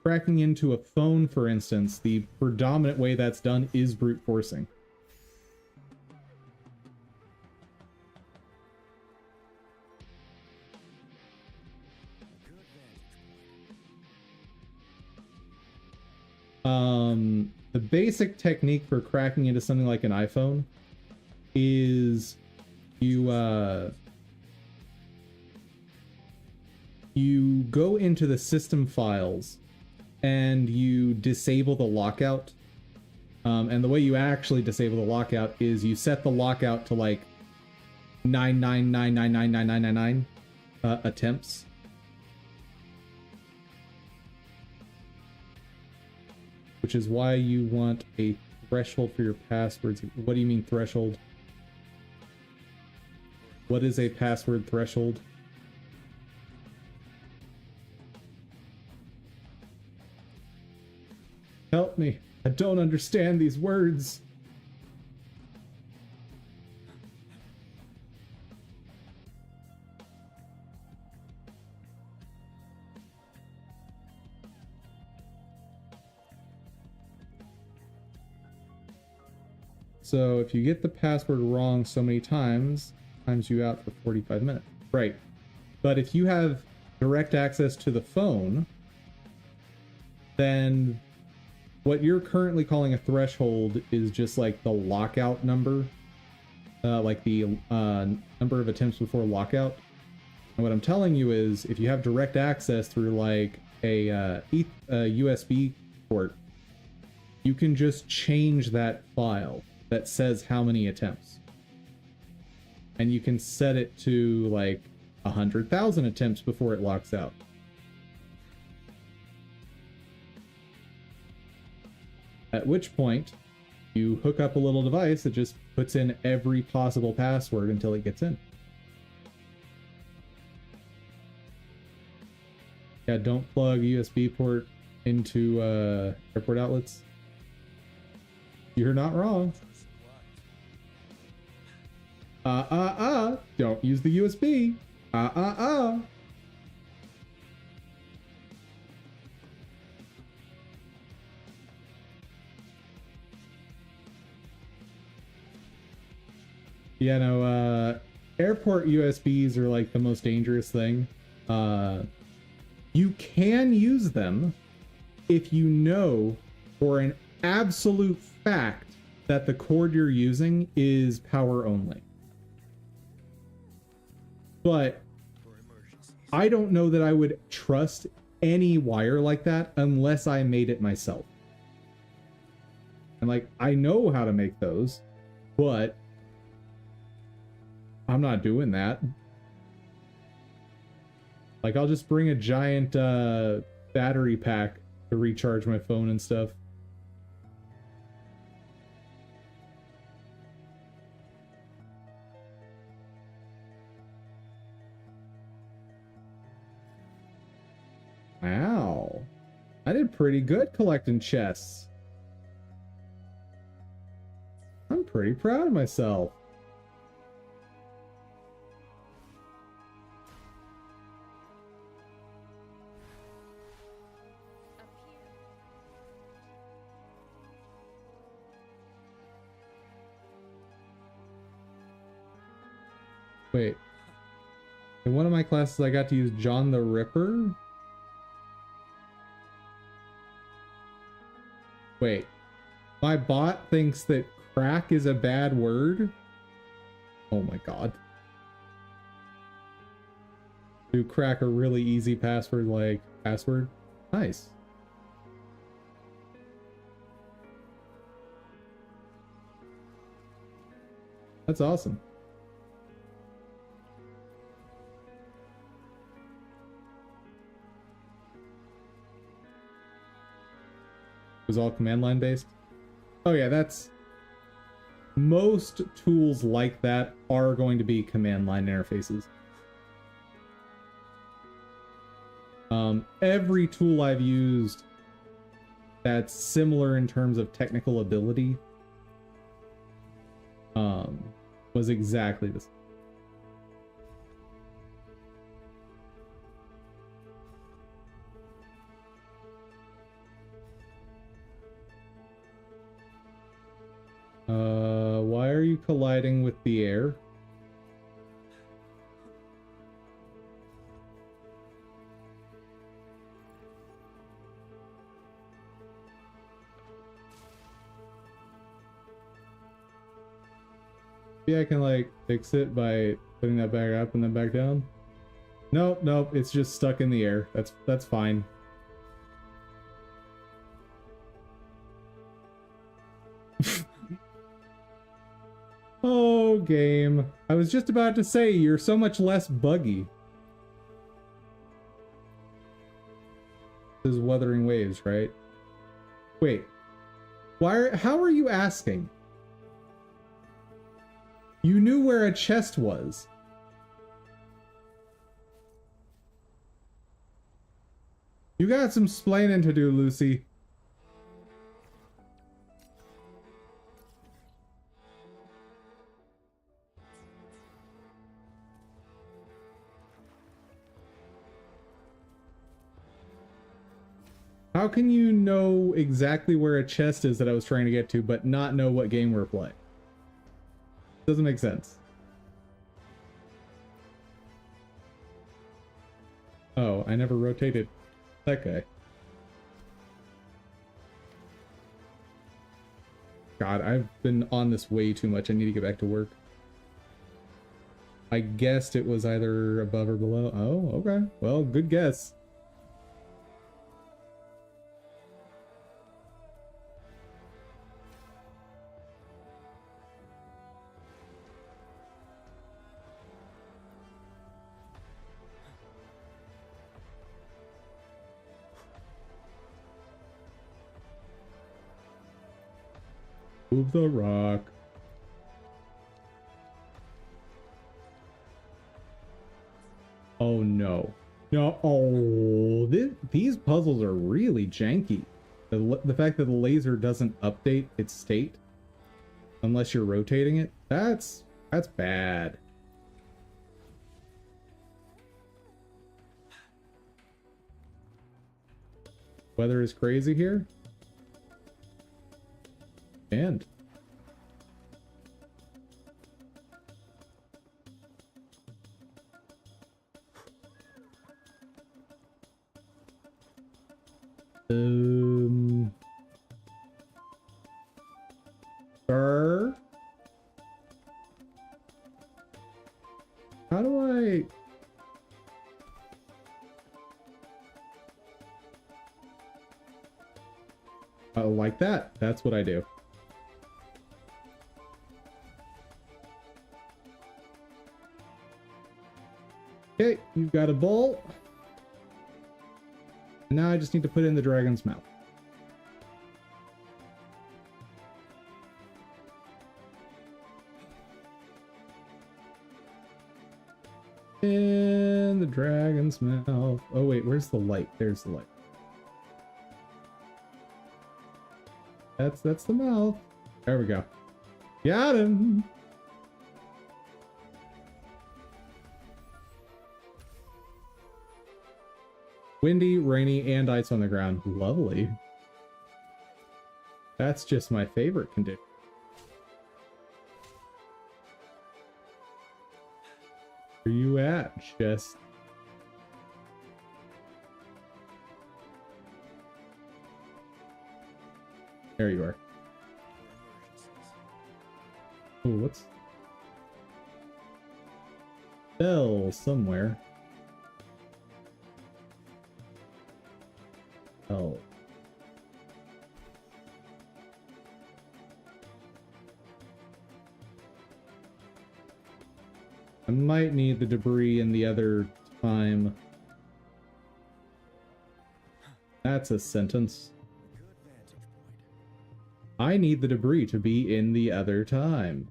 cracking into a phone, for instance, the predominant way that's done is brute forcing. The basic technique for cracking into something like an iPhone is you go into the system files and you disable the lockout. And the way you actually disable the lockout is you set the lockout to like 999999999 attempts. Which is why you want a threshold for your passwords. What do you mean threshold? What is a password threshold? Help me. I don't understand these words. So if you get the password wrong so many times, it times you out for 45 minutes. Right. But if you have direct access to the phone, then what you're currently calling a threshold is just like the lockout number, like the number of attempts before lockout. And what I'm telling you is if you have direct access through like a USB port, you can just change that file that says how many attempts. And you can set it to like 100,000 attempts before it locks out. At which point, you hook up a little device that just puts in every possible password until it gets in. Yeah, don't plug USB port into airport outlets. You're not wrong. Don't use the USB. Yeah, no, airport USBs are like the most dangerous thing. You can use them if you know for an absolute fact that the cord you're using is power only. But I don't know that I would trust any wire like that unless I made it myself. And like, I know how to make those, but I'm not doing that. Like, I'll just bring a giant battery pack to recharge my phone and stuff. Wow. I did pretty good collecting chests. I'm pretty proud of myself. Wait. In one of my classes, I got to use John the Ripper. Wait. My bot thinks that crack is a bad word? Oh my god. Do crack a really easy password like password? Nice. That's awesome. Was all command line based? Oh yeah, that's... Most tools like that are going to be command line interfaces. Every tool I've used that's similar in terms of technical ability was exactly this. Why are you colliding with the air? Maybe I can like fix it by putting that back up and then back down. Nope, nope, it's just stuck in the air. That's fine. Oh, game. I was just about to say, you're so much less buggy. This is Wuthering Waves, right? Wait. How are you asking? You knew where a chest was. You got some splaining to do, Lucy. How can you know exactly where a chest is that I was trying to get to, but not know what game we're playing? Doesn't make sense. Oh, I never rotated that guy. God, I've been on this way too much. I need to get back to work. I guessed it was either above or below. Oh, okay. Well, good guess. Move the rock. Oh no. No, oh, these puzzles are really janky. The fact that the laser doesn't update its state unless you're rotating it, that's bad. Weather is crazy here. And Sir? How do I... Oh, like that. That's what I do. Okay, you've got a bolt. And now I just need to put in the dragon's mouth. In the dragon's mouth. Oh wait, where's the light? There's the light. That's the mouth. There we go. Got him. Windy, rainy, and ice on the ground. Lovely. That's just my favorite condition. Where you at, Chest? There you are. Oh, what's... Bell somewhere. Oh. I might need the debris in the other time. That's a sentence. I need the debris to be in the other time.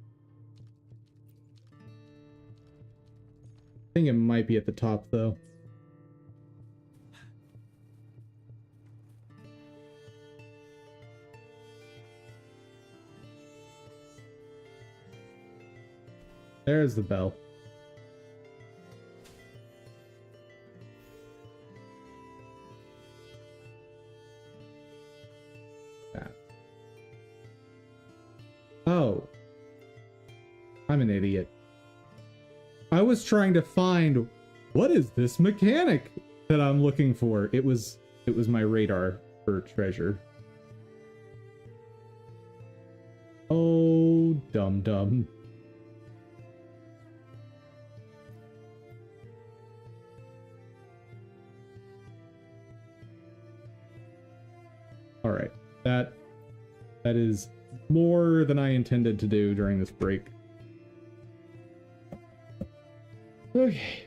I think it might be at the top, though. There's the bell. Oh. I'm an idiot. I was trying to find what is this mechanic that I'm looking for. It was my radar for treasure. Oh, dum. All right. That is more than I intended to do during this break. Okay.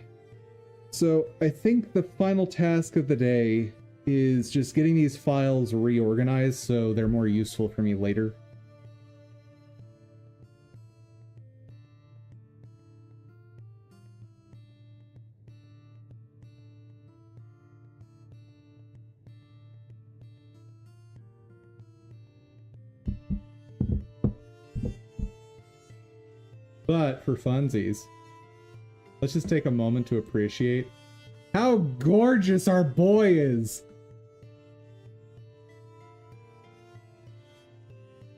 So I think the final task of the day is just getting these files reorganized so they're more useful for me later. But for funsies, let's just take a moment to appreciate how gorgeous our boy is.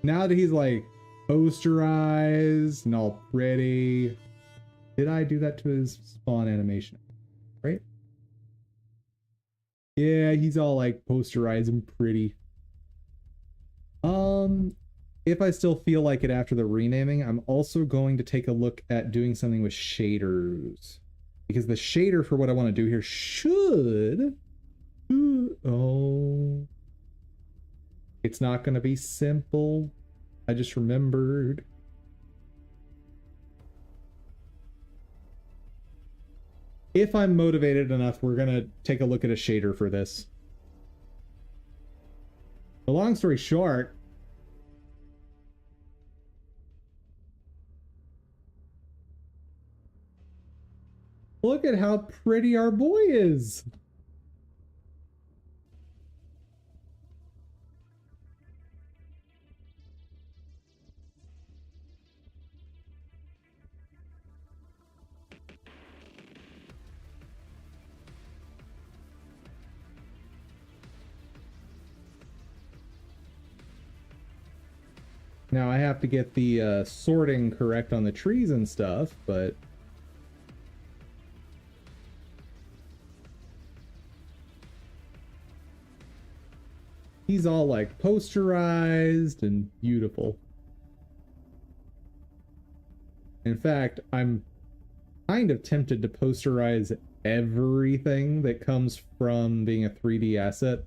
Now that he's like posterized and all pretty. Did I do that to his spawn animation? Right? Yeah, he's all like posterized and pretty. If I still feel like it after the renaming, I'm also going to take a look at doing something with shaders. Because the shader for what I want to do here should... Oh... It's not going to be simple. I just remembered. If I'm motivated enough, we're going to take a look at a shader for this. The long story short... Look at how pretty our boy is. Now I have to get the sorting correct on the trees and stuff, but... he's all like posterized and beautiful. In fact, I'm kind of tempted to posterize everything that comes from being a 3D asset.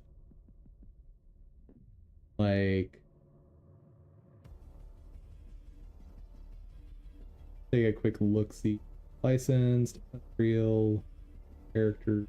Like, take a quick look-see. Licensed, Unreal, character.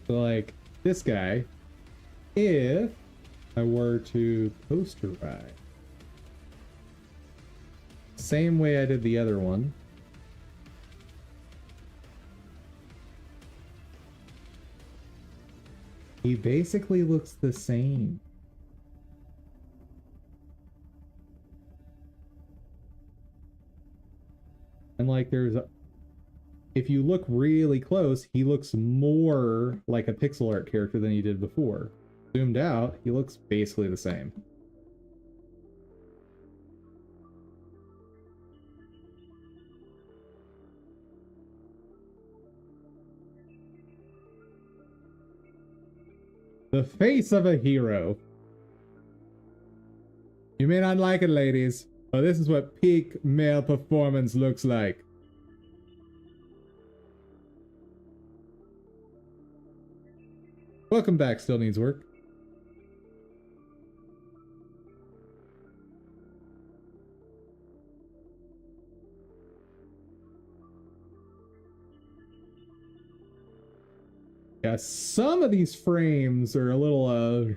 So like this guy, if I were to posterize, same way I did the other one, he basically looks the same. And like there's a, if you look really close, he looks more like a pixel art character than he did before. Zoomed out, he looks basically the same. The face of a hero. You may not like it, ladies, but this is what peak male performance looks like. Welcome back, Still Needs Work. Yeah, some of these frames are a little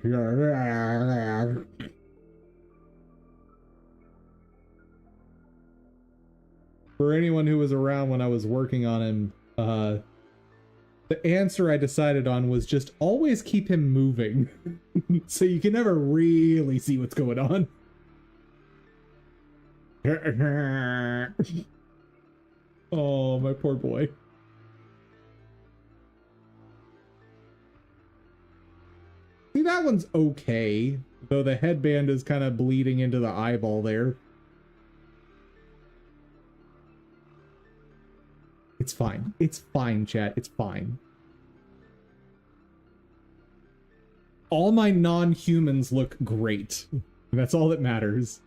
for anyone who was around when I was working on him, the answer I decided on was just always keep him moving. So you can never really see what's going on. Oh, my poor boy. See, that one's okay, though the headband is kind of bleeding into the eyeball there. It's fine. It's fine, chat. It's fine. All my non-humans look great. That's all that matters.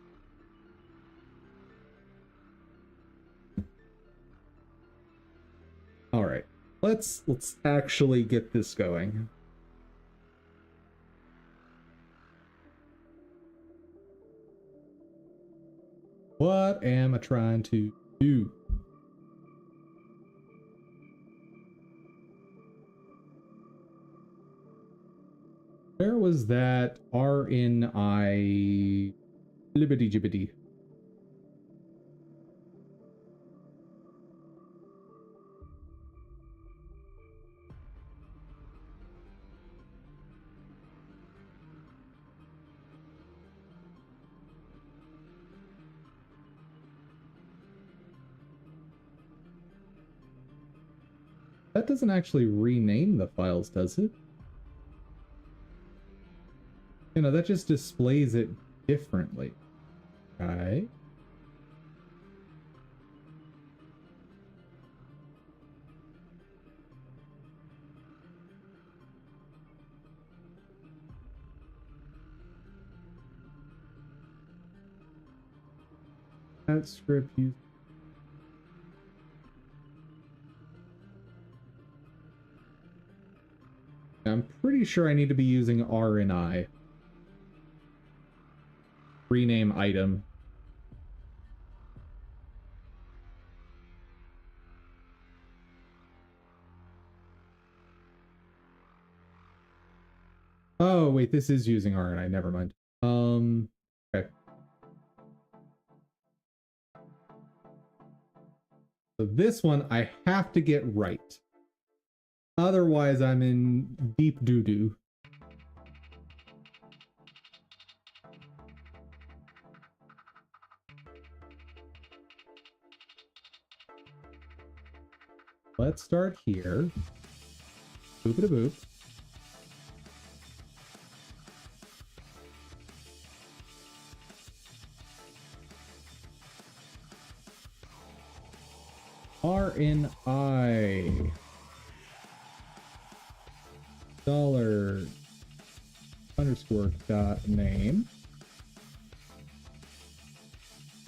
All right. Let's actually get this going. What am I trying to do? Where was that RNI Libbity Jibbity? That doesn't actually rename the files, does it? You know, that just displays it differently. Right? That script used. I'm pretty sure I need to be using RNI. Rename item. Oh, wait, this is using RNI. Never mind. Okay. So this one I have to get right. Otherwise, I'm in deep doo-doo. let's start here. Boop a boop. RNI dollar underscore dot name.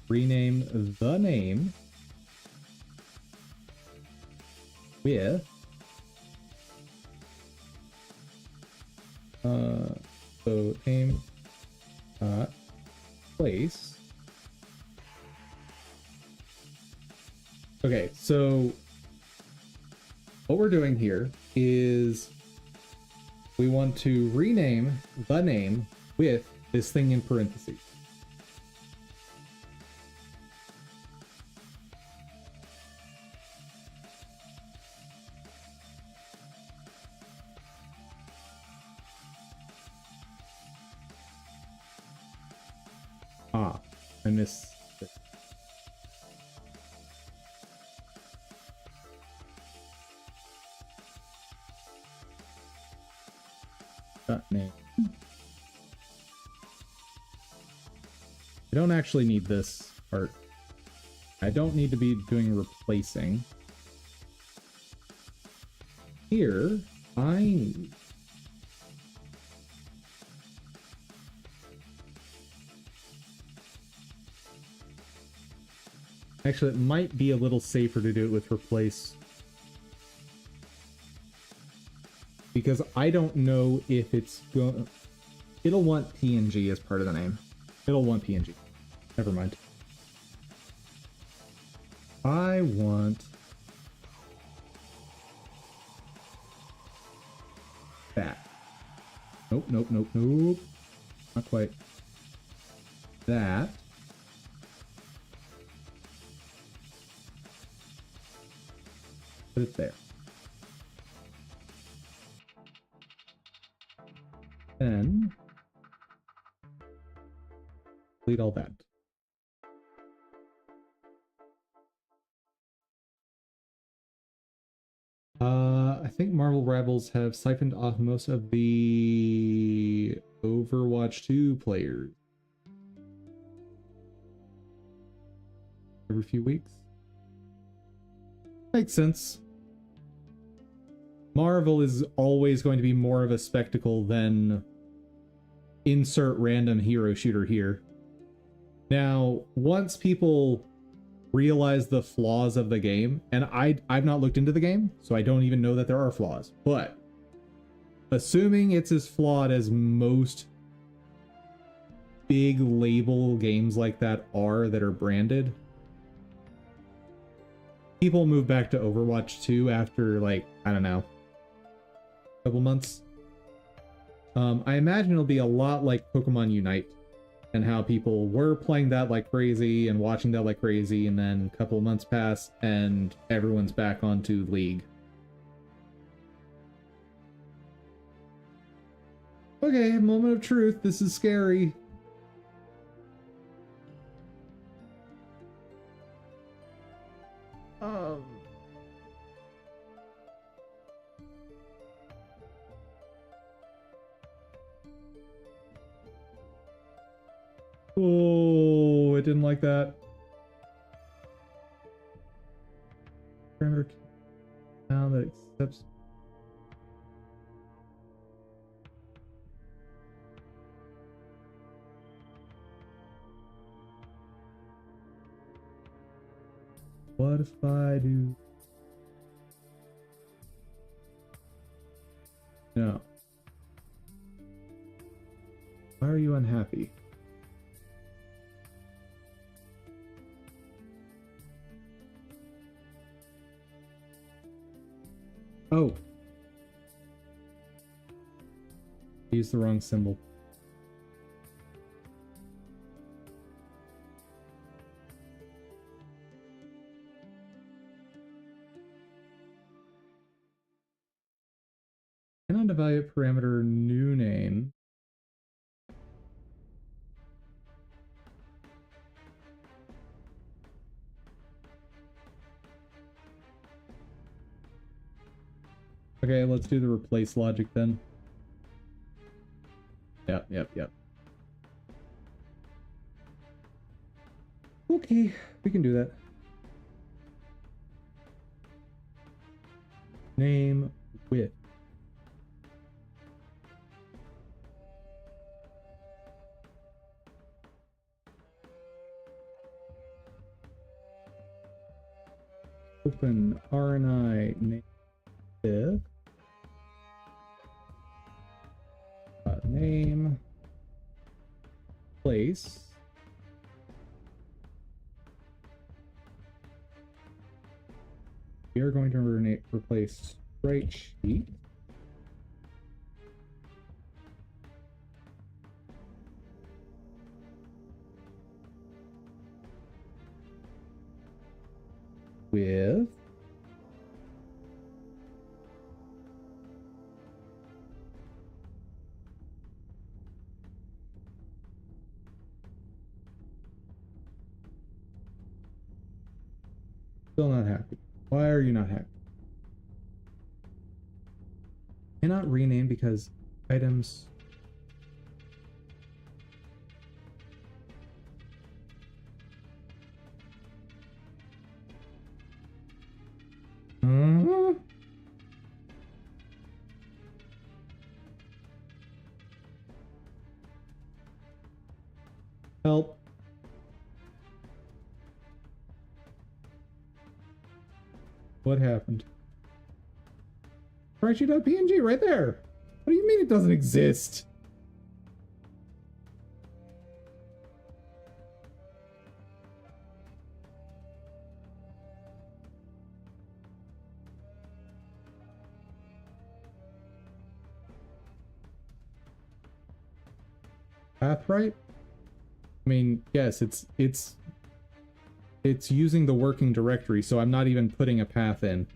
Rename the name with so name place. Okay, so what we're doing here is we want to rename the name with this thing in parentheses. Ah, I missed it. Name. I don't actually need this part. I don't need to be doing replacing. Here, I need actually, it might be a little safer to do it with replace. Because I don't know if it's going... It'll want PNG as part of the name. It'll want PNG. Never mind. I want... that. Nope, nope, nope, nope. Not quite. That. Put it there. Then delete all that. I think Marvel Rivals have siphoned off most of the Overwatch 2 players every few weeks. Makes sense. Marvel is always going to be more of a spectacle than insert random hero shooter here. Now, once people realize the flaws of the game, and I've not looked into the game, so I don't even know that there are flaws, but assuming it's as flawed as most big label games like that are branded, people move back to Overwatch 2 after, like, I don't know, couple months. I imagine it'll be a lot like Pokemon Unite and how people were playing that like crazy and watching that like crazy, and then a couple months pass and everyone's back onto League. Okay, moment of truth. This is scary. Oh, I didn't like that. Parameter now that accepts. What if I do? No. Why are you unhappy? Oh. Use the wrong symbol. Cannot evaluate parameter new name. Okay, let's do the replace logic then. Yep. Okay, we can do that. Name with. Open RNI name with. Name. Place. We are going to replace sprite sheet. With still not happy. Why are you not happy? Cannot rename because items. Help. What happened? Spreadsheet.png right there. What do you mean it doesn't exist? Path right? I mean, yes, it's using the working directory, so I'm not even putting a path in.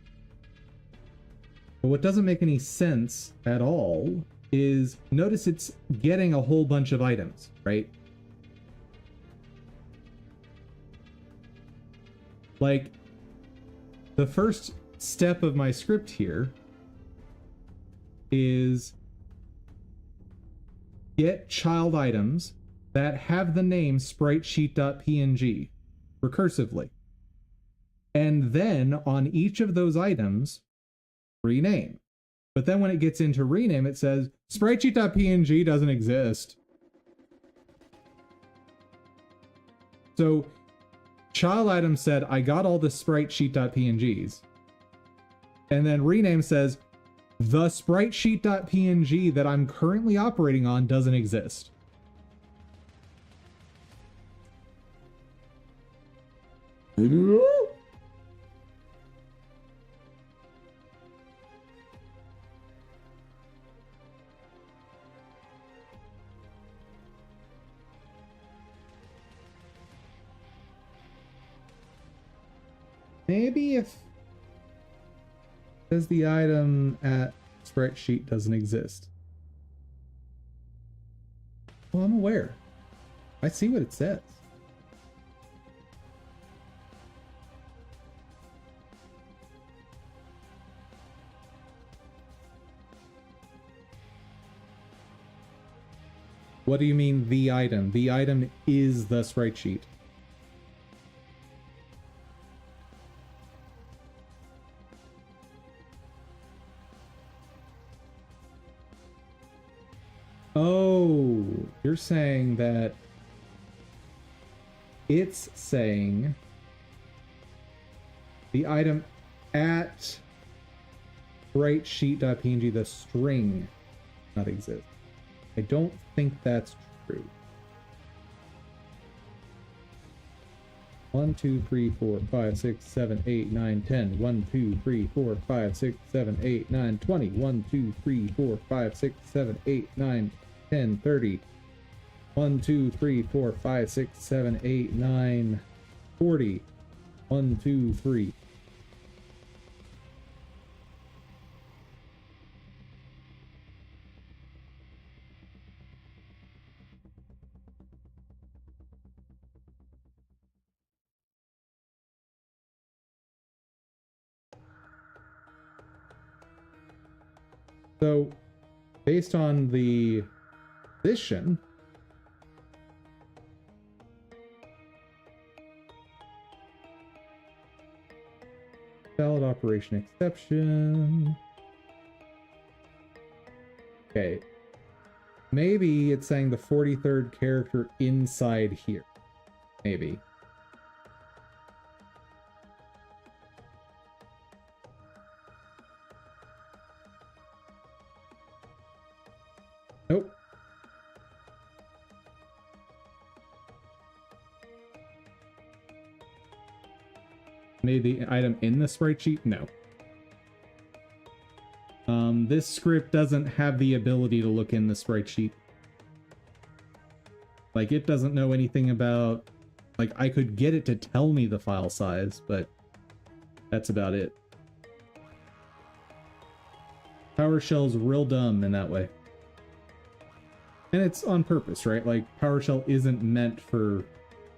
But what doesn't make any sense at all is, notice it's getting a whole bunch of items, right? Like, the first step of my script here is get child items that have the name spritesheet.png recursively. And then on each of those items, rename. But then when it gets into rename, it says spritesheet.png doesn't exist. So child item said, I got all the spritesheet.pngs. And then rename says, the spritesheet.png that I'm currently operating on doesn't exist. Maybe if says the item at sprite sheet doesn't exist. Well, I'm aware. I see what it says. What do you mean the item? The item is the sprite sheet. Oh, you're saying that it's saying the item at sprite_sheet.png, the string, not exist. I don't think that's true. 1, 2, 3, 4, 5, 6, 7, 8, 9, 10. 1, 2, 3, 4, 5, 6, 7, 8, 9, 20. 1, 2, 3, 4, 5, 6, 7, 8, 9, 10, 30. 1, 2, 3, 4, 5, 6, 7, 8, 9, 40. 1, 2, 3. So, based on the position, valid operation exception. Okay. Maybe it's saying the 43rd character inside here. Maybe. Nope. Maybe the item in the sprite sheet? No. This script doesn't have the ability to look in the sprite sheet. Like, it doesn't know anything about... Like, I could get it to tell me the file size, but that's about it. PowerShell's real dumb in that way. And it's on purpose, right? Like, PowerShell isn't meant for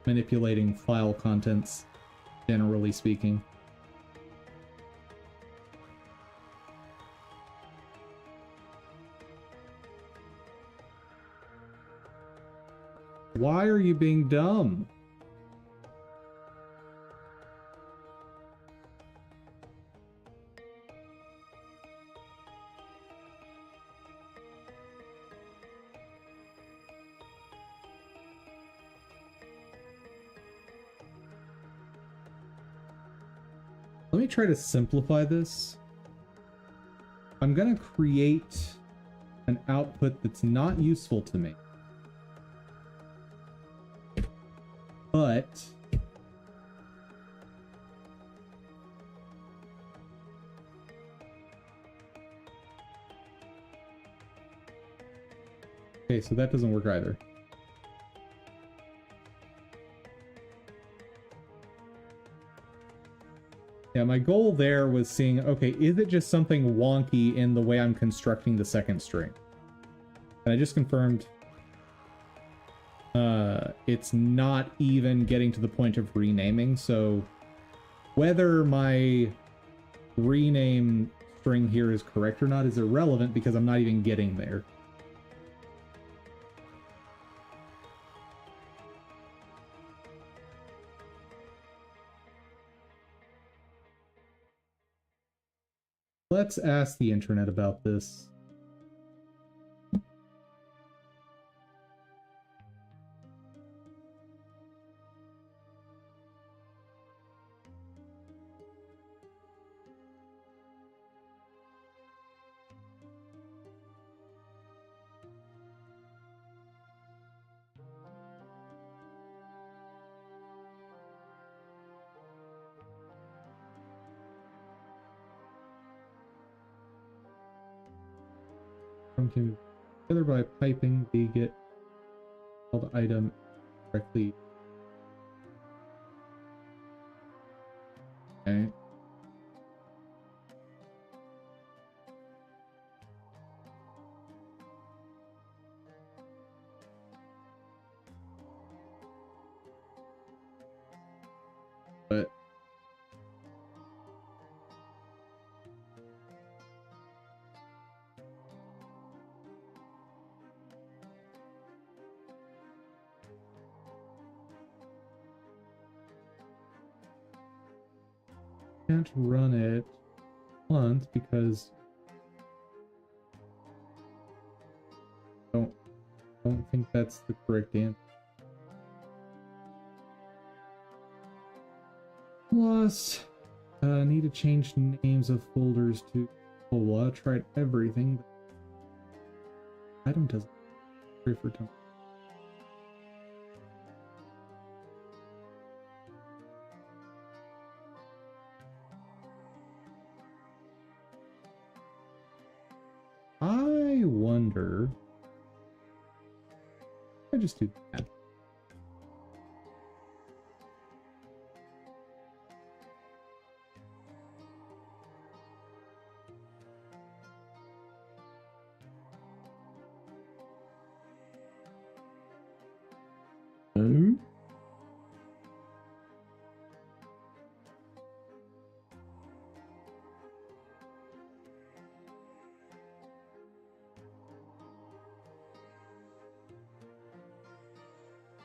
manipulating file contents, generally speaking. Why are you being dumb? Let me try to simplify this. I'm gonna create an output that's not useful to me. But okay, so that doesn't work either. Yeah, my goal there was seeing, okay, is it just something wonky in the way I'm constructing the second string? And I just confirmed it's not even getting to the point of renaming, so whether my rename string here is correct or not is irrelevant because I'm not even getting there. Let's ask the internet about this. Came together by piping the get called item directly. Okay. But can't run it once because I don't think that's the correct answer. Plus, need to change names of folders to I tried everything, but item doesn't pray for time. I wonder. I just do that. No.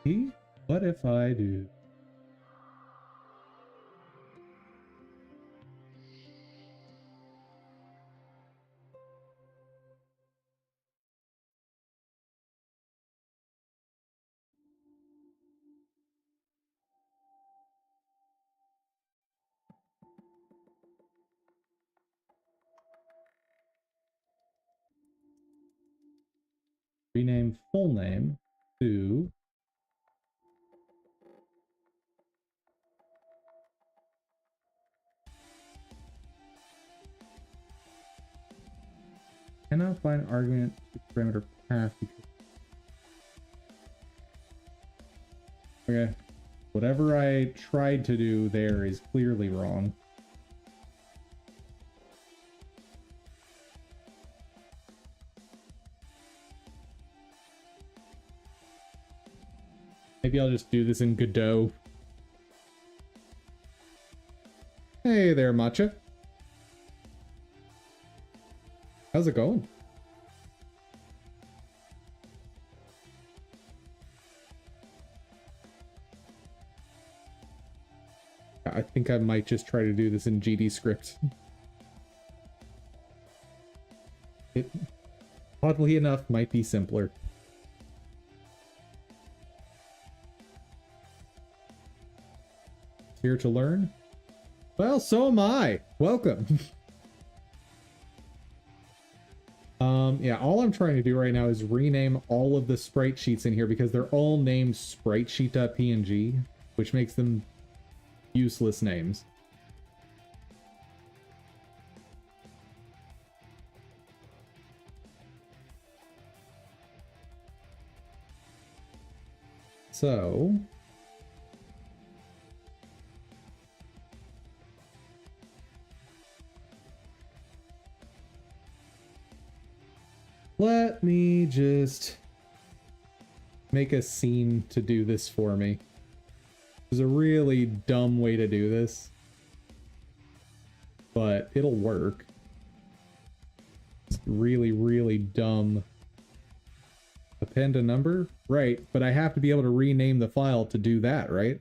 What if I do? Rename full name to cannot find argument to parameter path because okay. Whatever I tried to do there is clearly wrong. Maybe I'll just do this in Godot. Hey there, Matcha. How's it going? I think I might just try to do this in GD script. It, oddly enough, might be simpler. Here to learn? Well, so am I. Welcome. Yeah, all I'm trying to do right now is rename all of the sprite sheets in here because they're all named spritesheet.png, which makes them useless names. So let me just make a scene to do this for me. There's a really dumb way to do this, but it'll work. It's really, really dumb. Append a number? Right, but I have to be able to rename the file to do that, right?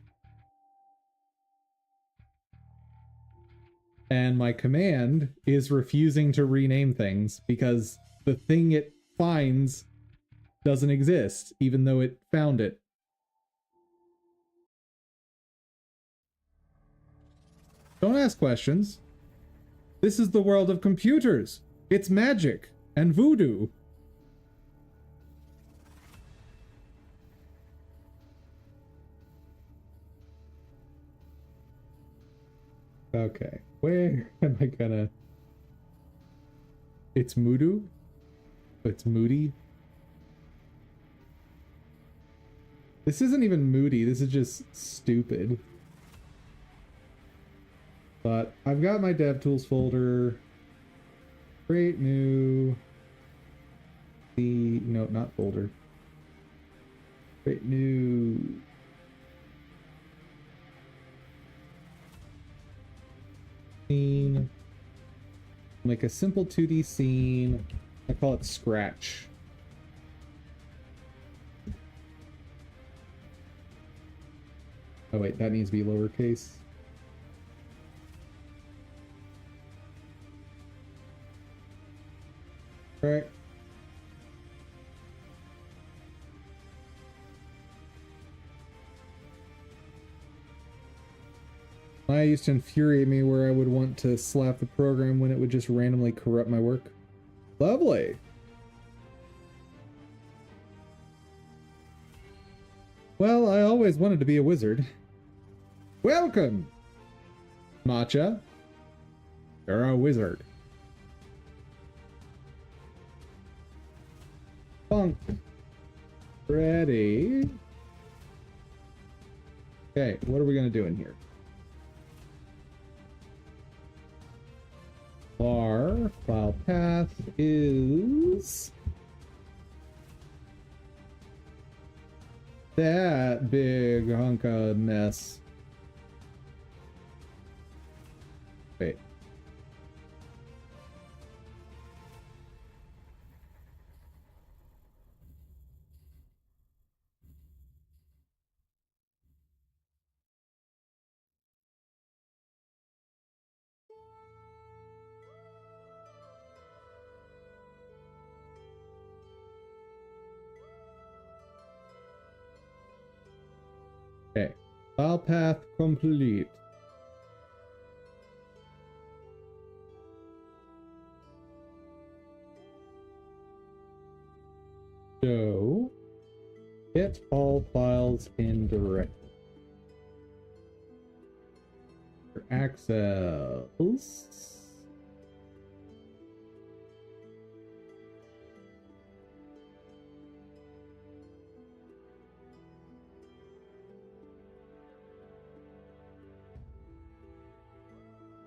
And my command is refusing to rename things because the thing it finds doesn't exist, even though it found it. Don't ask questions. This is the world of computers. It's magic and voodoo. Okay, where am I gonna... It's Moodoo? It's Moody? This isn't even moody, this is just stupid. But I've got my DevTools folder. Create new... No, not folder. Create new... Scene. Make a simple 2D scene. I call it Scratch. Oh wait, that needs to be lowercase. Alright. I used to infuriate me where I would want to slap the program when it would just randomly corrupt my work. Lovely! Well, I always wanted to be a wizard. Welcome! Matcha. You're a wizard. Funk. Ready. Okay, what are we gonna do in here? Our file path is that big hunk of mess. Wait. File path complete. So, get all files in directory. For access.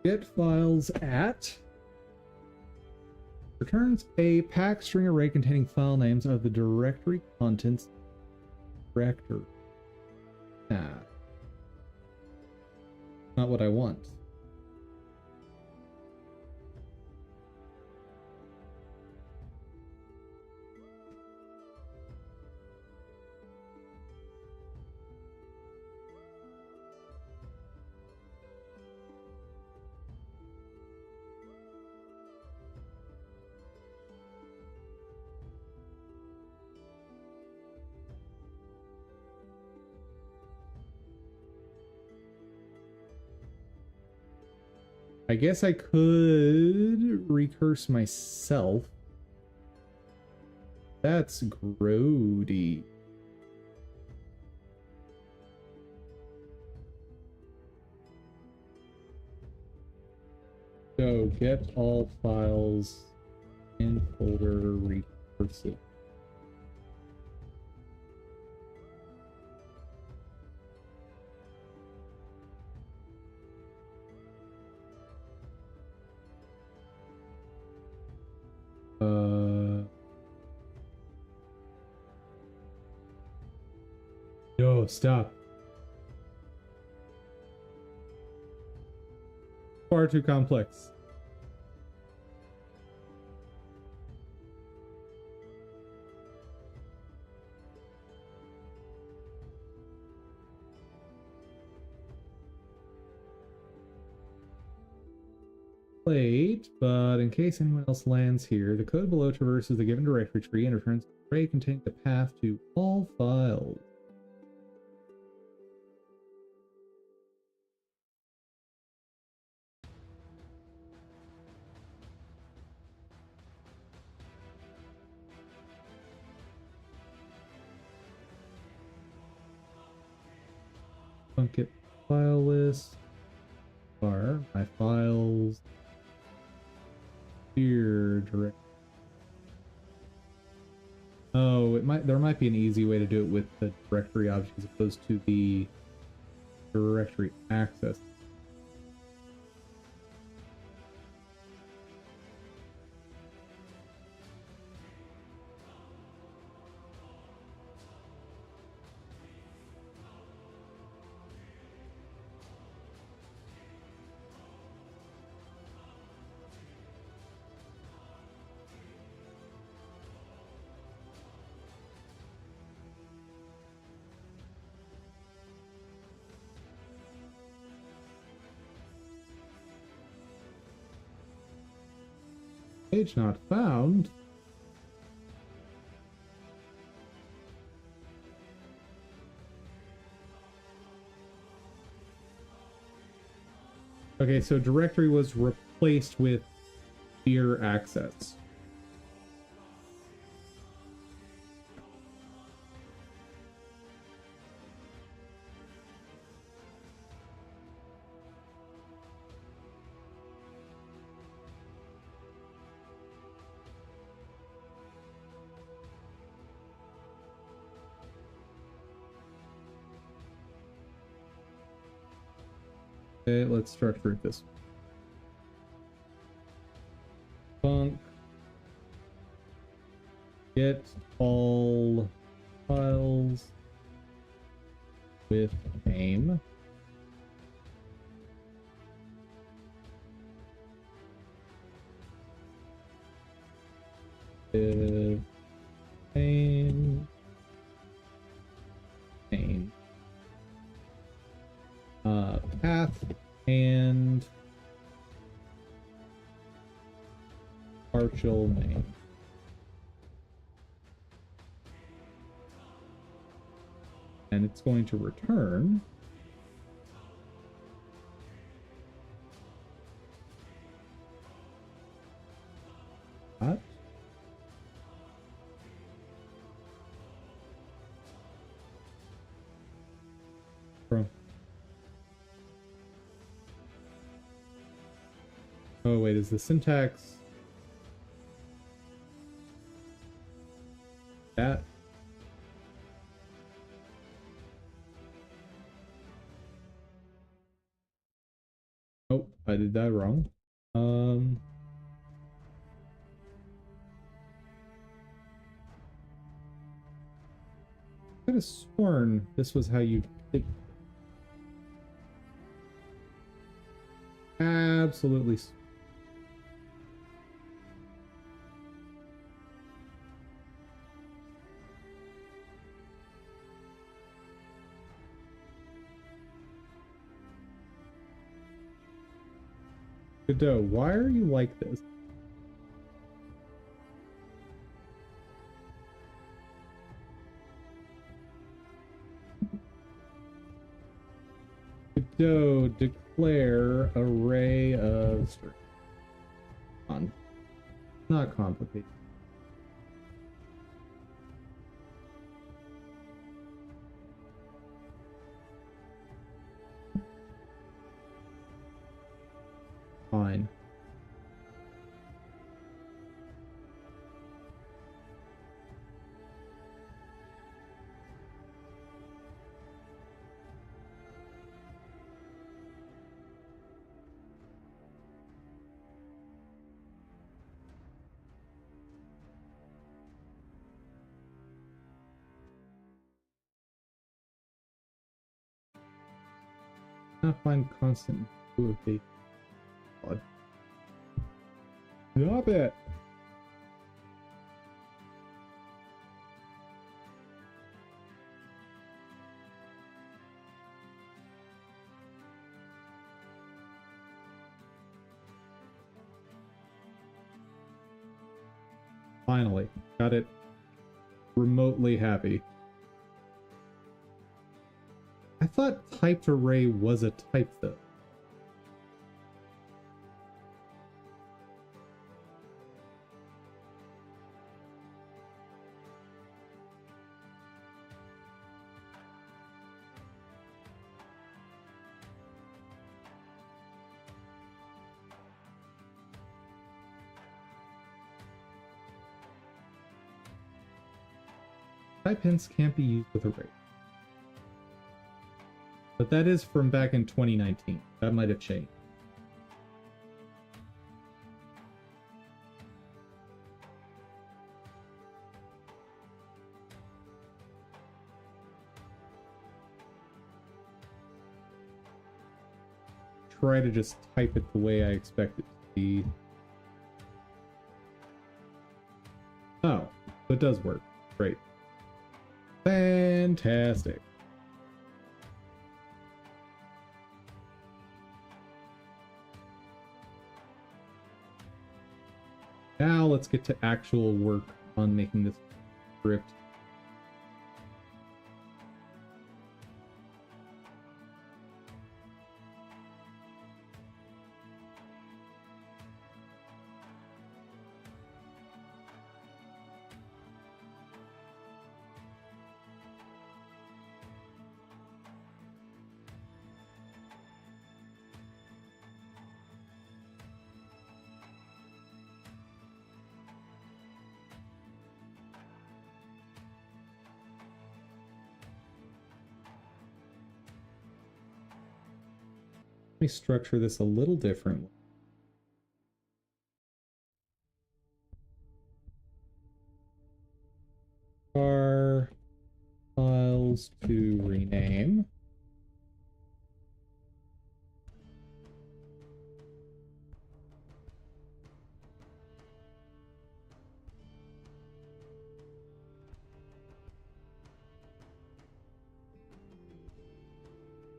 Get files at returns a pack string array containing file names of the directory contents directory. Ah, not what I want. I guess I could recurse myself. That's grody. So get all files in folder recursive. No, stop. Far too complex. Plate, but in case anyone else lands here, the code below traverses the given directory tree and returns an array containing the path to all files. Get file list are my files here direct. Oh, there might be an easy way to do it with the directory object as opposed to the directory access. Page not found. Okay, so directory was replaced with peer access. Okay, let's structure it this way. Func get all files with name. With name. Path and partial name. And it's going to return Oh wait, is the syntax that? Oh, I did that wrong. I could have sworn this was how you did. Absolutely. Godot, why are you like this? Godot, declare array of strings. Not complicated. Fine. Not find constant equivocate. God. Stop it. Finally, got it remotely happy. I thought typed array was a type though. Type hints can't be used with array. But that is from back in 2019. That might have changed. Try to just type it the way I expect it to be. Oh, so it does work. Great. Fantastic. Now let's get to actual work on making this script. Let me structure this a little differently. Our files to rename.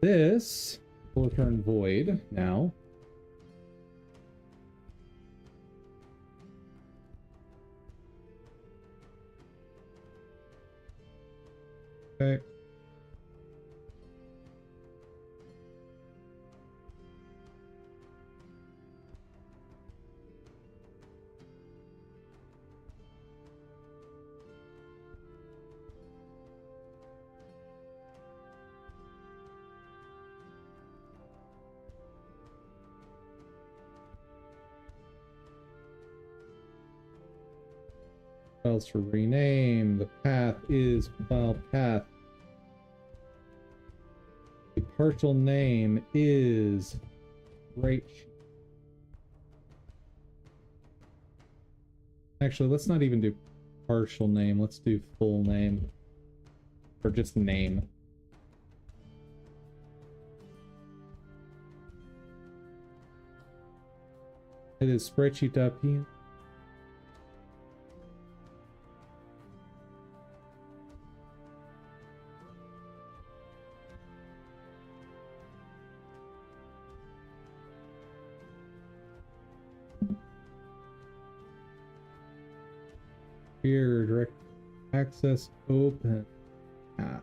This will return void now. Okay. Files to rename. The path is file path. The partial name is right. Actually, let's not even do partial name. Let's do full name. Or just name. It is spreadsheet.p. Here, direct access open. Ah.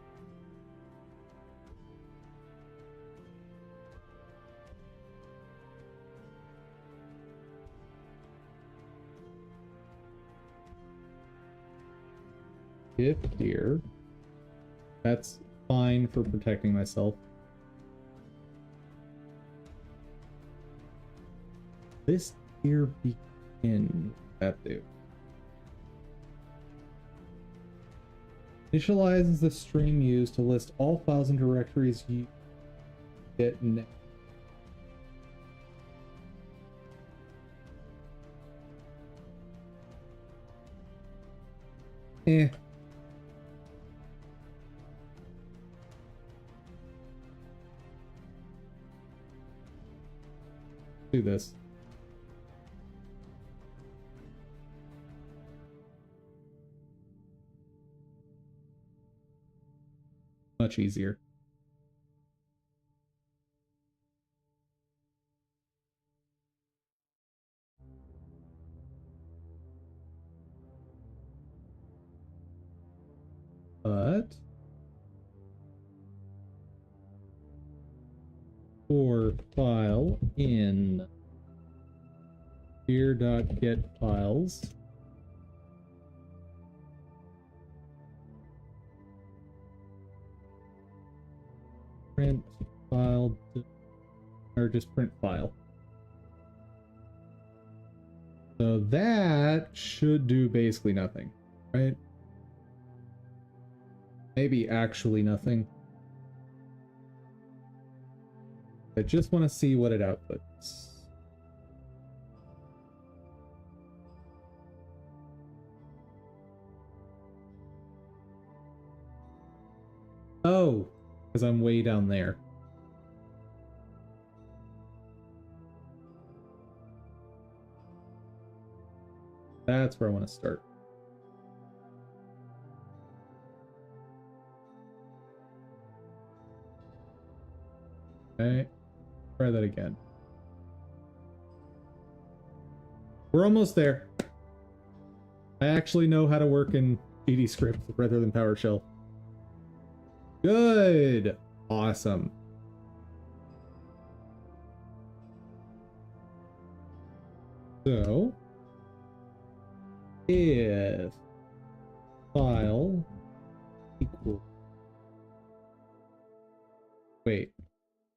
If here, that's fine for protecting myself. This here begin that do. Initializes the stream used to list all files and directories you get next. Do this. Much easier. But for file in here.get files, print file, or just print file. So that should do basically nothing, right? Maybe actually nothing. I just want to see what it outputs. Oh, because I'm way down there. That's where I want to start. Okay, try that again. We're almost there. I actually know how to work in GDScript rather than PowerShell. Good. Awesome. So, if file equal. Wait.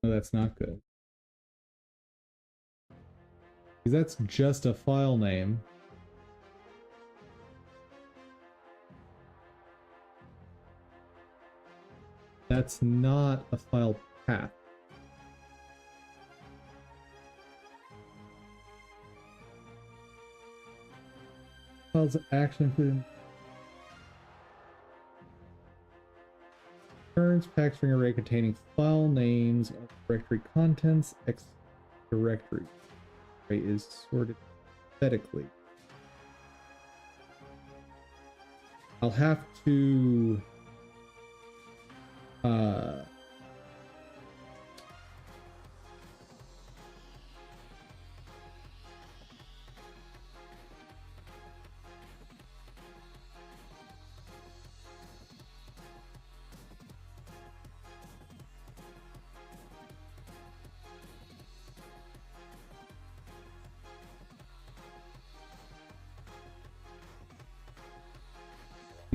No, that's not good. Because that's just a file name. That's not a file path. Files action including turns pack string array containing file names of directory contents x directory. Array is sorted alphabetically. I'll have to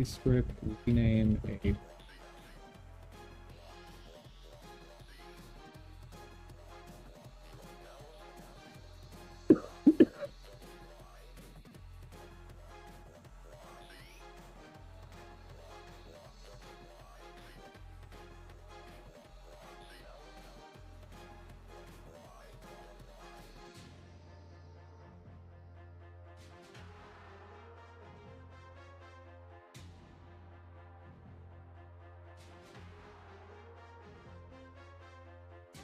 script rename a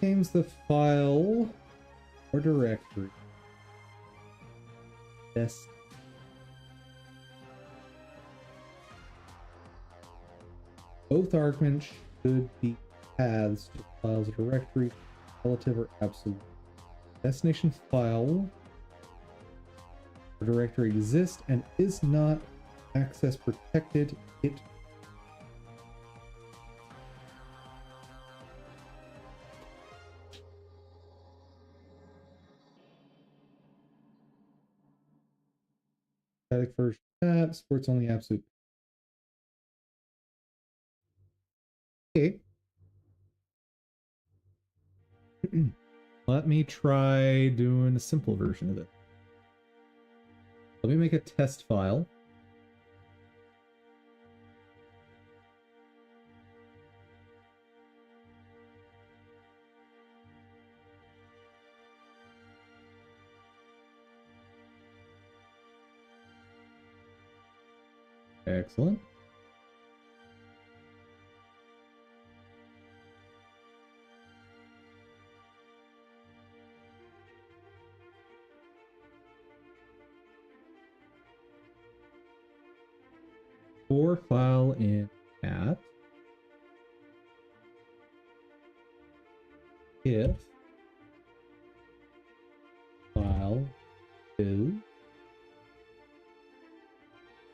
names the file or directory. Yes. Both arguments should be paths to files or directory, relative or absolute. Destination file or directory exists and is not access protected. It static version that supports only absolute. Okay. Let me try doing a simple version of it. Let me make a test file. Excellent. For file in cat, if file is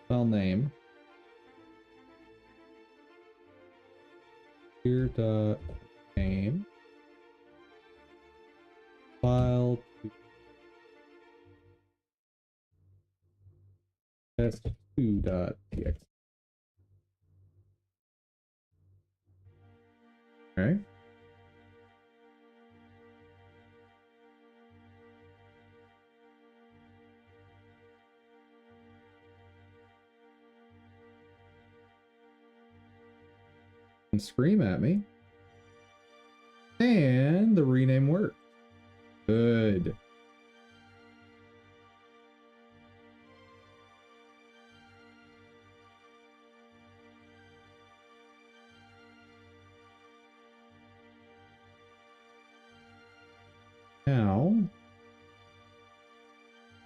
file name here dot name file to test2.txt. Okay. And scream at me. And the rename worked. Good. Now,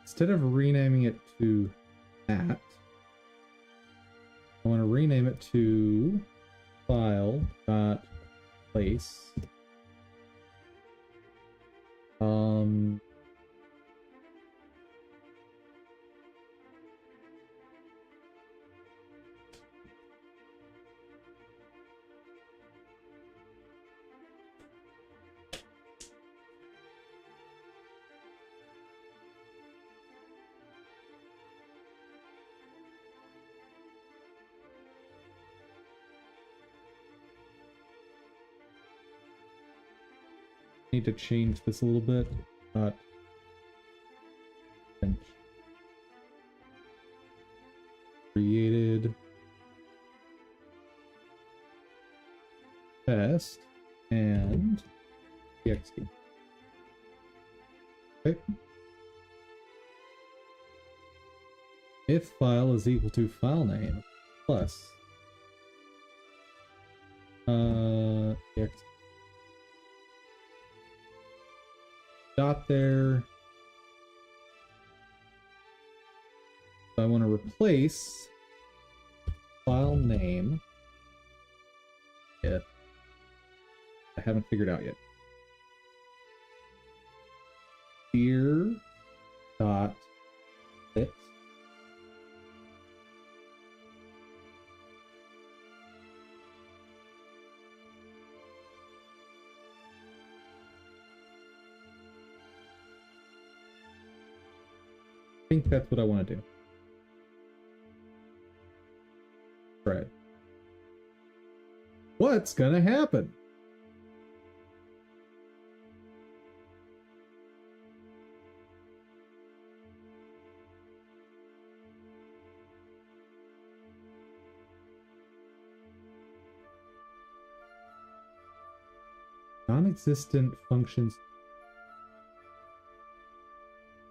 instead of renaming it to that, I want to rename it to file.place. Need to change this a little bit. Created test and txt. Okay. If file is equal to file name plus txt dot there. So I want to replace file name. Yeah, I haven't figured out yet. Here dot lit. I think that's what I want to do. Right. What's gonna happen? Non-existent functions.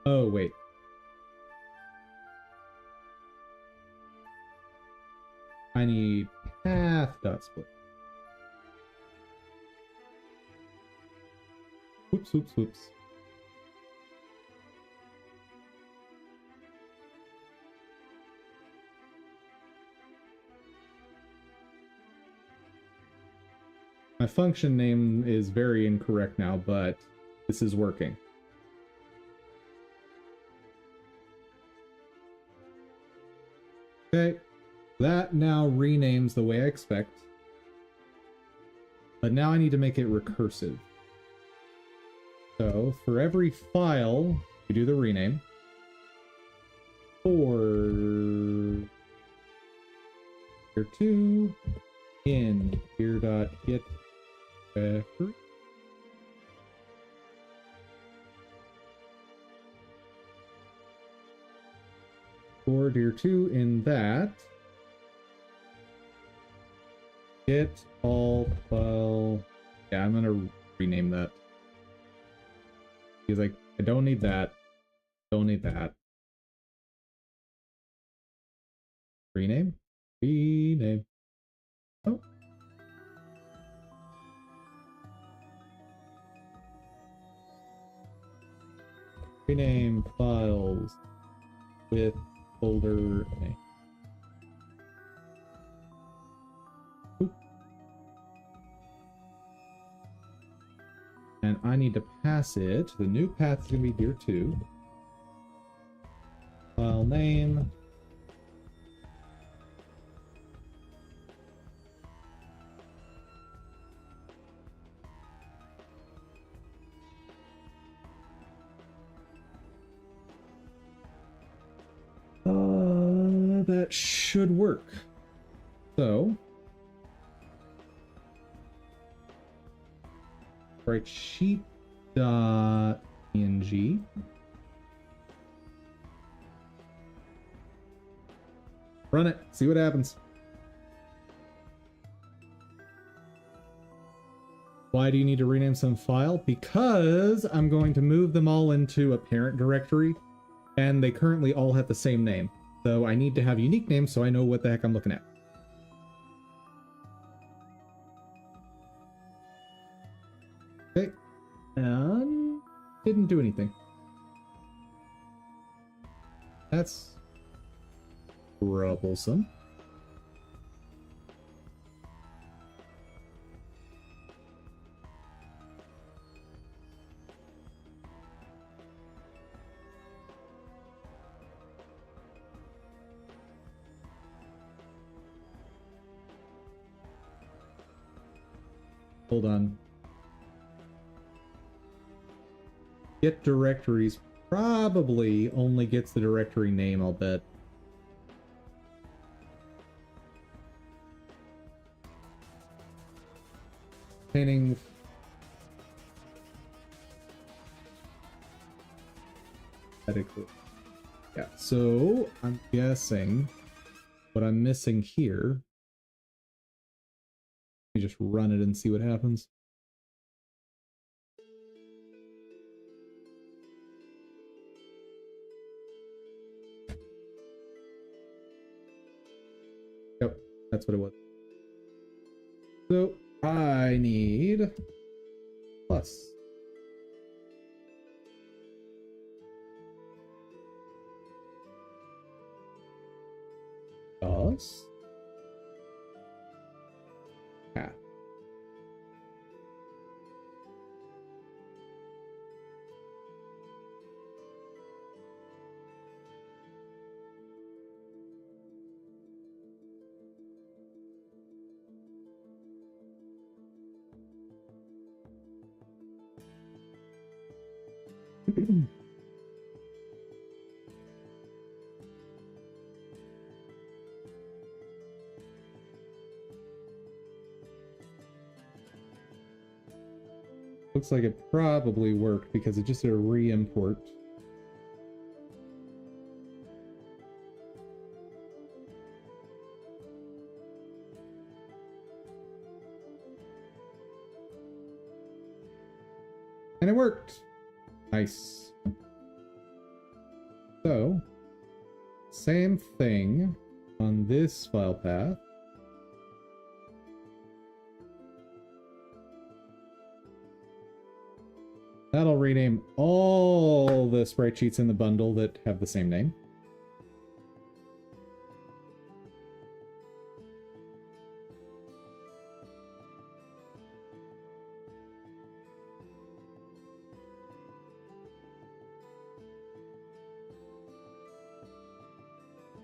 Oh, wait. I need path.split. Whoops, whoops, whoops. My function name is very incorrect now, but this is working. Okay, that now renames the way I expect. But now I need to make it recursive. So for every file, you do the rename. For here 2 in here.get reference. For dir 2 in that get all file. Yeah, I'm gonna rename that. He's like, I don't need that. Don't need that. Rename? Rename. Oh. Rename files with folder name. Oop. And I need to pass it. The new path is going to be dir 2. File name. That should work. So, write sheet.png. Run it, see what happens. Why do you need to rename some file? Because I'm going to move them all into a parent directory, and they currently all have the same name. So I need to have unique names so I know what the heck I'm looking at. Okay, and didn't do anything. That's troublesome. Hold on. Get directories probably only gets the directory name, I'll bet. Containing yeah, so I'm guessing what I'm missing here. Let me just run it and see what happens. Yep, that's what it was. So I need plus. Plus. Path. Looks like it probably worked because it just did a re-import. And it worked. Nice. So, same thing on this file path. That'll rename all the sprite sheets in the bundle that have the same name.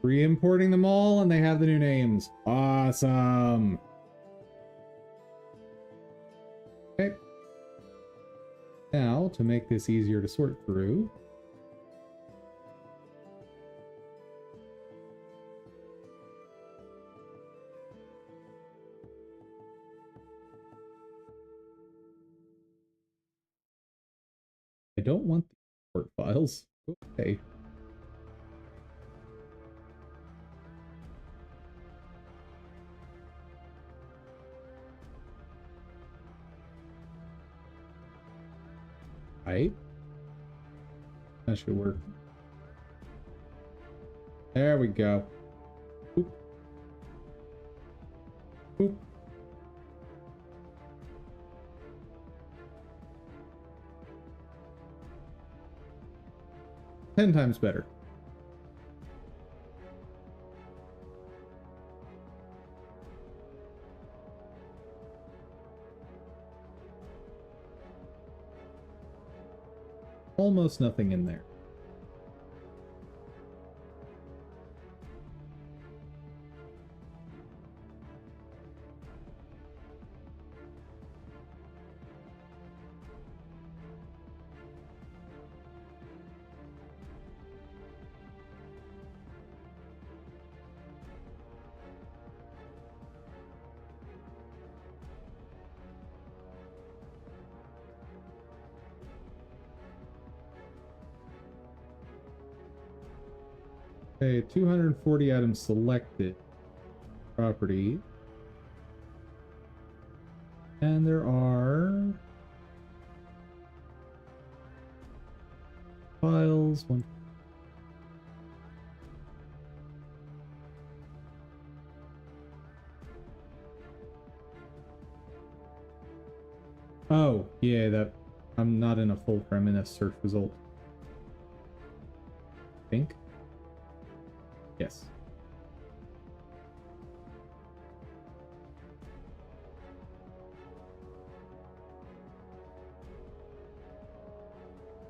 Re-importing them all and they have the new names. Awesome. Okay. Now, to make this easier to sort through, I don't want the import files. Okay. Right. That should work. There we go. Oop. Oop. Ten times better. Almost nothing in there. Okay, 240 items selected. Property. And there are files. One. Oh, yeah, that I'm not in a full frame, I'm in a search result. I think. Yes.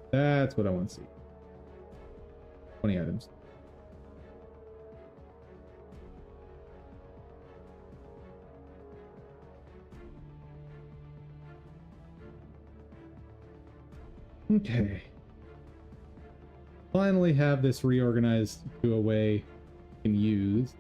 That's what I want to see. 20 items. Okay. Finally have this reorganized to a way you can use.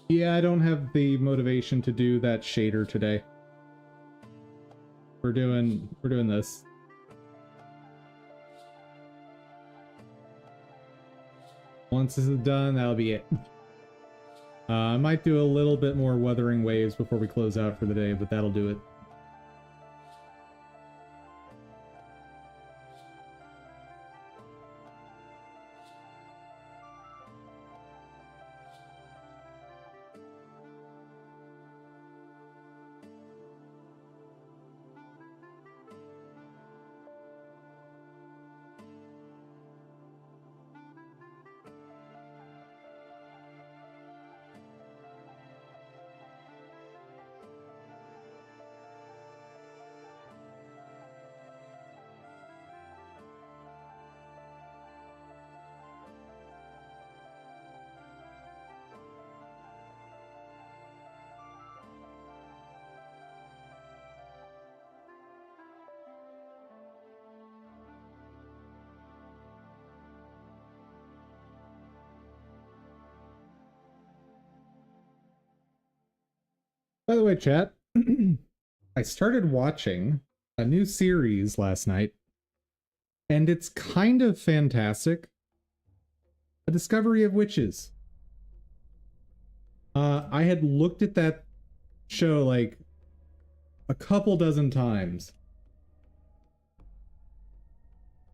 Yeah, I don't have the motivation to do that shader today. We're doing this. once this is done, that'll be it. I might do a little bit more Wuthering Waves before we close out for the day, but that'll do it. By the way, chat, I started watching a new series last night, and it's kind of fantastic. A Discovery of Witches. I had looked at that show like a couple dozen times,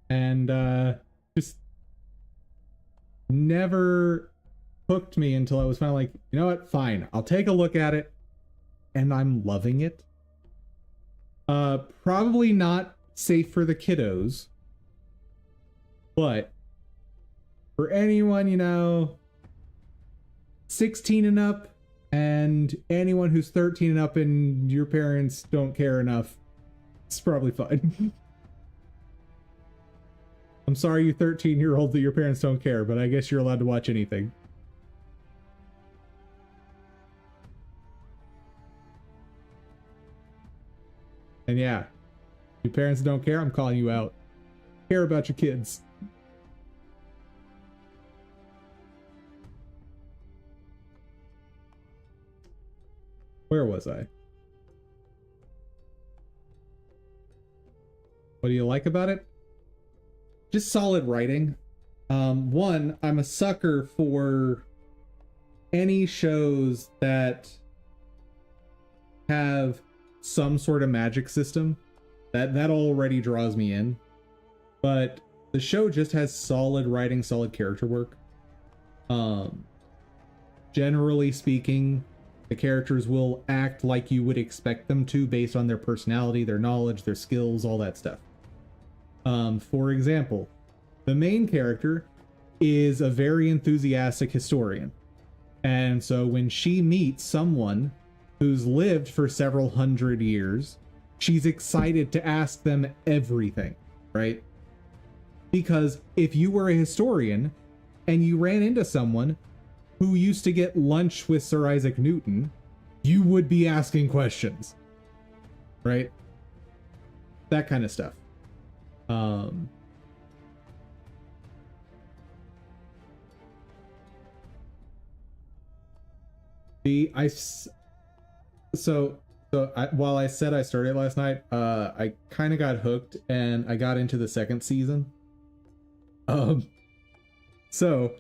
and just never hooked me until I was finally like, you know what, fine, I'll take a look at it. And I'm loving it. Probably not safe for the kiddos, but for anyone, you know, 16 and up, and anyone who's 13 and up and your parents don't care enough, it's probably fine. I'm sorry, you 13-year-old, that your parents don't care, but I guess you're allowed to watch anything. And yeah, your parents don't care, I'm calling you out. Care about your kids. Where was I? What do you like about it? Just solid writing. One, I'm a sucker for any shows that have some sort of magic system. That already draws me in. But the show just has solid writing, solid character work. Generally speaking, the characters will act like you would expect them to based on their personality, their knowledge, their skills, all that stuff. For example, the main character is a very enthusiastic historian. And so when she meets someone who's lived for several hundred years, she's excited to ask them everything, right? Because if you were a historian and you ran into someone who used to get lunch with Sir Isaac Newton, you would be asking questions, right? That kind of stuff. While I said I started last night, I kind of got hooked and I got into the second season. So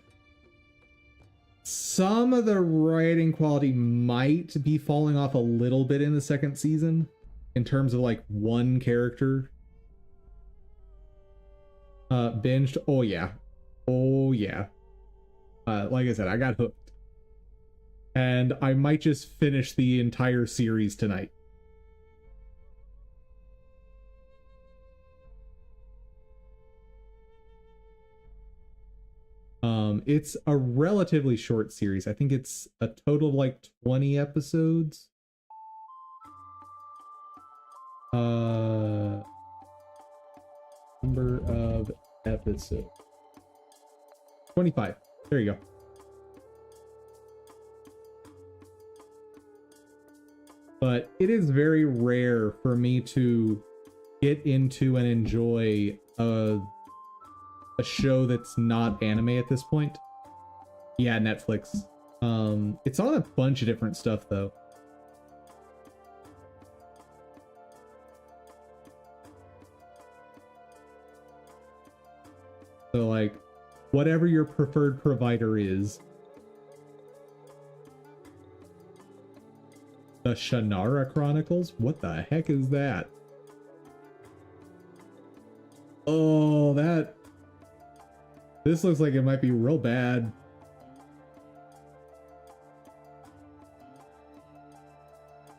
some of the writing quality might be falling off a little bit in the second season in terms of like one character. Binged. Oh yeah. Like I said, I got hooked. And I might just finish the entire series tonight. It's a relatively short series. I think it's a total of like 20 episodes. Number of episodes. 25. There you go. But it is very rare for me to get into and enjoy a show that's not anime at this point. Yeah, Netflix. It's on a bunch of different stuff though. So like whatever your preferred provider is. The Shannara Chronicles? What the heck is that? Oh, this looks like it might be real bad.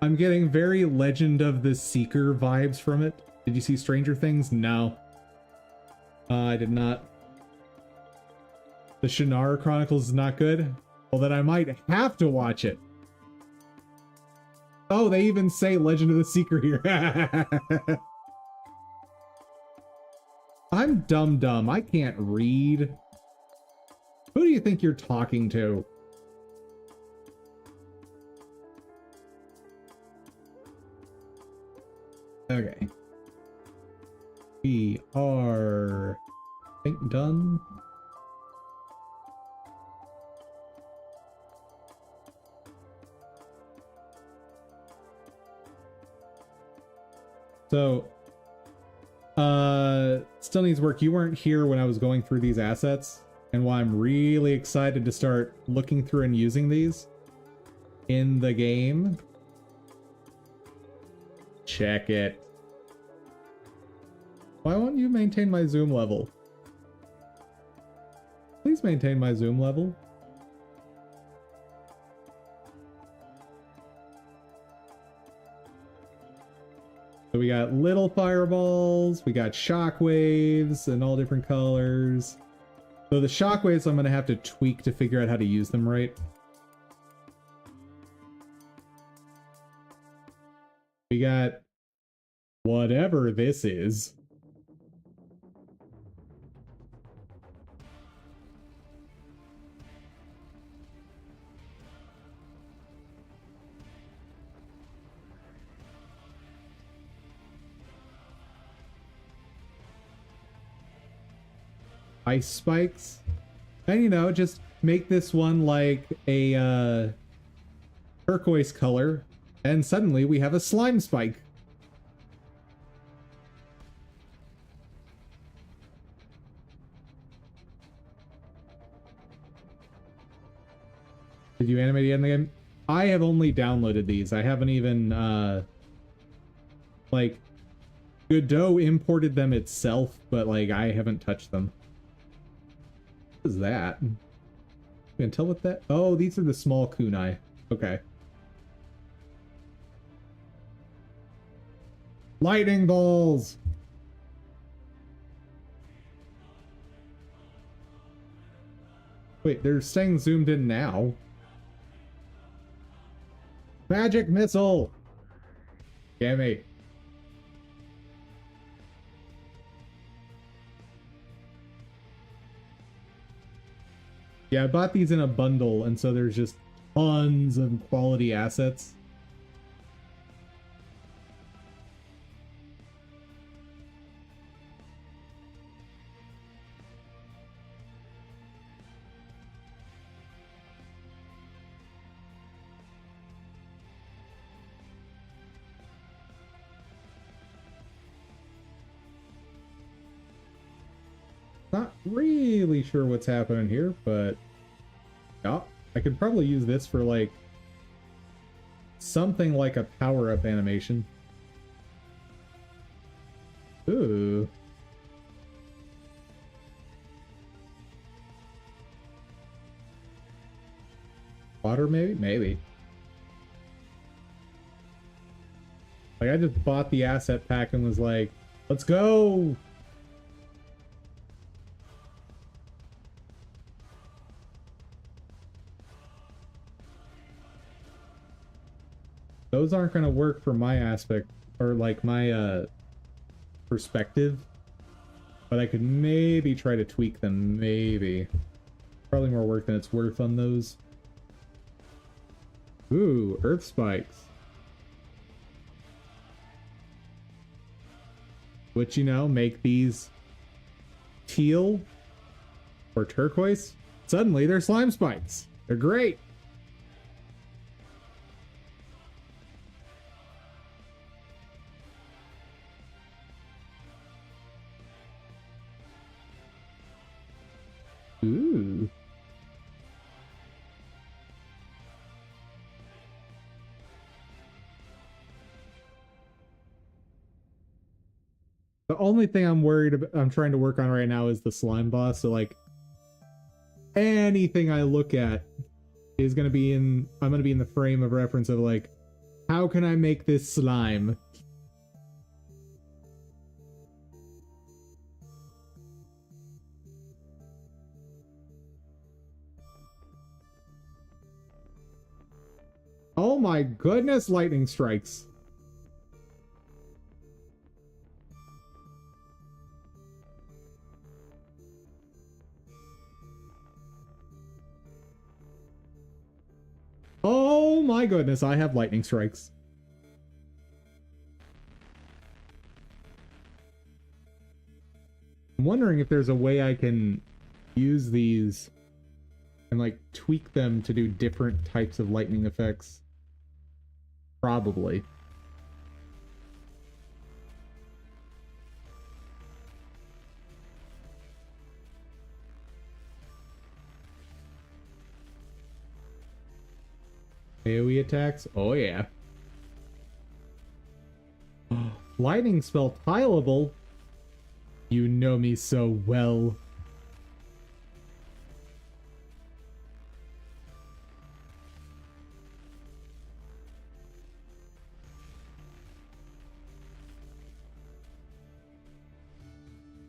I'm getting very Legend of the Seeker vibes from it. Did you see Stranger Things? No. I did not. The Shannara Chronicles is not good? Well, then I might have to watch it. Oh, they even say Legend of the Seeker here. I'm dumb. I can't read. Who do you think you're talking to? Okay. We are, I think, done. So, still needs work. You weren't here when I was going through these assets, and why I'm really excited to start looking through and using these in the game. Check it. Why won't you maintain my zoom level? Please maintain my zoom level. So we got little fireballs, we got shockwaves in all different colors. So the shockwaves I'm gonna have to tweak to figure out how to use them right. We got whatever this is. Ice spikes. And you know, just make this one like a turquoise color, and suddenly we have a slime spike. Did you animate it in the game? I have only downloaded these. I haven't even like Godot imported them itself, but like I haven't touched them. What is that? You can tell what that... Oh, these are the small kunai. Okay. Lightning balls! Wait, they're staying zoomed in now. Magic missile! Gimme. Yeah, I bought these in a bundle, and so there's just tons of quality assets. Not really sure what's happening here, but yeah, I could probably use this for like something like a power-up animation. Ooh. Water maybe? Maybe. Like I just bought the asset pack and was like, let's go! Those aren't going to work for my aspect, or like my perspective, but I could maybe try to tweak them, maybe. Probably more work than it's worth on those. Ooh, earth spikes. Which, you know, make these teal or turquoise. Suddenly they're slime spikes. They're great. Ooh. The only thing I'm worried about, I'm trying to work on right now is the slime boss. So like anything I look at is going to be I'm going to be in the frame of reference of like, how can I make this slime? Oh my goodness, lightning strikes. Oh my goodness, I have lightning strikes. I'm wondering if there's a way I can use these and like tweak them to do different types of lightning effects. Probably. AoE attacks? Oh yeah. Lightning spell tileable? You know me so well.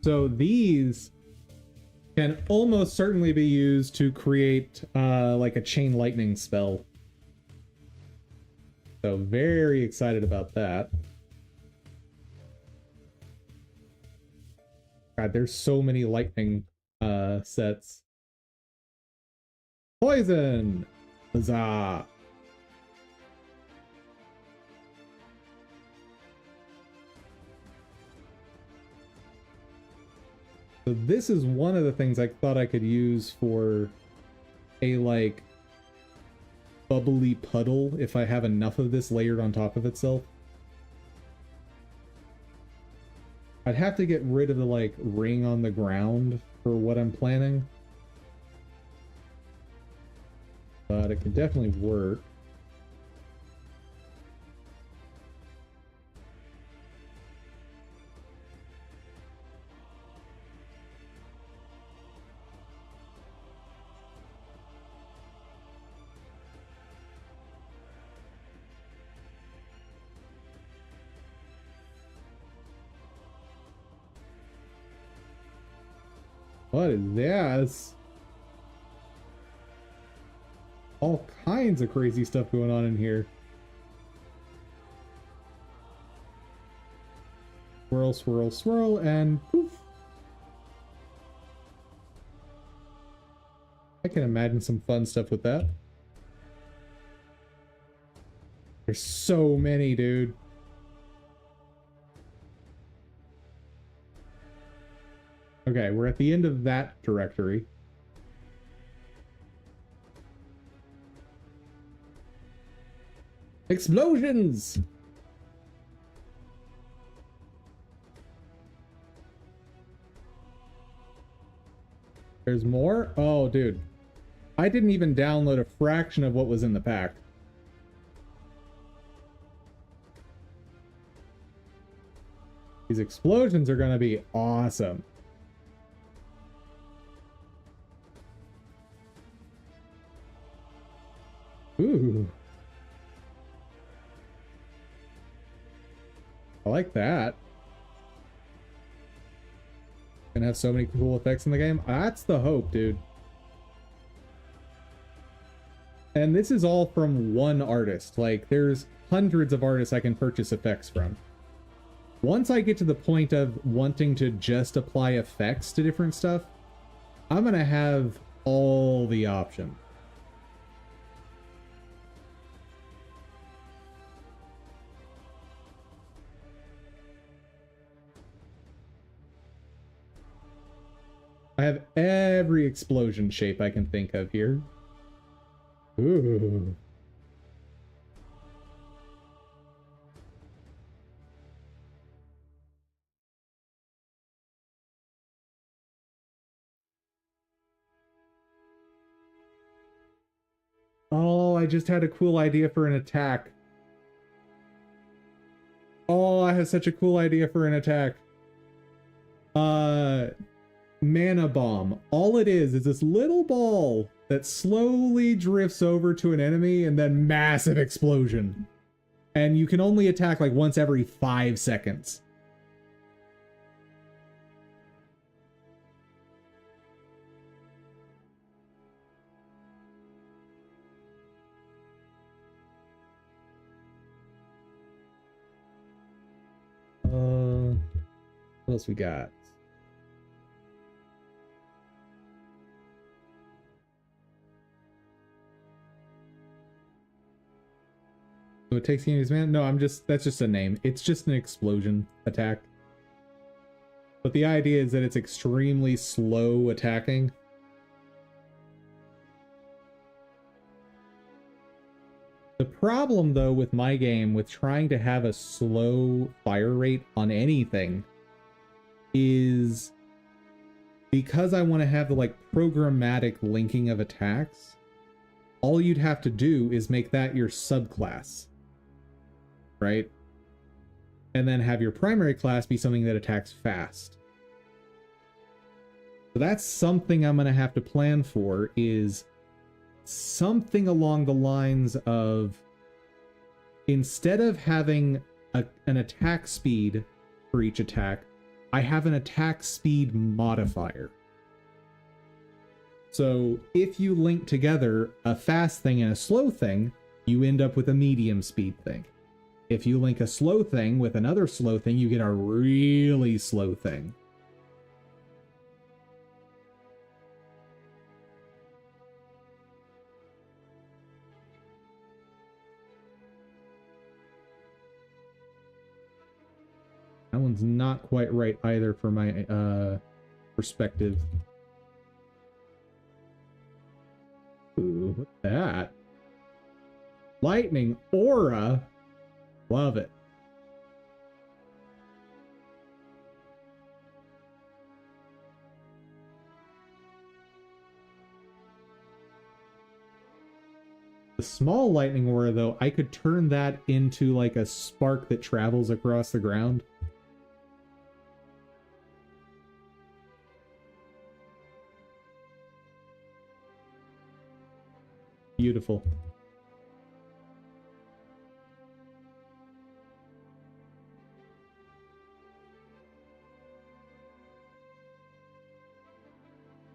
So these can almost certainly be used to create like a chain lightning spell. So very excited about that. God, there's so many lightning sets. Poison! Huzzah! So this is one of the things I thought I could use for a like bubbly puddle if I have enough of this layered on top of itself. I'd have to get rid of the like ring on the ground for what I'm planning. But it can definitely work. What is this? All kinds of crazy stuff going on in here. Swirl, swirl, swirl, and poof. I can imagine some fun stuff with that. There's so many, dude. Okay, we're at the end of that directory. Explosions! There's more? Oh, dude. I didn't even download a fraction of what was in the pack. These explosions are gonna be awesome. Ooh. I like that. Gonna have so many cool effects in the game. That's the hope, dude. And this is all from one artist. Like, there's hundreds of artists I can purchase effects from. Once I get to the point of wanting to just apply effects to different stuff, I'm gonna have all the options. I have every explosion shape I can think of here. Ooh. Oh, I just had a cool idea for an attack. Oh, I have such a cool idea for an attack. Mana bomb. All it is this little ball that slowly drifts over to an enemy and then massive explosion. And you can only attack like once every 5 seconds. What else we got? So it takes the enemy's mana? No, that's just a name. It's just an explosion attack. But the idea is that it's extremely slow attacking. The problem, though, with my game, with trying to have a slow fire rate on anything, is because I want to have the, like, programmatic linking of attacks, all you'd have to do is make that your subclass, right? And then have your primary class be something that attacks fast. So that's something I'm going to have to plan for, is something along the lines of, instead of having an attack speed for each attack, I have an attack speed modifier. So if you link together a fast thing and a slow thing, you end up with a medium speed thing. If you link a slow thing with another slow thing, you get a really slow thing. That one's not quite right either for my perspective. Ooh, what's that? Lightning aura. Love it. The small lightning aura, though, I could turn that into like a spark that travels across the ground. Beautiful.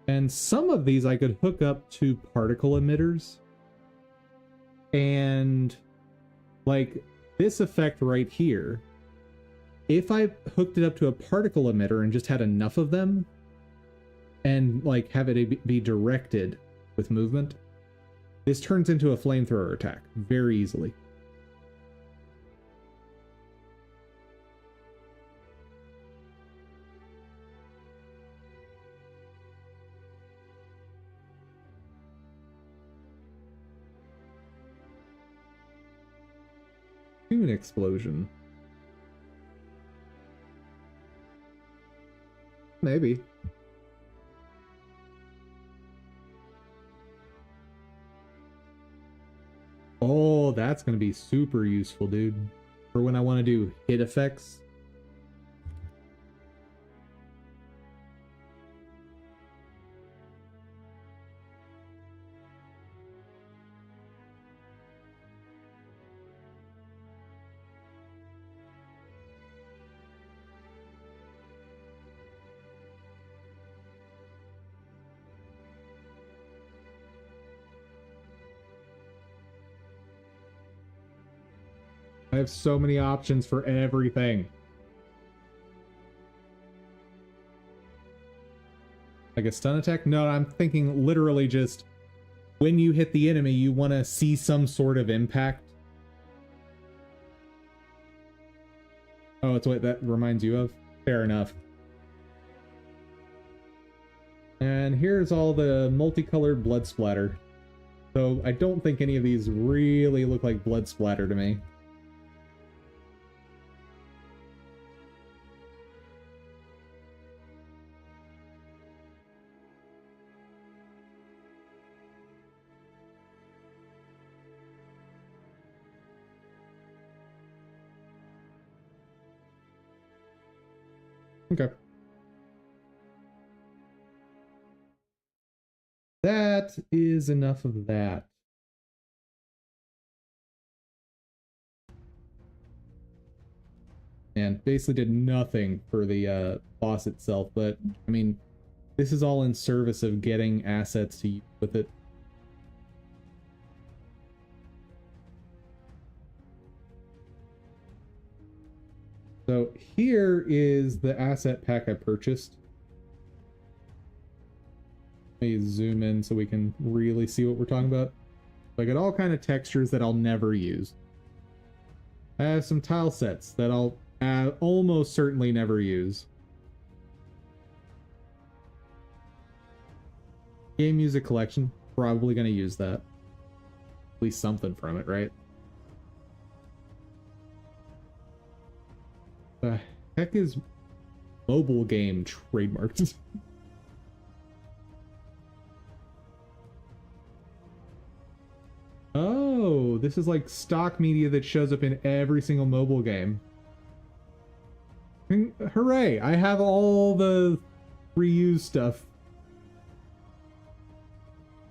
And some of these I could hook up to particle emitters. And like this effect right here, if I hooked it up to a particle emitter and just had enough of them and like have it be directed with movement, this turns into a flamethrower attack very easily. An explosion. Maybe. Oh, that's going to be super useful, dude. For when I want to do hit effects. I have so many options for everything. Like a stun attack? No, I'm thinking literally just when you hit the enemy, you want to see some sort of impact. Oh, it's what that reminds you of? Fair enough. And here's all the multicolored blood splatter. So I don't think any of these really look like blood splatter to me. Okay. That is enough of that. And basically did nothing for the boss itself, but I mean, this is all in service of getting assets to use with it. So here is the asset pack I purchased. Let me zoom in so we can really see what we're talking about. So I got all kind of textures that I'll never use. I have some tile sets that I'll almost certainly never use. Game music collection, probably going to use that. At least something from it, right? The heck is mobile game trademarked? Oh, this is like stock media that shows up in every single mobile game. Hooray! I have all the reused stuff.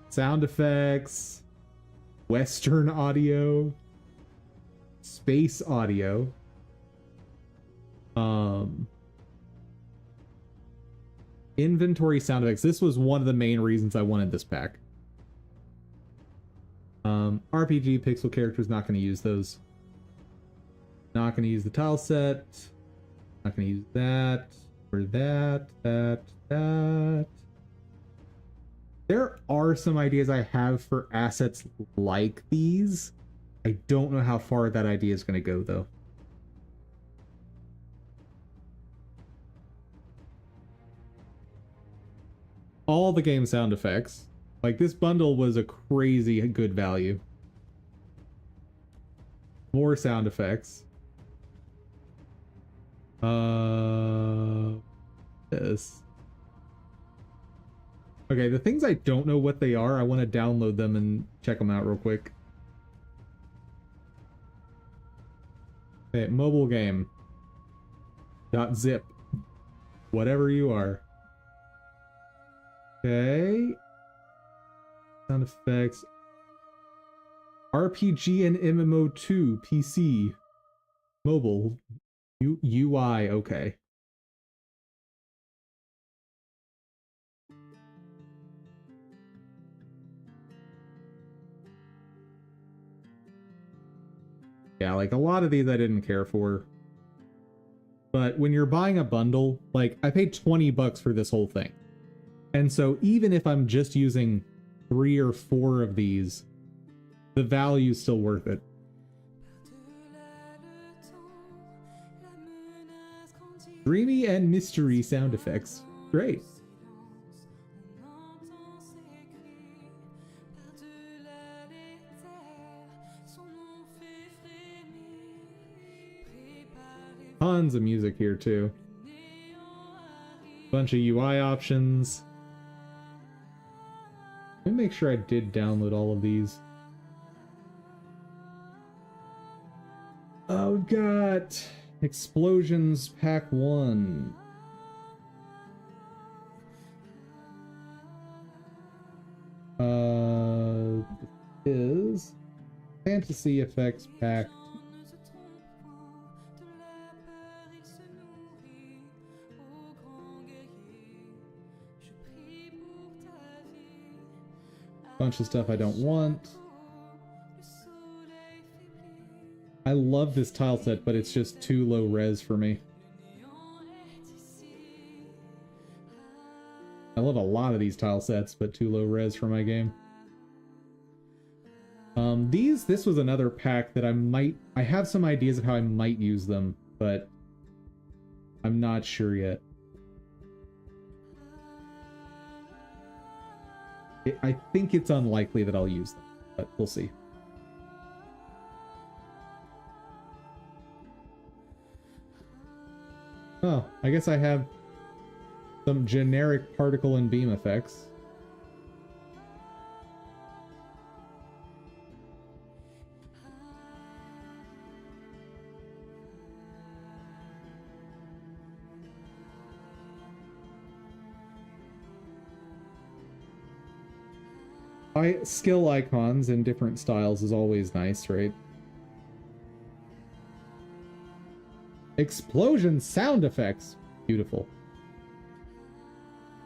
Sound effects, Western audio, space audio. Inventory sound effects. This was one of the main reasons I wanted this pack. RPG pixel characters, not going to use those. Not going to use the tile set. Not going to use that. Or that. There are some ideas I have for assets like these. I don't know how far that idea is going to go, though. All the game sound effects. Like, this bundle was a crazy good value. More sound effects. This. Okay, the things I don't know what they are, I want to download them and check them out real quick. Okay, mobile game. .zip. Whatever you are. Okay. Sound effects. RPG and MMO2 PC. Mobile. UI, okay. Yeah, like a lot of these I didn't care for. But when you're buying a bundle, like I paid $20 for this whole thing. And so even if I'm just using 3 or 4 of these, the value's still worth it. Dreamy and mystery sound effects. Great. Tons of music here too. Bunch of UI options. Let me make sure I did download all of these. Oh, we've got Explosions Pack 1. Is Fantasy Effects Pack. Bunch of stuff I don't want. I love this tile set, but it's just too low res for me. I love a lot of these tile sets, but too low res for my game. This was another pack that I have some ideas of how I might use them, but I'm not sure yet. I think it's unlikely that I'll use them, but we'll see. Oh, I guess I have some generic particle and beam effects. skill icons in different styles is always nice, right? Explosion sound effects. Beautiful.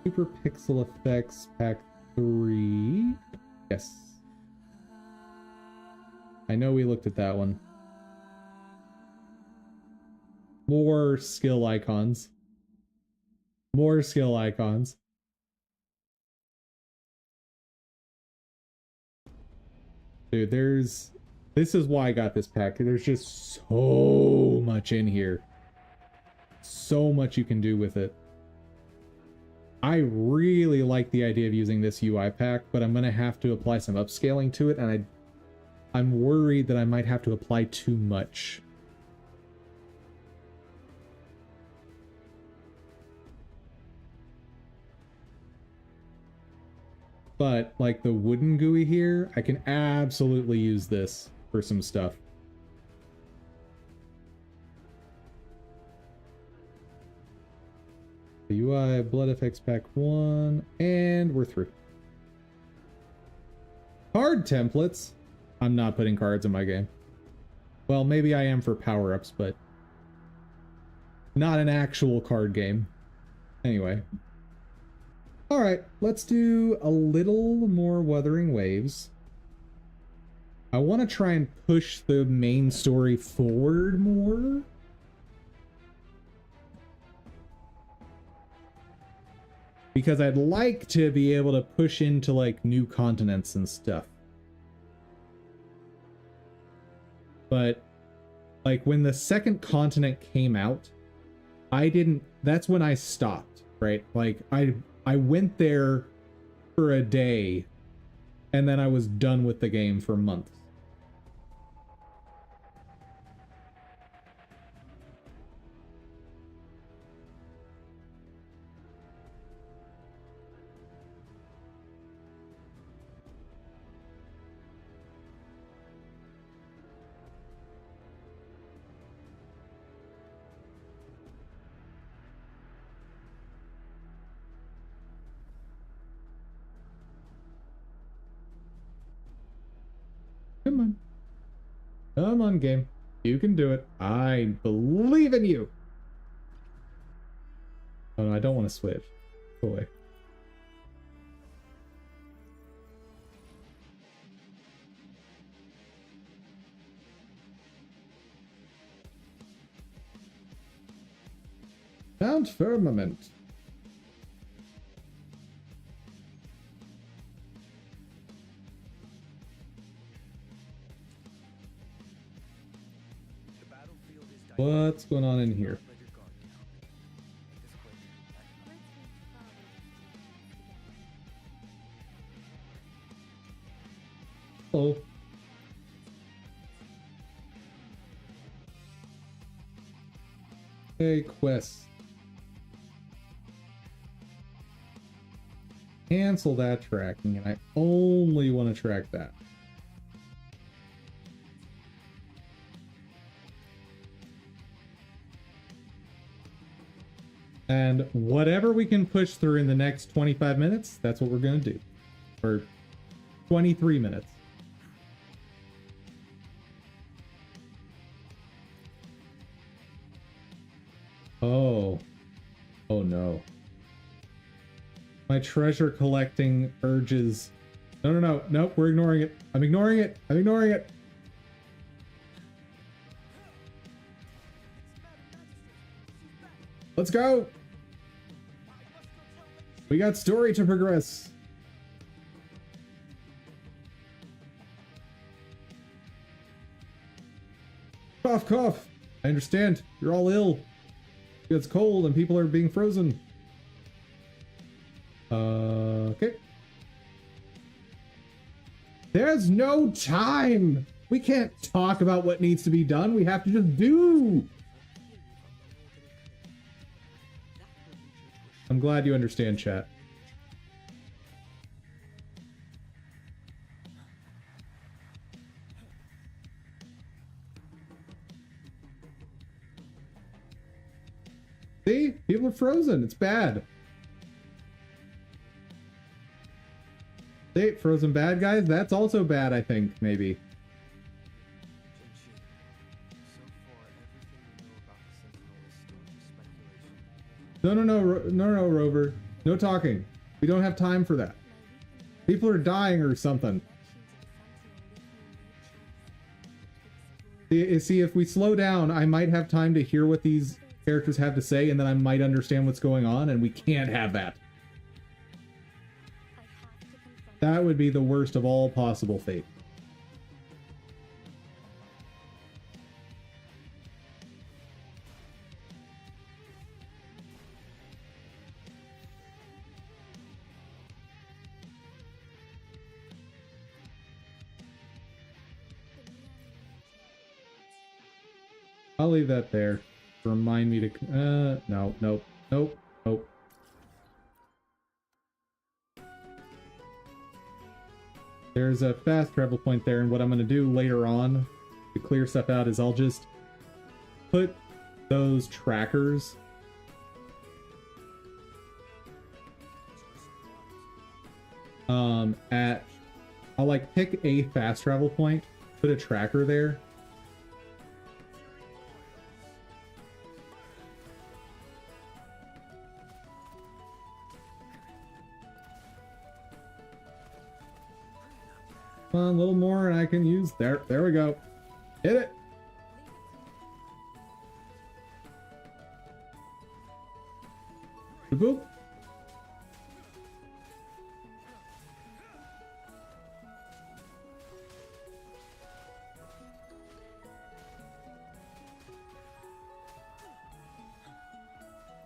Super Pixel Effects Pack 3. Yes. I know we looked at that one. More skill icons. More skill icons. Dude, this is why I got this pack. There's just so much in here. So much you can do with it. I really like the idea of using this UI pack, but I'm going to have to apply some upscaling to it, and I'm worried that I might have to apply too much. But, like the wooden GUI here, I can absolutely use this for some stuff. The UI, Blood Effects Pack 1, and we're through. Card templates. I'm not putting cards in my game. Well, maybe I am for power-ups, but not an actual card game. Anyway. Alright, let's do a little more Wuthering Waves. I want to try and push the main story forward more. Because I'd like to be able to push into, like, new continents and stuff. But, like, when the second continent came out, that's when I stopped, right? Like, I went there for a day, and then I was done with the game for months. Come on. Come on, game. You can do it. I believe in you. Oh no, I don't want to switch. Go away. Mount Firmament. What's going on in here? Hello. Hey, quest. Cancel that tracking, and I only want to track that. And whatever we can push through in the next 25 minutes, that's what we're going to do. Or 23 minutes. Oh. Oh no. My treasure collecting urges. No, no, no. Nope, we're ignoring it. I'm ignoring it. I'm ignoring it. Let's go. We got story to progress. Cough, cough. I understand. You're all ill. It's cold and people are being frozen. Okay. There's no time. We can't talk about what needs to be done. We have to just do. I'm glad you understand, chat. See? People are frozen. It's bad. Hey, frozen bad guys? That's also bad, I think, maybe. So far, everything we know about the Sentinel is still just speculation. No, Rover. No talking. We don't have time for that. People are dying or something. See, if we slow down, I might have time to hear what these characters have to say, and then I might understand what's going on, and we can't have that. That would be the worst of all possible fate. I'll leave that there. Remind me to... no, nope, nope, nope. There's a fast travel point there, and what I'm going to do later on to clear stuff out is I'll just put those trackers I'll like pick a fast travel point, put a tracker there. Come on, a little more and I can use there we go. Hit it. Boop.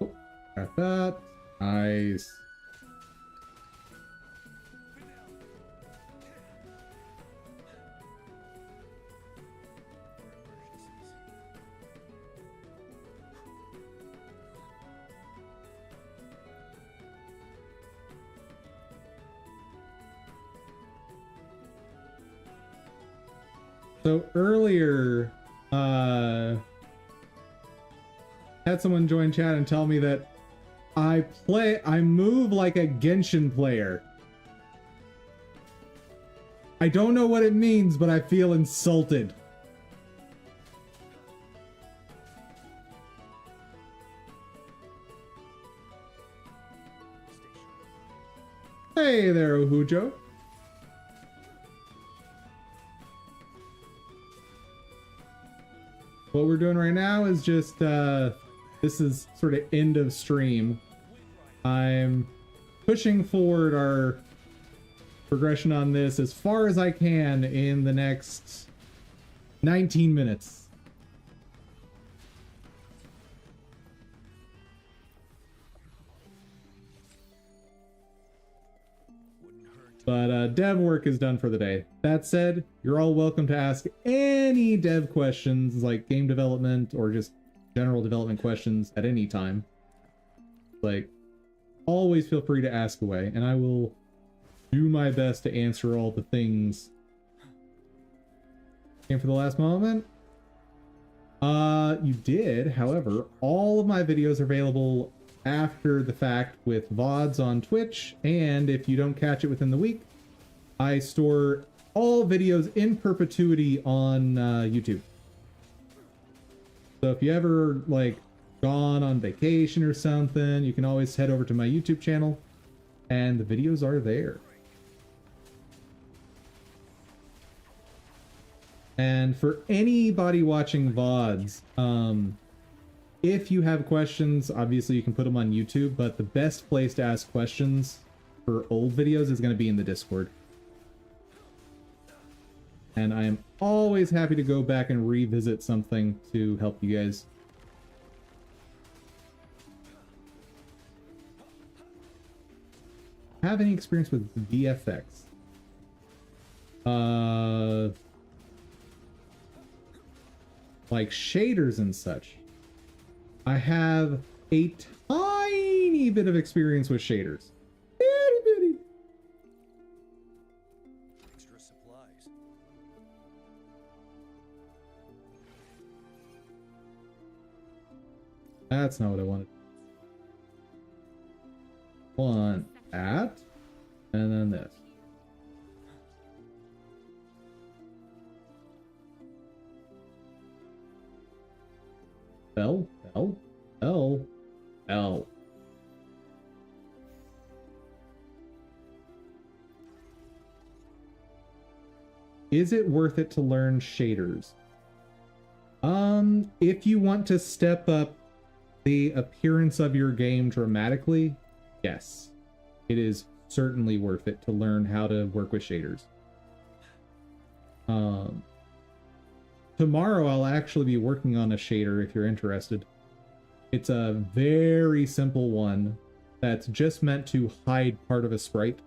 Oh, got that. Nice. So earlier, had someone join chat and tell me that I move like a Genshin player. I don't know what it means, but I feel insulted. Hey there, Ohujo. What we're doing right now is just, this is sort of end of stream. I'm pushing forward our progression on this as far as I can in the next 19 minutes. But dev work is done for the day. That said, you're all welcome to ask any dev questions, like game development or just general development questions at any time. Like, always feel free to ask away, and I will do my best to answer all the things. Came for the last moment? You did. However, all of my videos are available after the fact with VODs on Twitch, and if you don't catch it within the week, I store all videos in perpetuity on YouTube. So if you ever like gone on vacation or something, you can always head over to my YouTube channel and the videos are there. And for anybody watching VODs, if you have questions, obviously you can put them on YouTube, but the best place to ask questions for old videos is going to be in the Discord. And I am always happy to go back and revisit something to help you guys. Have any experience with VFX? Like shaders and such. I have a tiny bit of experience with shaders. Itty bitty. Extra supplies. That's not what I wanted. Want that, and then this. L, L, L, L. Is it worth it to learn shaders? If you want to step up the appearance of your game dramatically, yes. It is certainly worth it to learn how to work with shaders. Tomorrow I'll actually be working on a shader if you're interested. It's a very simple one that's just meant to hide part of a sprite.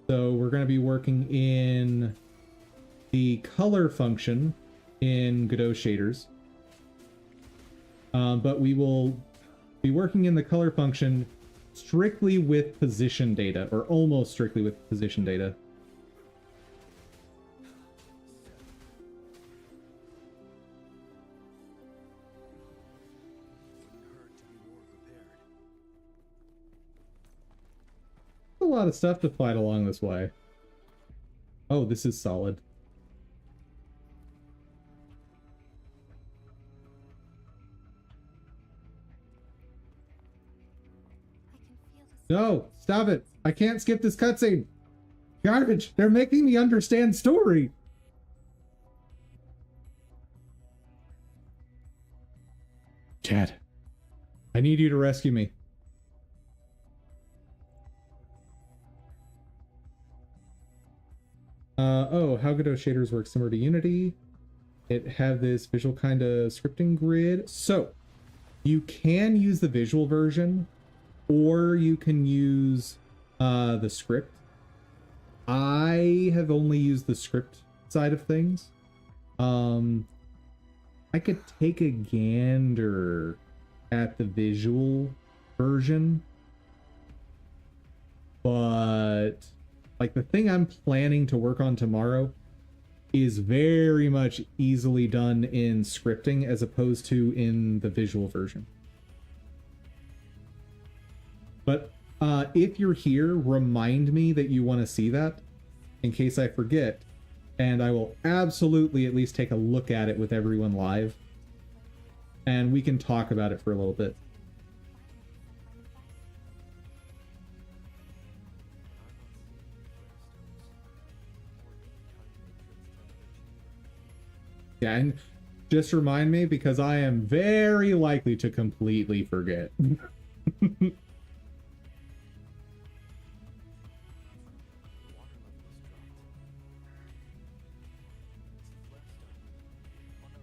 So we're going to be working in the color function in Godot shaders. But we will be working in the color function strictly with position data, or almost strictly with position data. A lot of stuff to fight along this way. Oh, this is solid. No, stop it. I can't skip this cutscene. Garbage. They're making me understand story. Chad, I need you to rescue me. Oh, how Godot shaders work similar to Unity. It have this visual kind of scripting grid. So you can use the visual version, or you can use the script. I have only used the script side of things. I could take a gander at the visual version, but like the thing I'm planning to work on tomorrow is very much easily done in scripting as opposed to in the visual version. But if you're here, remind me that you want to see that in case I forget, and I will absolutely at least take a look at it with everyone live, and we can talk about it for a little bit. Yeah, and just remind me because I am very likely to completely forget.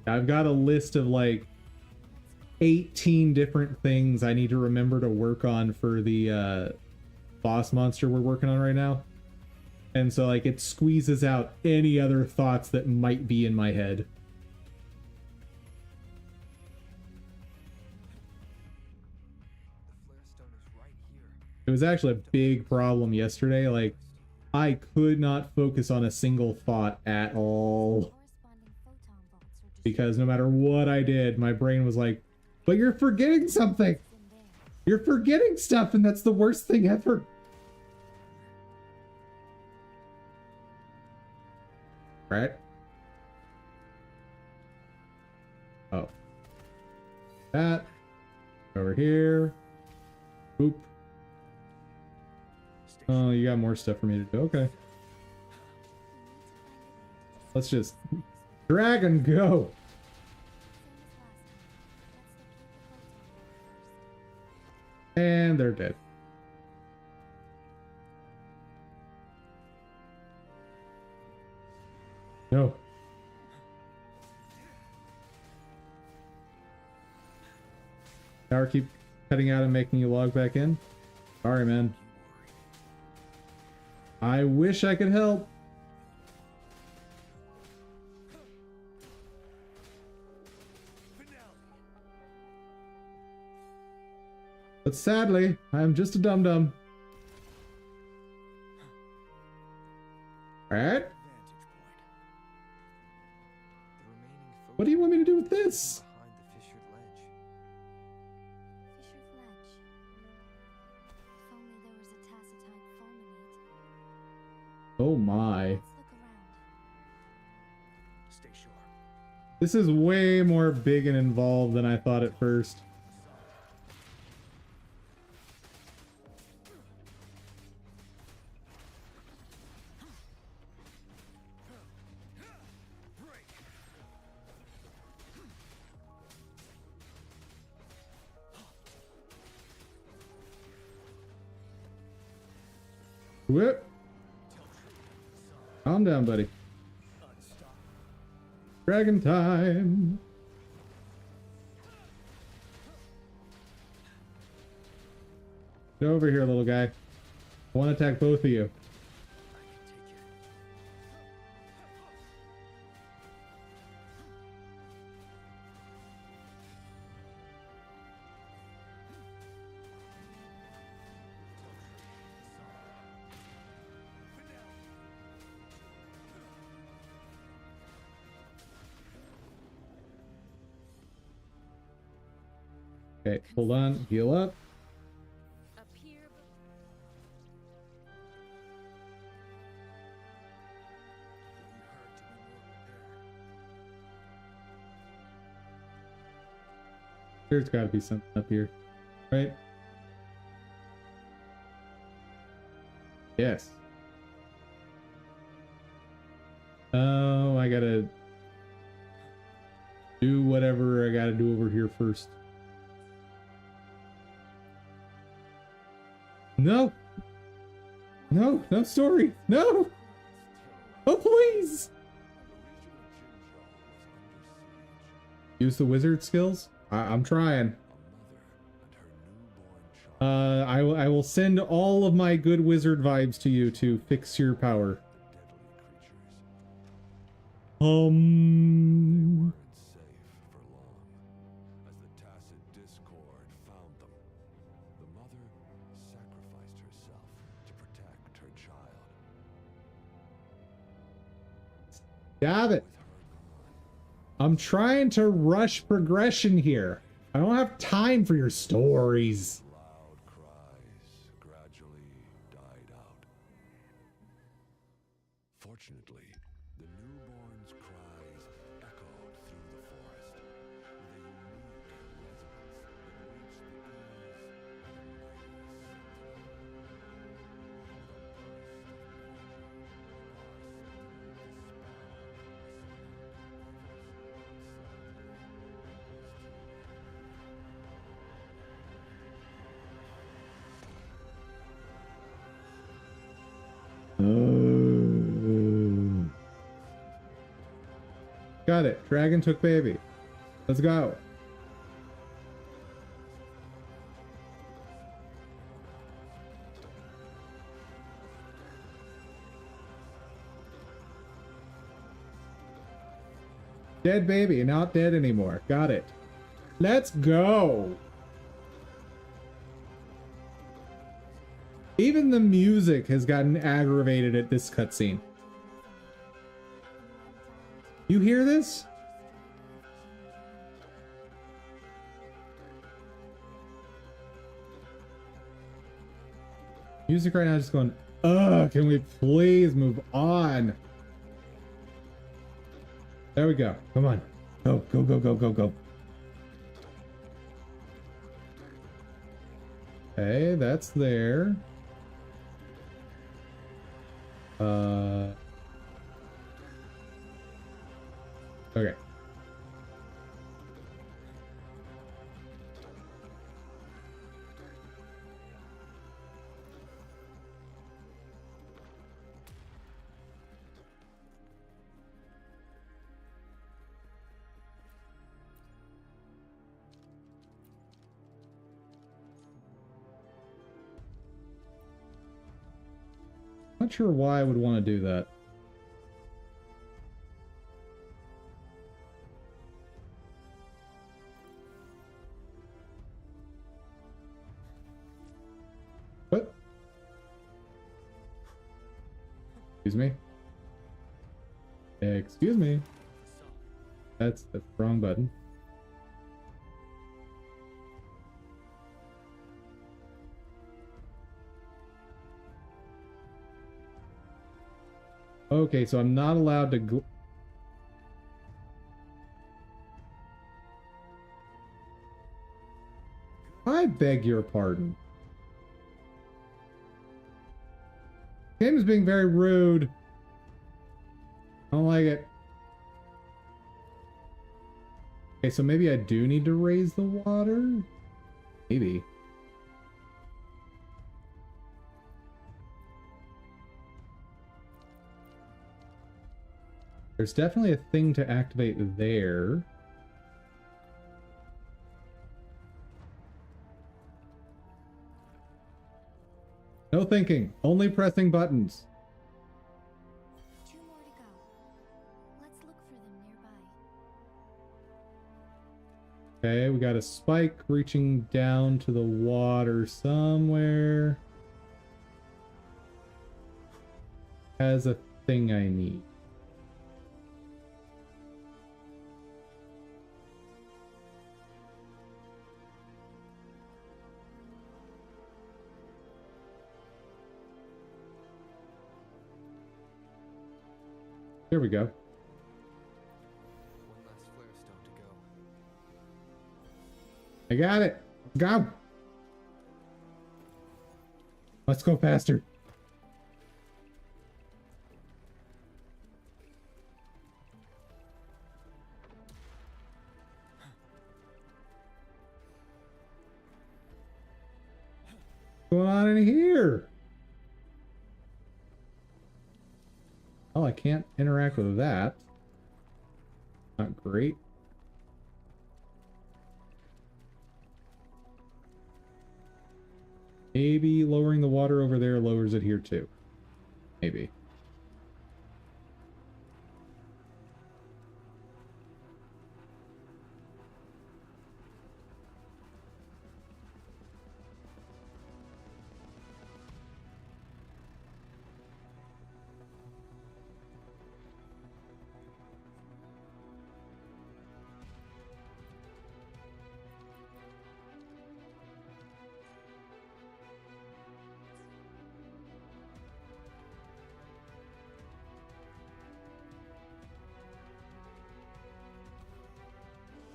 I've got a list of like 18 different things I need to remember to work on for the boss monster we're working on right now. And so like it squeezes out any other thoughts that might be in my head. It was actually a big problem yesterday. Like, I could not focus on a single thought at all. Because no matter what I did, my brain was like, but you're forgetting something! You're forgetting stuff, and that's the worst thing ever! Right? Oh. That. Over here. Boop. Oh, you got more stuff for me to do. Okay. Let's just drag and go. And they're dead. No. Power keep cutting out and making you log back in? Sorry, man. I wish I could help. But sadly, I'm just a dum-dum. Alright. What do you want me to do with this? Oh my. Stay sharp. This is way more big and involved than I thought at first. Whip. Calm down, buddy. Dragon time. Get over here, little guy. I want to attack both of you. Okay, hold on. Heal up. Up here, There's got to be something up here, right? Yes. Oh, I gotta do whatever I gotta do over here first. No. No, no story. No. Oh, please. Use the wizard skills. I'm trying. I will send all of my good wizard vibes to you to fix your power. Stop it. I'm trying to rush progression here. I don't have time for your stories. Loud cries gradually died out. Fortunately, the newborn's cries echoed through the forest with a unique resonance that reached the ears of the Got it. Dragon took baby. Let's go. Dead baby, not dead anymore. Got it. Let's go. Even the music has gotten aggravated at this cutscene. You hear this? Music right now is just going, ugh, can we please move on? There we go. Come on. Go, go, go, go, go, go. Okay, that's there. Okay. Not sure why I would want to do that. What? Excuse me? Excuse me. That's the wrong button. Okay, so I'm not allowed to I beg your pardon. Game is being very rude. I don't like it. Okay, so maybe I do need to raise the water? Maybe. There's definitely a thing to activate there. No thinking, only pressing buttons. 2 more to go. Let's look for them nearby. Okay, we got a spike reaching down to the water somewhere. Has a thing I need. Here we go. One last flare stone to go. I got it. Go. Let's go faster. What's going on in here? Oh, I can't interact with that. Not great. Maybe lowering the water over there lowers it here too. Maybe.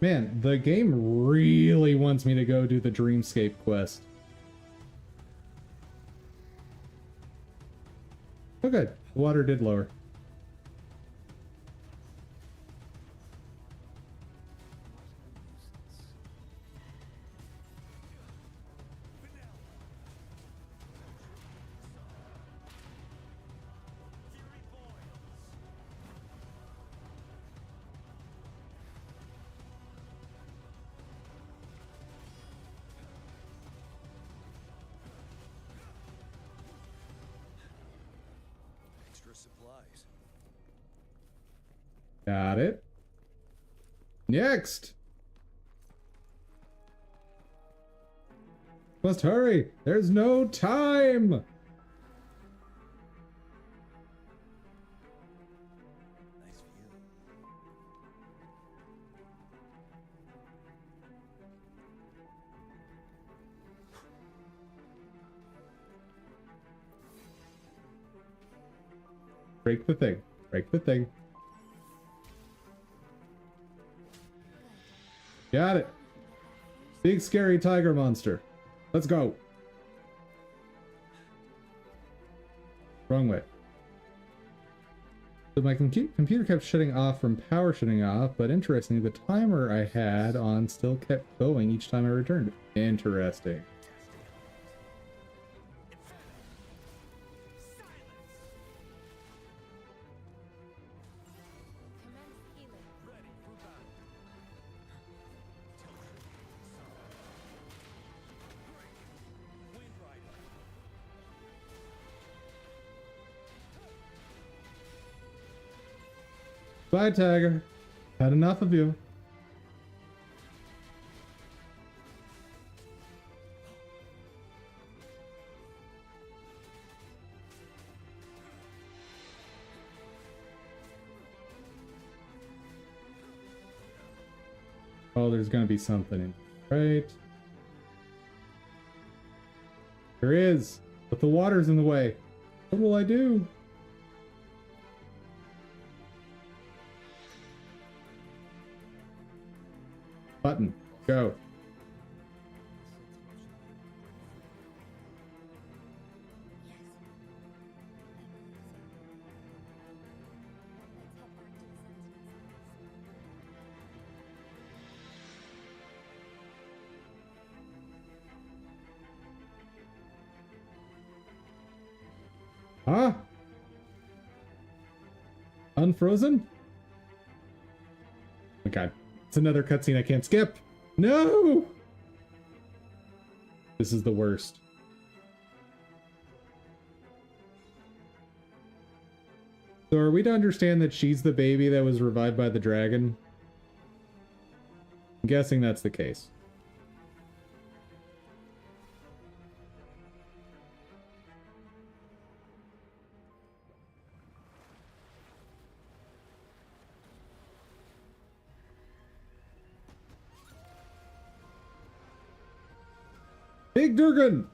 Man, the game really wants me to go do the Dreamscape quest. Oh good, the water did lower. Extra supplies. Got it. Next! Must hurry! There's no time! Nice view. Break the thing. Break the thing. Got it. Big scary tiger monster. Let's go. Wrong way. So my computer kept shutting off from power shutting off, but interestingly, the timer I had on still kept going each time I returned. Interesting. Commence healing. Ready for battle. Wind Rider. Bye, Tiger. Had enough of you. Oh, there's gonna be something in here, right? There is, but the water's in the way. What will I do? Button, go. Ah! Unfrozen? Okay. It's another cutscene I can't skip. No! This is the worst. So are we to understand that she's the baby that was revived by the dragon? I'm guessing that's the case. Big Durgan!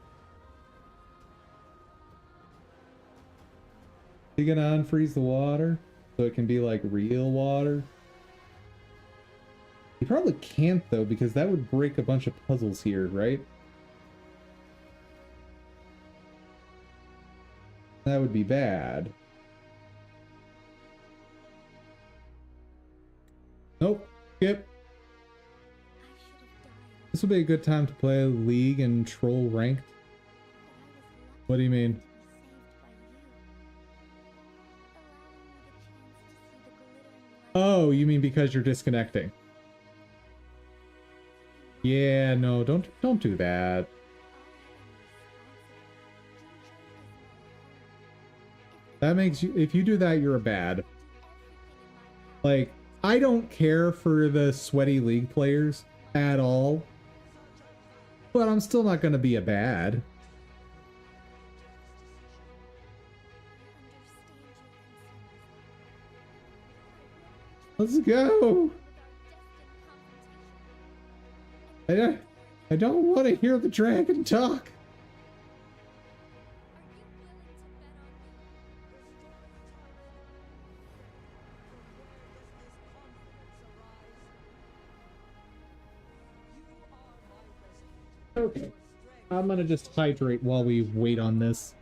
You gonna unfreeze the water so it can be like real water? You probably can't though, because that would break a bunch of puzzles here, right? That would be bad. Nope. Skip. This would be a good time to play League and Troll Ranked. What do you mean? Oh, you mean because you're disconnecting? Yeah, no, don't do that. That makes you, if you do that, you're a bad. Like, I don't care for the sweaty League players at all, but I'm still not gonna be a bad. Let's go! I don't want to hear the dragon talk. Okay, I'm gonna just hydrate while we wait on this.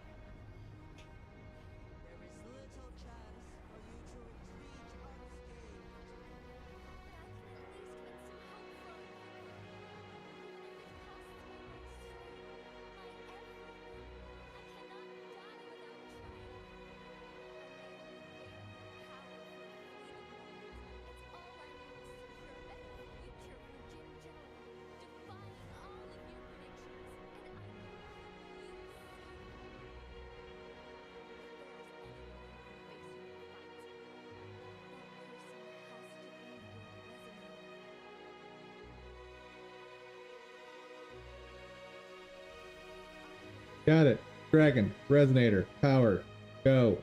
Got it. Dragon, resonator, power, go.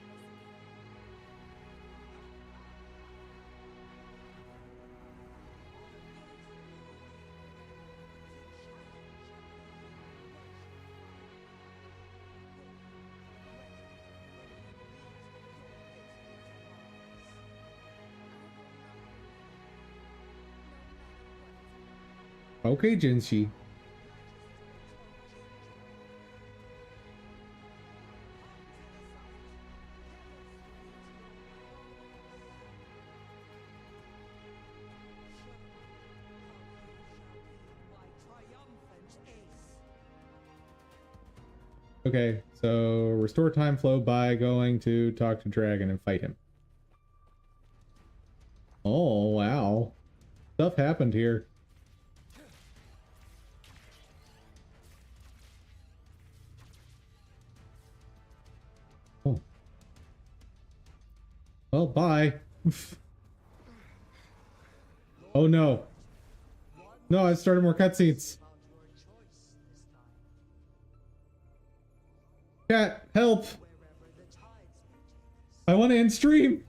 Okay, Jinshi. Okay, so restore time flow by going to talk to Dragon and fight him. Oh, wow. Stuff happened here. Oh. Well, bye. Oh no. No, I started more cutscenes. Chat, help! I want to end stream!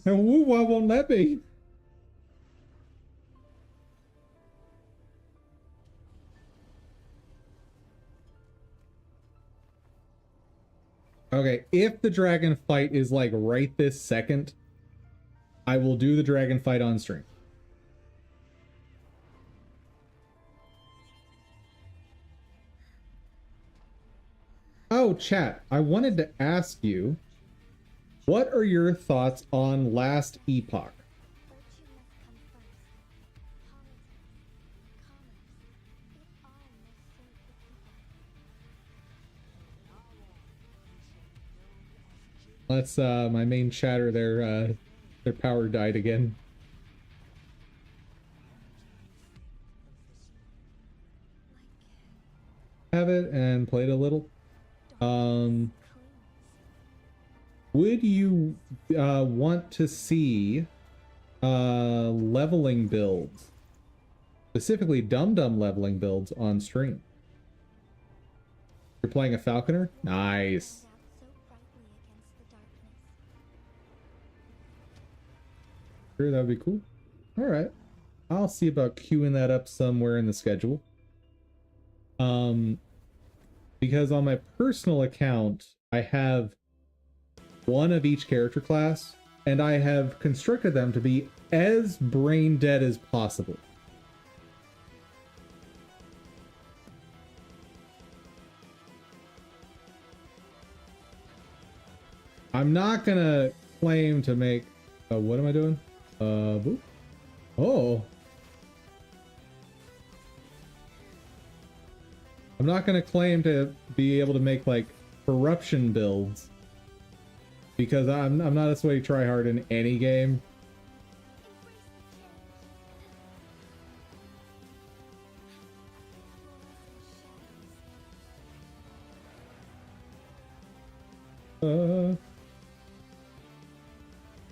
And woo won't let me. Okay, if the dragon fight is like right this second, I will do the dragon fight on stream. Oh, chat, I wanted to ask you, what are your thoughts on Last Epoch? Let's my main chatter their power died again. Have it and played a little. Would you want to see leveling builds, specifically dum-dum leveling builds on stream? You're playing a falconer? Nice. Sure, that would be cool. All right, I'll see about queuing that up somewhere in the schedule. Because on my personal account, I have one of each character class, and I have constructed them to be as brain dead as possible. I'm not gonna claim to make... what am I doing? Boop. Oh. I'm not gonna claim to be able to make, like, corruption builds. Because I'm not a sweaty tryhard in any game.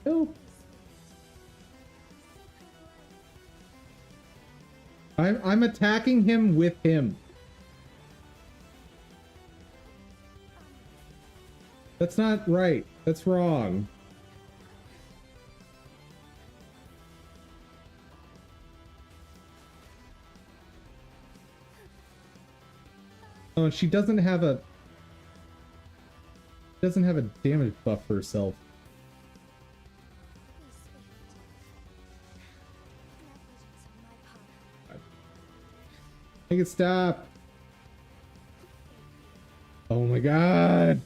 Help. I'm attacking him with him. That's not right. That's wrong. Oh, and she doesn't have a damage buff for herself. Make it stop. Oh my god.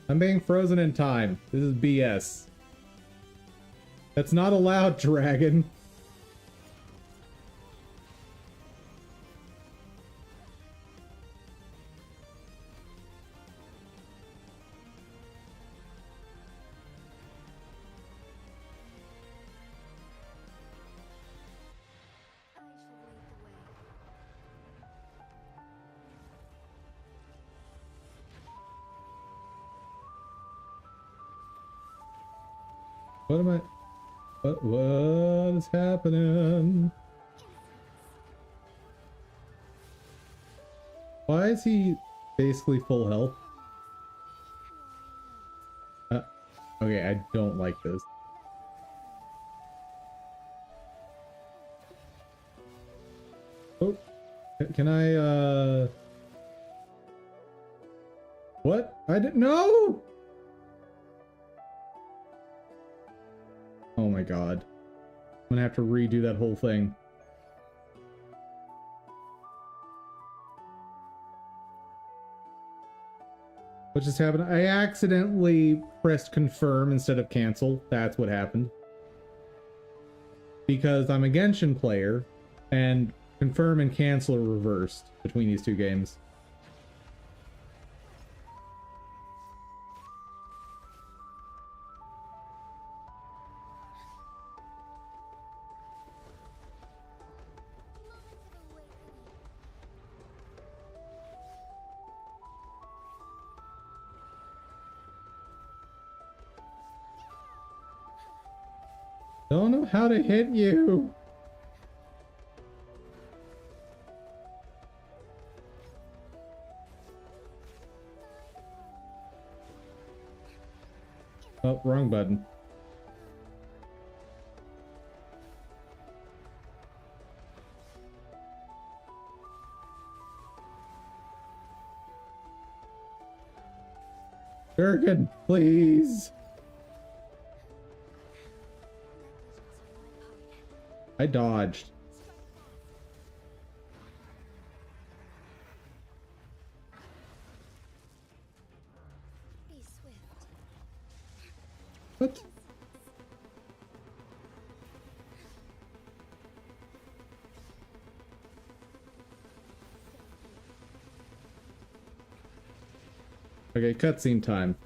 I'm being frozen in time. This is BS. That's not allowed, dragon. What am I? What is happening? Why is he basically full health? Okay, I don't like this. Oh, can I, what? I didn't know! Oh my god. I'm gonna have to redo that whole thing. What just happened? I accidentally pressed confirm instead of cancel. That's what happened. Because I'm a Genshin player, and confirm and cancel are reversed between these two games. Don't know how to hit you. Oh, wrong button. Durgan, please. I dodged. What? Okay, cutscene time.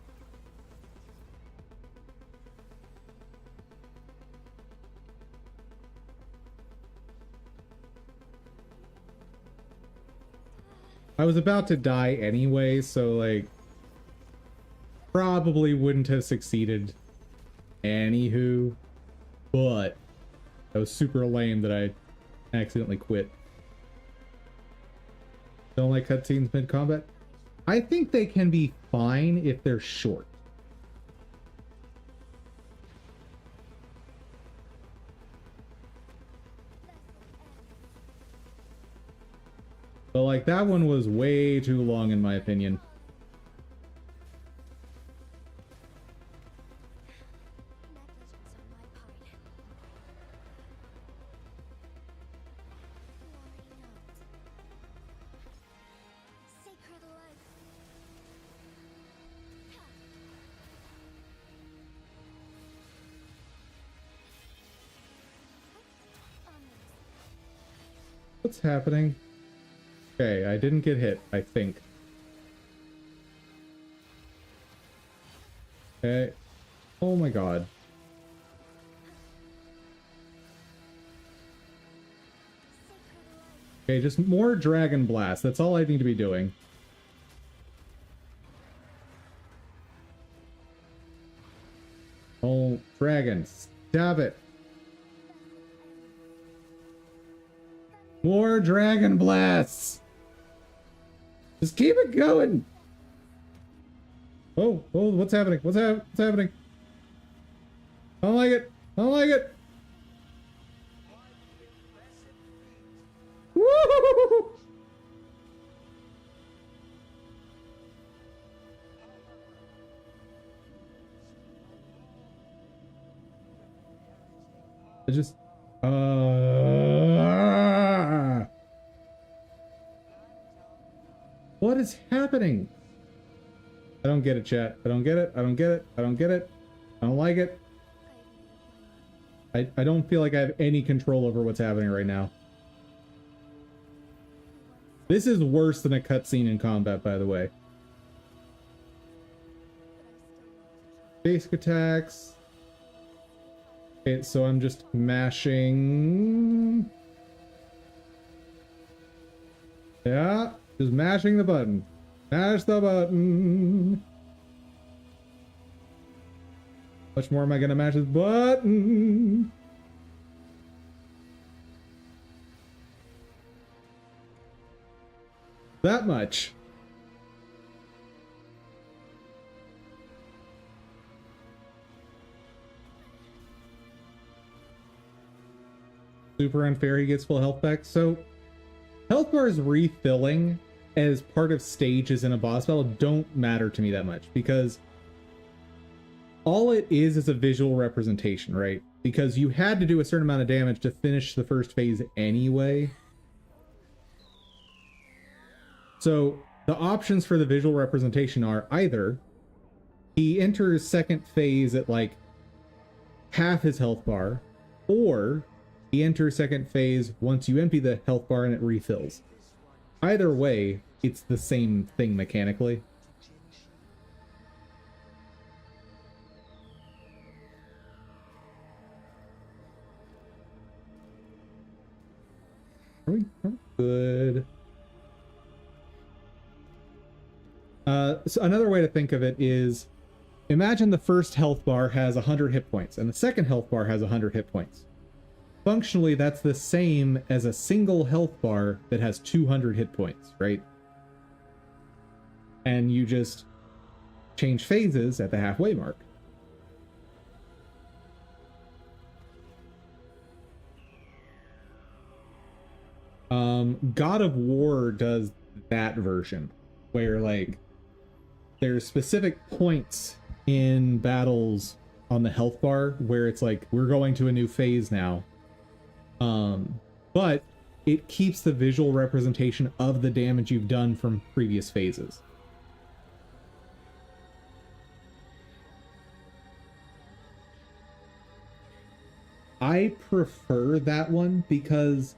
I was about to die anyway, so like probably wouldn't have succeeded. Anywho, but that was super lame that I accidentally quit. Don't like cutscenes mid-combat? I think they can be fine if they're short. But like that one was way too long in my opinion. Sacred life. What's happening? Okay, I didn't get hit, I think. Okay. Oh my god. Okay, just more Dragon Blast. That's all I need to be doing. Oh, Dragon, stop it. More Dragon Blasts! Just keep it going! Oh, what's happening? What's happening? I don't like it. I don't like it. Woo! I just... What is happening? I don't get it, chat. I don't get it. I don't get it. I don't get it. I don't like it. I don't feel like I have any control over what's happening right now. This is worse than a cutscene in combat, by the way. Basic attacks. Okay, so I'm just mashing. Yeah, just mashing the button. Mash the button. How much more am I gonna mash this button? That much. Super unfair, he gets full health back. So, health bars refilling as part of stages in a boss battle don't matter to me that much, because all it is a visual representation, right? Because you had to do a certain amount of damage to finish the first phase anyway. So the options for the visual representation are either he enters second phase at like half his health bar, or he enters second phase once you empty the health bar and it refills. Either way, it's the same thing mechanically. Are we good? So another way to think of it is, imagine the first health bar has 100 hit points and the second health bar has 100 hit points. Functionally, that's the same as a single health bar that has 200 hit points, right? And you just change phases at the halfway mark. God of War does that version, where like there's specific points in battles on the health bar where it's like, we're going to a new phase now. But it keeps the visual representation of the damage you've done from previous phases. I prefer that one because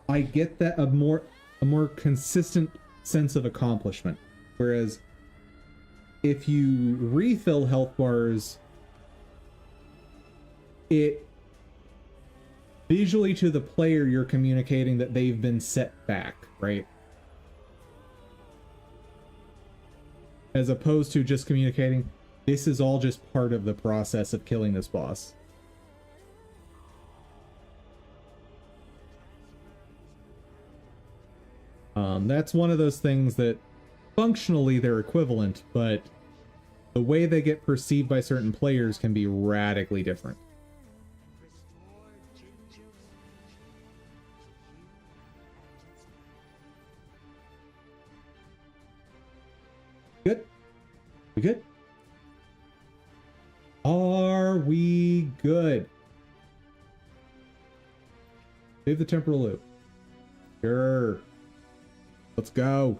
I get that a more consistent sense of accomplishment. Whereas if you refill health bars, it visually to the player, you're communicating that they've been set back, right? As opposed to just communicating, this is all just part of the process of killing this boss. That's one of those things that functionally they're equivalent, but the way they get perceived by certain players can be radically different. Good? We good? Are we good? Save the temporal loop. Sure. Let's go.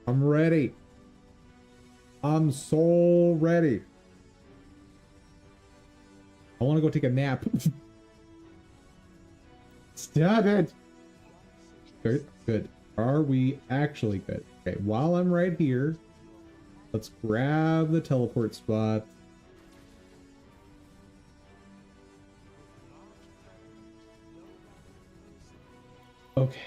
I'm ready. I'm so ready. I want to go take a nap. Stop it. Good, good. Are we actually good? Okay, while I'm right here, let's grab the teleport spot. Okay.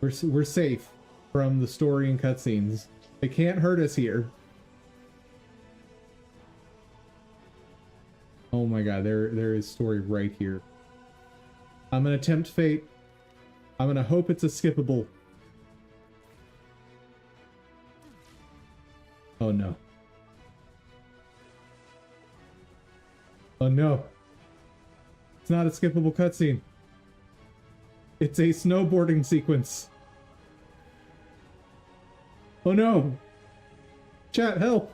We're safe from the story and cutscenes. They can't hurt us here. Oh my god, there is story right here. I'm gonna tempt fate. I'm gonna hope it's a skippable. Oh no. Oh no. It's not a skippable cutscene. It's a snowboarding sequence. Oh no! Chat, help!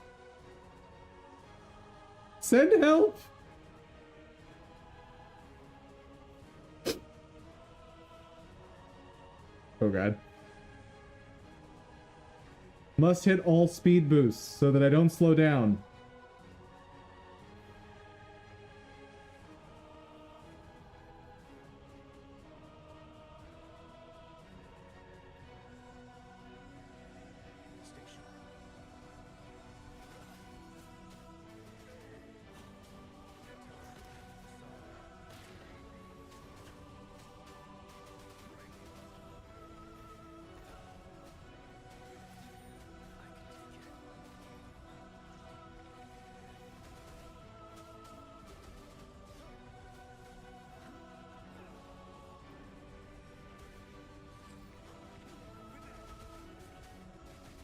Send help! Oh god. Must hit all speed boosts so that I don't slow down.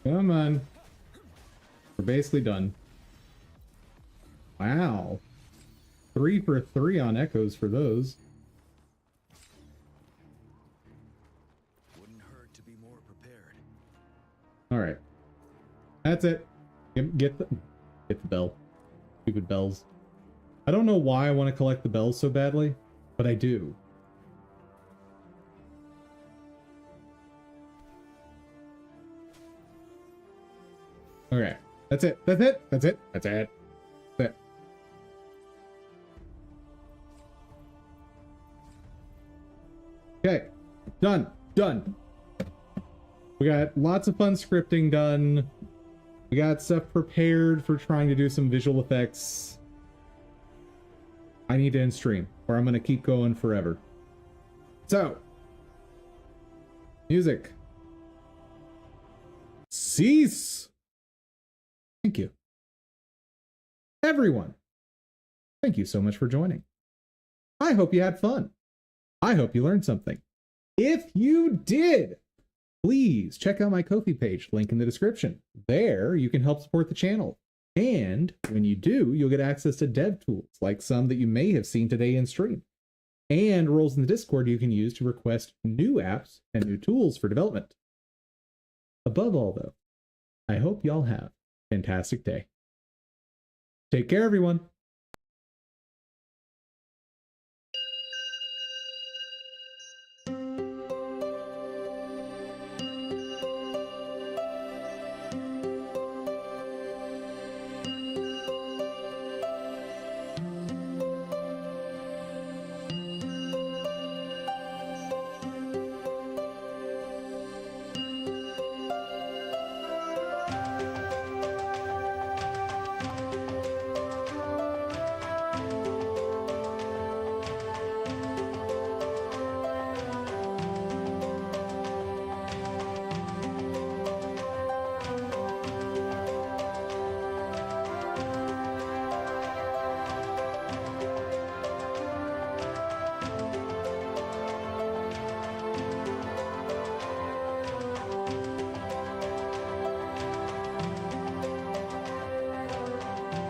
Come on. We're basically done. Wow. 3 for 3 on echoes for those. Wouldn't hurt to be more prepared. Alright. That's it. Get the bell. Stupid bells. I don't know why I want to collect the bells so badly, but I do. Okay. That's it. That's it. That's it. That's it. That's it. Okay. Done. Done. We got lots of fun scripting done. We got stuff prepared for trying to do some visual effects. I need to end stream, or I'm going to keep going forever. So. Music. Cease. Thank you. Everyone, thank you so much for joining. I hope you had fun. I hope you learned something. If you did, please check out my Ko-fi page, link in the description. There, you can help support the channel. And when you do, you'll get access to dev tools, like some that you may have seen today in stream, and roles in the Discord you can use to request new apps and new tools for development. Above all, though, I hope y'all have fantastic day. Take care, everyone.